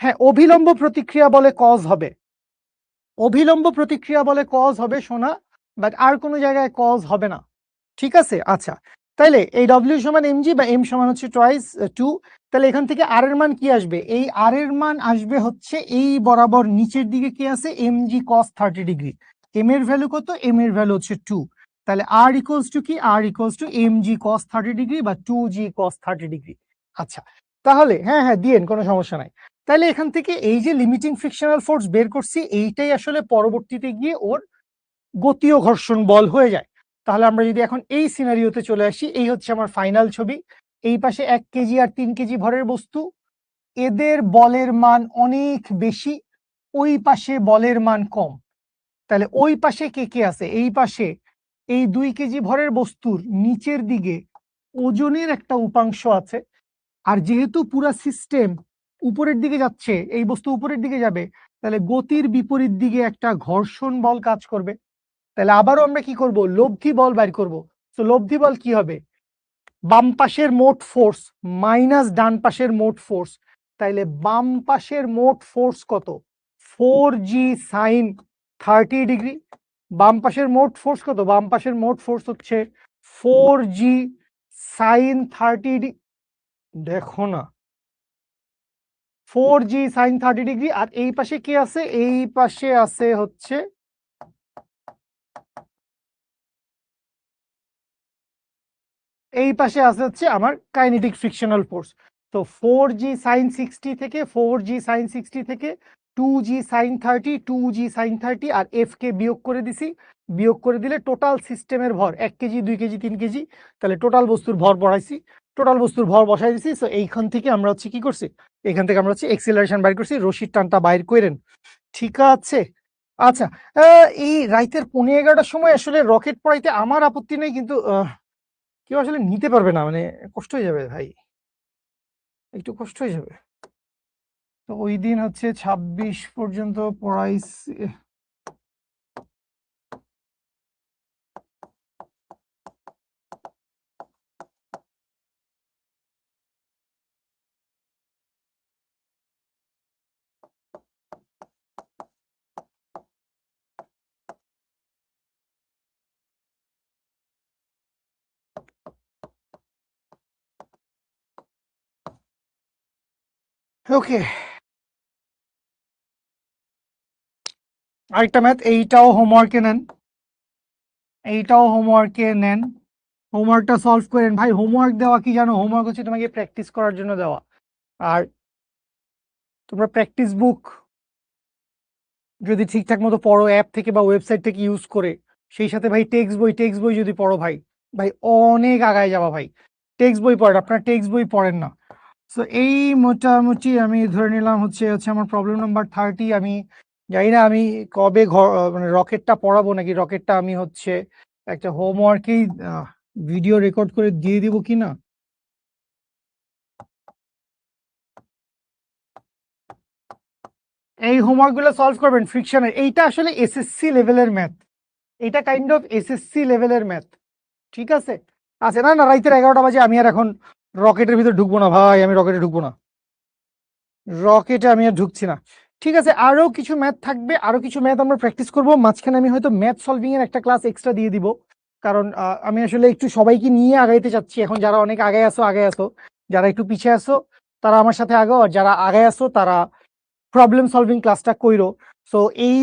হ্যাঁ, অভিলম্ব প্রতিক্রিয়া বলে কজ হবে, অভিলম্ব প্রতিক্রিয়া বলে কজ হবে শোনা, বাট আর কোনো জায়গায় কজ হবে না, ঠিক আছে? আচ্ছা, তাইলে এই ডব্লিউ সমান এমজি বা এম সমান হচ্ছে টয়েস 2। তাহলে এখান থেকে আর এর মান কি আসবে? এই আর এর মান আসবে হচ্ছে এই বরাবর নিচের দিকে কি আছে? MG cos 30 degree. এম এর ভ্যালু কত? এম এর ভ্যালু হচ্ছে 2। তাহলে আর ইকুয়ালস টু কি? R equals to MG cos 30 degree বা 2জি কস 30 ডিগ্রি। আচ্ছা, তাহলে হ্যাঁ হ্যাঁ দিয়েন, কোনো সমস্যা নাই। তাহলে এখান থেকে এই যে লিমিটিং ফ্রিকশনাল ফোর্স বের করছি, এইটাই আসলে পরবর্তীতে গিয়ে ওর গতীয় ঘর্ষণ বল হয়ে যায়। তাহলে আমরা যদি এখন এই সিনারিওতে চলে আসি, এই হচ্ছে আমার ফাইনাল ছবি। এই পাশে 1 কেজি আর 3 কেজি ভরের বস্তু, এদের বলের মান অনেক বেশি, ওই পাশে বলের মান কম। তাহলে ওই পাশে কে কে আছে? এই পাশে এই 2 কেজি ভরের বস্তুর নিচের দিকে ওজনের একটা উপাংশ আছে, আর যেহেতু পুরা সিস্টেম উপরের দিকে যাচ্ছে, এই বস্তু উপরের দিকে যাবে, তাহলে গতির বিপরীত দিকে একটা ঘর্ষণ বল কাজ করবে। তাহলে আবারও আমরা কি করব? লব্ধি বল বাইর করব। তো লব্ধি বল কি হবে? বাম পাশের মোট ফোর্স মাইনাস ডান পাশের মোট ফোর্স। তাইলে বাম পাশের মোট ফোর্স কত? 4g sin 30 degree. বাম পাশের মোট ফোর্স কত? বাম পাশের মোট ফোর্স হচ্ছে 4g sin 30 দেখো না 4g sin 30 ডিগ্রি। আর এই পাশে কি আছে? এই পাশে আছে হচ্ছে আমার কাইনেটিক ফ্রিকশনাল ফোর্স। তো 4g sin 60 থেকে 4g sin 60 থেকে 2g sin 30 2g sin 30 আর f কে বিয়োগ করে দিছি। বিয়োগ করে দিলে টোটাল সিস্টেমের ভর 1 কেজি 2 কেজি 3 কেজি, তাহলে টোটাল বস্তুর ভর বসাইছি, টোটাল বস্তুর ভর বসাই দিছি। সো এইখান থেকে আমরা হচ্ছে কি করছি? এখান থেকে আমরা হচ্ছে এক্সিলারেশন বাইর করছি, রশির টানটা বাইর করেন। ঠিক আছে। আচ্ছা, এই রাইতের 11:15টার সময় আসলে রকেট পড়াইতে আমার আপত্তি নেই, কিন্তু কেউ আসলে নিতে পারবে না, মানে কষ্ট হয়ে যাবে ভাই, একটু কষ্ট হয়ে যাবে। তো ওই দিন হচ্ছে 26 পর্যন্ত পড়াইছি। ওকে, আরেকটা ম্যাথ, এইটাও হোমওয়ার্কে নেন, এইটাও হোমওয়ার্কে নেন, হোমওয়ার্কটা সলভ করেন। ভাই হোমওয়ার্ক দেওয়া কি জানো? হোমওয়ার্ক হচ্ছে তোমাকে প্র্যাকটিস করার জন্য দেওয়া। আর তোমরা প্র্যাকটিস বুক যদি ঠিকঠাক মতো পড়ো অ্যাপ থেকে বা ওয়েবসাইট থেকে ইউজ করে, সেই সাথে ভাই টেক্সট বই যদি পড়ো ভাই, ভাই অনেক আগায় যাবা ভাই। টেক্সট বই পড়েন, আপনারা টেক্সট বই পড়েন না। সো এই মোটামুটি আমি ধরে নিলাম হচ্ছে আমার প্রবলেম নাম্বার 30। আমি জানি না আমি কবে মানে রকেটটা পড়াবো, নাকি রকেটটা আমি হচ্ছে একটা হোমওয়ার্কেই ভিডিও রেকর্ড করে দিয়ে দিব কিনা। এই হোমওয়ার্কগুলো সলভ করবেন ফ্রিকশনের। এইটা আসলে এসএসসি লেভেলের ম্যাথ, এটা কাইন্ড অফ এসএসসি লেভেলের ম্যাথ। ঠিক আছে। আচ্ছা, না না, রাইতের 11টা বাজে, আমি আর এখন রকেটের ভিতর ঢুকবো না ভাই, আমি রকেটে ঢুকবো না, রকেটে আমি আর ঢুকছি না। ঠিক আছে, আরো কিছু ম্যাথ থাকবে, আরো কিছু ম্যাথ আমরা প্র্যাকটিস করব। মাঝখানে আমি হয়তো ম্যাথ সলভিং এর একটা ক্লাস এক্সট্রা দিয়ে দিব, কারণ আমি আসলে একটু সবাইকে নিয়ে আগাইতে চাচ্ছি। এখন যারা অনেক আগে আসো আগে আসো, যারা একটু পিছিয়ে আসো তারা আমার সাথে আগাও, আর যারা আগে আসো তারা প্রবলেম সলভিং ক্লাসটা কইরো। সো এই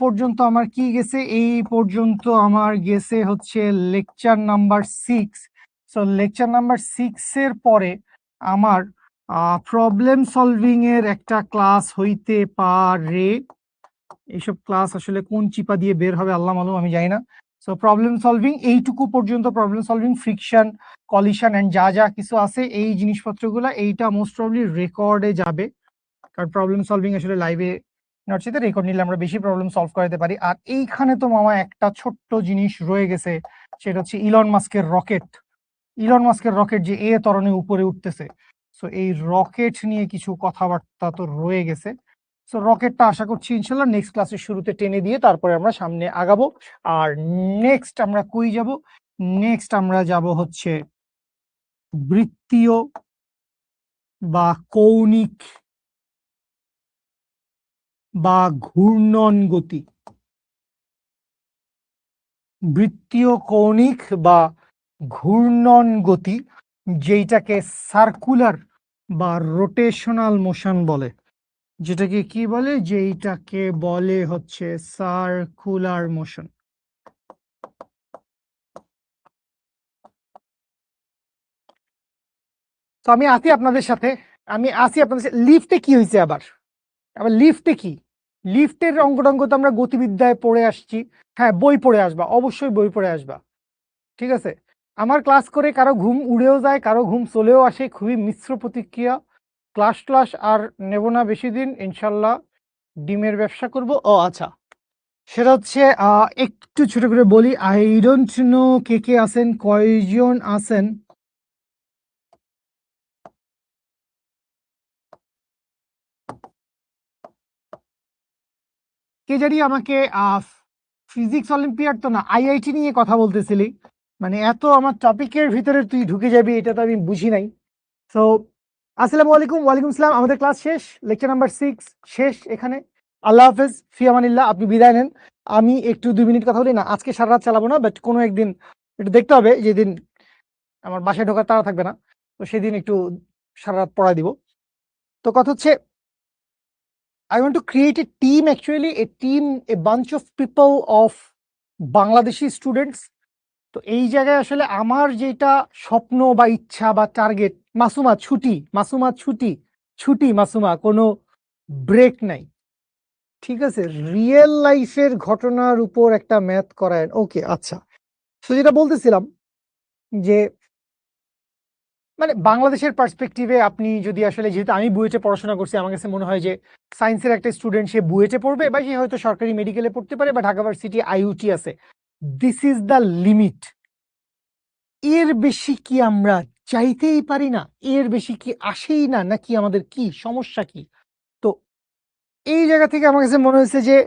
পর্যন্ত আমার কি গেছে? এই পর্যন্ত আমার গেছে হচ্ছে lecture number 6। So lecture number 6 এর পরে আমার প্রবলেম সলভিং এর একটা ক্লাস হইতে পারে। এইসব ক্লাস আসলে কোন চিপা দিয়ে বের হবে আল্লাহ মালুম, আমি জানি না। সো প্রবলেম সলভিং এইটুকু পর্যন্ত, problem solving, friction, collision and যা যা কিছু আছে এই জিনিসপত্রগুলো, এইটা মোস্ট প্রবলি রেকর্ডে যাবে, কারণ প্রবলেম সলভিং আসলে লাইভে নটসিতে রেকর্ড নিলে আমরা বেশি প্রবলেম সলভ করাতে পারি। আর এইখানে তো মামা একটা ছোট্ট জিনিস রয়ে গেছে, সেটা হচ্ছে ইলন মাস্কের রকেট। ইলন মাস্কের রকেট যে ত্বরণে উপরে উঠতেছে, সো এই রকেট নিয়ে কিছু কথাবার্তা তো রয়ে গেছে। সো রকেটটা আশা করছি ইনশাল্লাহ নেক্সট ক্লাসের শুরুতে টেনে দিয়ে তারপরে আমরা সামনে আগাবো। আর নেক্সট আমরা কই যাব? নেক্সট আমরা যাব হচ্ছে বৃত্তীয় বা কৌণিক বা ঘূর্ণন গতি। বৃত্তীয়, কৌণিক বা ঘূর্ণন গতি, যেটাকে সার্কুলার বা রোটেশনাল মোশন বলে। যেটাকে কি বলে? যেটাকে বলে হচ্ছে সার্কুলার মোশন। তো আমি আছি আপনাদের সাথে, লিফটে কি হয়েছে আবার? লিফটে কি? লিফটের অঙ্কটঙ্ক তো আমরা গতিবিদ্যায় পড়ে আসছি। হ্যাঁ, বই পড়ে আসবা, অবশ্যই বই পড়ে আসবা। ঠিক আছে। আমার ক্লাস করে কারো ঘুম উড়েও যায়, কারো ঘুম চলেও আসে, খুবই মিশ্র প্রতিক্রিয়া। ক্লাস আর নেব না বেশি দিন, ইনশাল্লাহ ডিমের ব্যবসা করব। ও আচ্ছা, সেটা হচ্ছে একটু ছোট করে বলি। আই ডোন্ট নো কে কে আছেন, কয়জন আছেন। কে জানি আমাকে ফিজিক্স অলিম্পিয়াড তো না, আইআইটি নিয়ে কথা বলতেছিলি, মানে এত আমার টপিকের ভিতরে তুই ঢুকে যাবি এটা তো আমি বুঝি নাই। তো আসসালামু আলাইকুম। ওয়ালাইকুম আসসালাম। আমাদের ক্লাস শেষ, লেকচার নাম্বার 6 শেষ এখানে। আল্লাহ হাফেজ, ফি আমানিল্লাহ। আপনি বিদায় নেন। আমি একটু 2 মিনিট কথা বলি না, আজকে সারা রাত চালাবো না, বাট কোনো একদিন একটু দেখতে হবে যেদিন আমার বাসায় ঢোকার তাড়া থাকবে না, তো সেদিন একটু সারা রাত পড়ায় দিব। তো কথা হচ্ছে, I want to create a team, actually a team, a bunch of people of Bangladeshi students. তো এই জায়গায় আসলে আমার যেটা স্বপ্ন বা ইচ্ছা বা টার্গেট, মাসুমা ছুটি, মাসুমা ছুটি, ছুটি মাসুমা, কোনো ব্রেক নাই। ঠিক আছে, রিয়েল লাইফের ঘটনার উপর একটা ম্যাথ করায়। ওকে, আচ্ছা। তো যেটা বলতেছিলাম যে মানে বাংলাদেশের পার্সপেক্টিভে আপনি যদি আসলে, যেহেতু আমি বুয়েটে পড়াশোনা করছি, আমার কাছে মনে হয় যে সায়েন্সের একটা স্টুডেন্ট সে বুয়েটে পড়বে বা সে হয়তো সরকারি মেডিকেলে পড়তে পারে বা ঢাকা ভার্সিটি আইইউটি আছে, দিস ইজ দ্য লিমিট। এর বেশি কি আমরা চাইতেই পারি না? এর বেশি কি আসেই না, নাকি আমাদের কি সমস্যা কি? তো এই জায়গা থেকে আমার কাছে মনে হয়েছে যে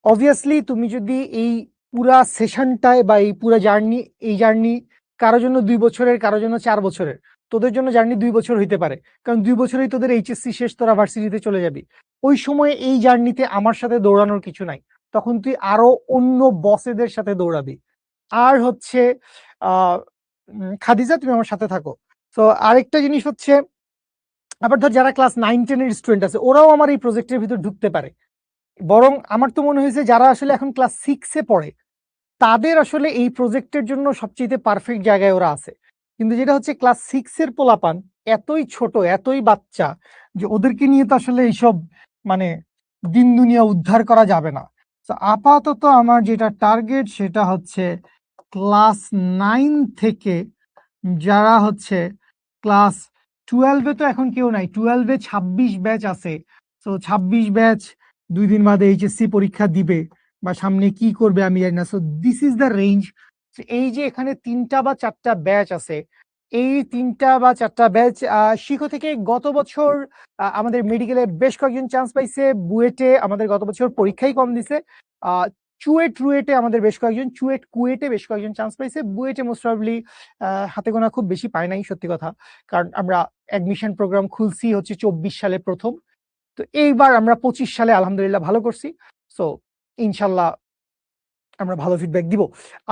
অবভিয়াসলি তুমি যদি এই পুরা সেশনটায় বা এই পুরা জার্নি, এই জার্নি কারো জন্য 2 বছরের, কারো জন্য 4 বছরের, তোদের জন্য জার্নি 2 বছর হইতে পারে, কারণ 2 বছরেই তোদের এইচএসসি শেষ, তোরা ভার্সিটিতে চলে যাবি। ওই সময় এই জার্নিতে আমার সাথে দৌড়ানোর কিছু নাই, তখন তুই আরো অন্য বসেদের সাথে দৌড়াবি। আর হচ্ছে খাদিজা, তুমি আমার সাথে থাকো। তো আরেকটা জিনিস হচ্ছে, আবার ধর যারা ক্লাস 9-10-এর স্টুডেন্ট আছে, ওরাও আমার এই প্রজেক্টের ভিতর ঢুকতে পারে। বরং আমার তো মনে হয়েছে যারা আসলে এখন ক্লাস 6-এ পড়ে, তাদের আসলে এই প্রজেক্টের জন্য সবচেয়ে পারফেক্ট জায়গায় ওরা আছে। কিন্তু যেটা হচ্ছে ক্লাস 6-এর পোলাপান এতই ছোট, এতই বাচ্চা, যে ওদেরকে নিয়ে তো আসলে এইসব মানে দিন দুনিয়া উদ্ধার করা যাবে না। তো আপাতত আমার যেটা টার্গেট সেটা হচ্ছে ক্লাস 9 থেকে যারা হচ্ছে ক্লাস 12-এ, তো এখন কেউ নাই, 12-এ 26 ব্যাচ আছে। তো 26 ব্যাচ 2 দিন বাদে এইচএসসি পরীক্ষা দিবে বা সামনে কি করবে আমি জানি না। So this is the range. এই যে এখানে 3টা বা 4টা ব্যাচ আছে, এই 3টা বা 4টা ব্যাচ শিখো থেকে গত বছর আমাদের মেডিকেলে বেশ কয়েকজন চান্স পাইছে, বুয়েটে আমাদের গত বছর পরীক্ষাই কম দিছে, চুয়েট রুয়েটে আমাদের বেশ কয়েকজন, চুয়েট কুয়েটে বেশ কয়েকজন চান্স পাইছে, বুয়েটে মোস্ট প্রবাবলি হাতে গোনা খুব বেশি পায় নাই, সত্যি কথা। কারণ আমরা অ্যাডমিশন প্রোগ্রাম খুলছি হচ্ছে 24 সালে প্রথম, তো এইবার আমরা 25 সালে আলহামদুলিল্লাহ ভালো করছি। সো ইনশাল্লাহ আমরা ভালো ফিডব্যাক দিব।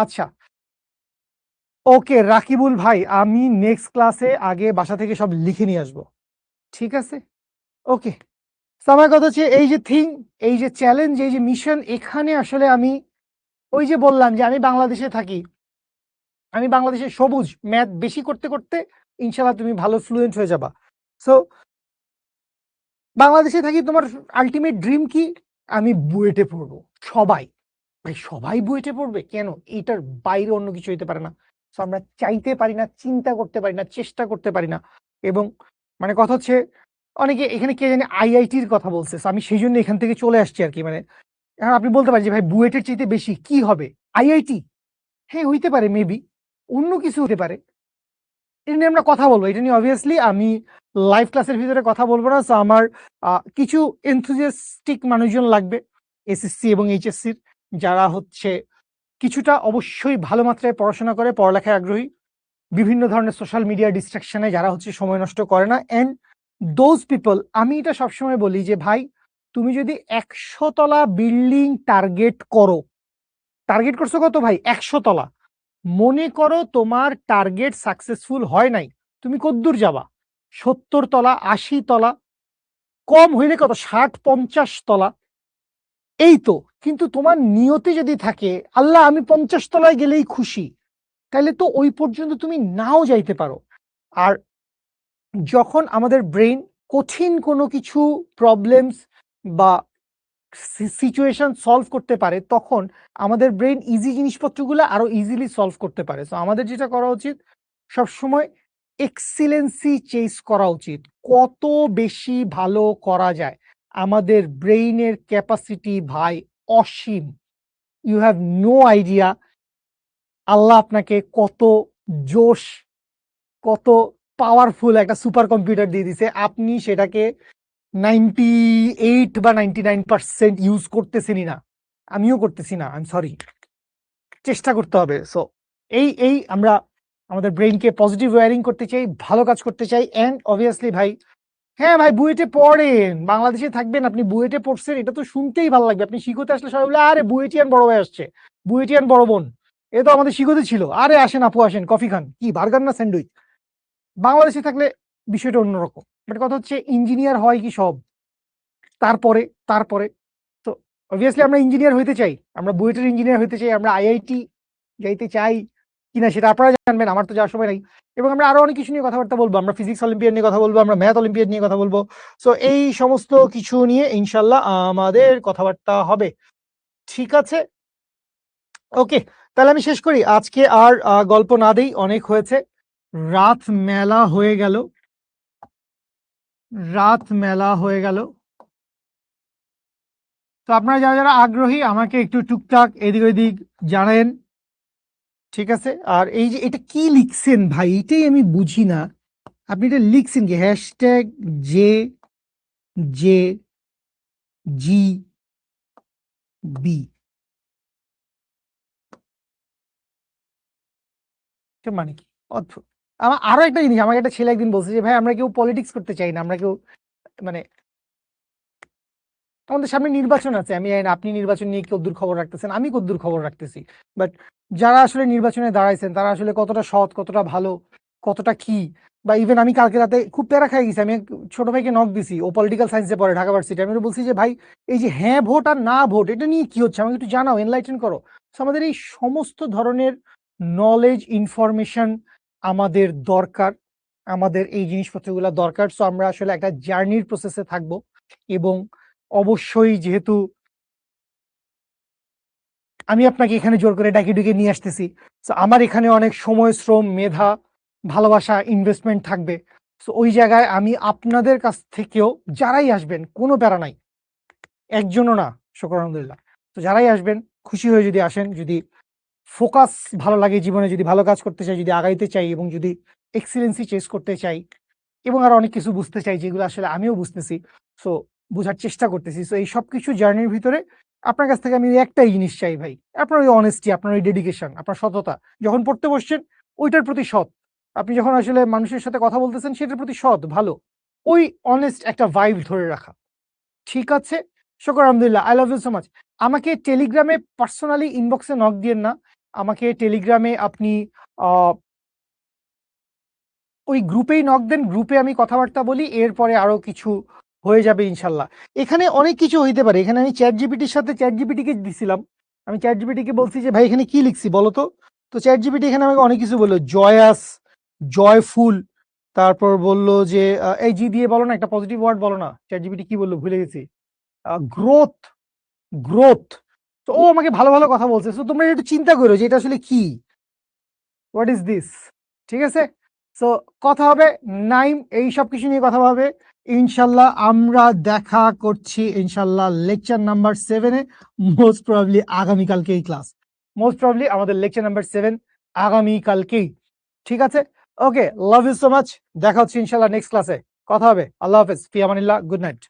আচ্ছা, ওকে রাকিবুল ভাই, আমি নেক্সট ক্লাসে আগে বাসা থেকে সব লিখে নিয়ে আসবো, ঠিক আছে? ওকে। আমার কথা হচ্ছে এই যে থিং, এই যে চ্যালেঞ্জ, এই যে মিশন, এখানে আসলে আমি ওই যে বললাম যে আমি বাংলাদেশে থাকি, আমি বাংলাদেশে সবুজ ম্যাথ বেশি করতে করতে ইনশাল্লাহ তুমি ভালো ফ্লুয়েন্ট হয়ে যাবা। সো বাংলাদেশে থাকি, তোমার আলটিমেট ড্রিম কি? আমি বুয়েটে পড়বো। সবাই, ভাই সবাই বুয়েটে পড়বে কেন? এইটার বাইরে অন্য কিছু হইতে পারে না। সো আমরা চাইতে পারি না, চিন্তা করতে পারি না, চেষ্টা করতে পারি না। এবং মানে কথা হচ্ছে, অনেকে এখানে কে জানি আইআইটির কথা বলছে, so আমি সেই জন্য এখান থেকে চলে আসছি আর কি। মানে এখন আপনি বলতে পারেন যে ভাই বুয়েটের চাইতে বেশি কি হবে, আইআইটি? হ্যাঁ হইতে পারে, মেবি অন্য কিছু হতে পারে, এটা নিয়ে আমরা কথা বলবো। এটা নিয়ে অবভিয়াসলি আমি লাইভ ক্লাসের ভিতরে কথা বলবো না। সো আমার কিছু এনথুজিয়াস্টিক মানুষজন লাগবে এসএসসি এবং এইচএসসির, যারা হচ্ছে কিছুটা অবশ্যই ভালো মাত্রায় পড়াশোনা করে, পড়ালেখায় আগ্রহী, বিভিন্ন ধরনের সোশ্যাল মিডিয়া ডিস্ট্রাকশনে যারা হচ্ছে সময় নষ্ট করে না। অ্যান্ড দোজ পিপল, আমি এটা সবসময় বলি যে ভাই, তুমি যদি 100 তলা বিল্ডিং টার্গেট করো, টার্গেট করছো কত ভাই? 100 তলা। মনে করো তোমার টার্গেট সাকসেসফুল হয় নাই, তুমি কদ্দূর যাবা? 70 তলা, 80 তলা, কম হইলে কত 60-50 তলা, এই তো। কিন্তু তোমার নিয়তে যদি থাকে আল্লাহ আমি 50 তলায় গেলেই খুশি, তাহলে তো ওই পর্যন্ত তুমি নাও যাইতে পারো। আর যখন আমাদের ব্রেইন কঠিন কোনো কিছু প্রবলেমস বা সিচুয়েশন সলভ করতে পারে, তখন আমাদের ব্রেন ইজি জিনিসপত্রগুলো আরো ইজিলি সলভ করতে পারে। সো আমাদের যেটা করা উচিত, সবসময় এক্সিলেন্সি চেস করা উচিত, কত বেশি ভালো করা যায়। আমাদের ব্রেইনের ক্যাপাসিটি ভাই অসীম, ইউ হ্যাভ নো আইডিয়া। আল্লাহ আপনাকে কত জোশ, কত পাওয়ারফুল একটা সুপার কম্পিউটার দিয়ে দিছে, আপনি সেটাকে 98 বা 99% ইউজ করতেছেনই না। আমিও করতেছি না, আই এম সরি। চেষ্টা করতে হবে। সো এই আমরা আমাদের ব্রেইনকে পজিটিভ ওয়্যারিং করতে চাই, ভালো কাজ করতে চাই। অ্যান্ড অবভিয়াসলি ভাই, হ্যাঁ ভাই, বুয়েটে পড়েন, বাংলাদেশে থাকবেন, আপনি বুয়েটে পড়ছেন, এটা তো শুনতেই ভালো লাগবে। আপনি শিখতে আসলে সবাই বলে, আরে বুয়েটিয়ান বড় ভাই আসছে, বুয়েটিয়ান বড় বোন, এ তো আমাদের শিখতে ছিল, আরে আসেন আপু আসেন, কফি খান, কি বার্গার না স্যান্ডউইচ। বাংলাদেশে থাকলে বিষয়টা অন্যরকম। বাট কথা হচ্ছে ইঞ্জিনিয়ার হয় কি সব, তারপরে তারপরে তো অবভিয়াসলি আমরা ইঞ্জিনিয়ার হইতে চাই, আমরা বুয়েটের ইঞ্জিনিয়ার হইতে চাই, আমরা আইআইটি যাইতে চাই কিনা সেটা আপনারা জানবেন, আমার তো যাওয়ার সময় নাই। এবং আমরা আরো অনেক কিছু নিয়ে কথাবার্তা বলবো, আমরা ফিজিক্স অলিম্পিয়াড নিয়ে কথা বলবো, আমরা ম্যাথ অলিম্পিয়াড নিয়ে কথা বলবো। সো এই সমস্ত কিছু নিয়ে ইনশাল্লাহ আমাদের কথাবার্তা হবে। ঠিক আছে, ওকে, তাহলে আমি শেষ করি আজকে, আর গল্প না দেই, অনেক হয়েছে, রাত মেলা হয়ে গেল, রাত মেলা হয়ে গেল। তো আপনারা যারা যারা আগ্রহী আমাকে একটু টুকটাক এদিক ওদিক জানেন, ঠিক আছে। আর এই যে এটা কি লিখছেন ভাই, এটাই আমি বুঝি না, আপনি এটা লিখছেন কি hashtag J J G B, মানে কি অদ্ভুত। আমার আরো একটা জিনিস, আমাকে একটা ছেলে একদিন বলছে যে ভাই আমরা কেউ পলিটিক্স করতে চাই না, আমরা কেউ মানে আমাদের সামনে নির্বাচন আছে, আমি জানি না আপনি নির্বাচন নিয়ে কদ্দূর খবর রাখতেছেন, আমি কদ্দূর খবর রাখতেছি, বাট যারা আসলে নির্বাচনে দাঁড়াইছেন তারা আসলে কতটা সৎ, কতটা ভালো, কতটা কি। বা ইভেন আমি কালকে রাতে খুব প্যারা খাই গেছি, আমি এক ছোট ভাইকে নক দিছি, ও পলিটিক্যাল সায়েন্সে পড়ে ঢাকা ভার্সিটি, আমি ওকে বলছি যে ভাই এই যে হ্যাঁ ভোট আর না ভোট এটা নিয়ে কি হচ্ছে আমাকে একটু জানাও, এনলাইটেন করো। So আমাদের এই সমস্ত ধরনের নলেজ ইনফরমেশন আমাদের দরকার, আমাদের এই জিনিসপত্রগুলো দরকার। সো আমরা আসলে একটা জার্নির প্রসেসে থাকবো, এবং অবশ্যই যেহেতু আমি আপনাকে এখানে জোর করে ডাকি ডুকে নিয়ে আসতেছি, তো আমার এখানে অনেক সময়, শ্রম, মেধা, ভালোবাসা, ইনভেস্টমেন্ট থাকবে। তো ওই জায়গায় আমি আপনাদের কাছ থেকেও, যারাই আসবেন কোনো প্যারা নাই, একজনও না, শুকর আলহামদুলিল্লাহ, তো যারাই আসবেন খুশি হয়ে যদি আসেন, যদি ফোকাস ভালো লাগে জীবনে, যদি ভালো কাজ করতে চাই, যদি আগাইতে চাই, এবং যদি এক্সিলেন্সি চেস করতে চাই, এবং আরো অনেক কিছু বুঝতে চাই যেগুলো আসলে আমিও বুঝতেছি, সো বোঝার চেষ্টা করতেছি। সো এই সবকিছু জার্নির ভিতরে আপনার কাছ থেকে আমি ওই একটাই জিনিস চাই ভাই, আপনার ওই অনেস্টি, আপনার ওই ডেডিকেশন, আপনার সততা, যখন পড়তে বসছেন ওইটার প্রতি সৎ, আপনি যখন আসলে মানুষের সাথে কথা বলতেছেন সেটার প্রতি সৎ, ভালো, ওই অনেস্ট একটা ভাইব ধরে রাখা। ঠিক আছে, শুকর আলহামদুলিল্লাহ, I love you so much. আমাকে টেলিগ্রামে পার্সোনালি ইনবক্সে নক দিয়েন না, আমাকে টেলিগ্রামে আপনি ওই গ্রুপেই নক দেন, গ্রুপে আমি কথাবার্তা বলি, এরপরে আরো কিছু হয়ে যাবে ইনশাল্লাহ। এখানে অনেক কিছু হইতে পারে, এখানে আমি চ্যাট জিপিটির সাথে চ্যাট জিপিটিকে দিছিলাম, আমি চ্যাট জিপিটিকে বলছি যে ভাই এখানে কি লিখছি বলো তো, তো চ্যাট জিপিটি এখানে আমাকে অনেক কিছু বললো, জয়াস, জয়ফুল, তারপর বললো যে এই জি দিয়ে বলো না, একটা পজিটিভ ওয়ার্ড বলো না, চ্যাট জিপিটি কি বললো ভুলে গেছি, গ্রোথ, গ্রোথ। তো ও আমাকে ভালো ভালো কথা বলছে, তো তোমরা একটু চিন্তা করো যে এটা আসলে কি, হোয়াট ইজ দিস। ঠিক আছে, সো কথা হবে, নাইম এই সব কিছু নিয়ে কথা হবে ইনশাল্লাহ। আমরা দেখা করছি ইনশাল্লাহ লেকচার নাম্বার 7-এ, মোস্ট প্রবাবলি আগামীকালকেই ক্লাস, মোস্ট প্রবাবলি আমাদের লেকচার নাম্বার 7 আগামীকালকেই। ঠিক আছে, okay, love you so much, দেখা হচ্ছে ইনশাল্লাহ নেক্সট ক্লাসে, কথা হবে, আল্লাহ হাফেজ, ফি আমানিল্লাহ, গুড নাইট।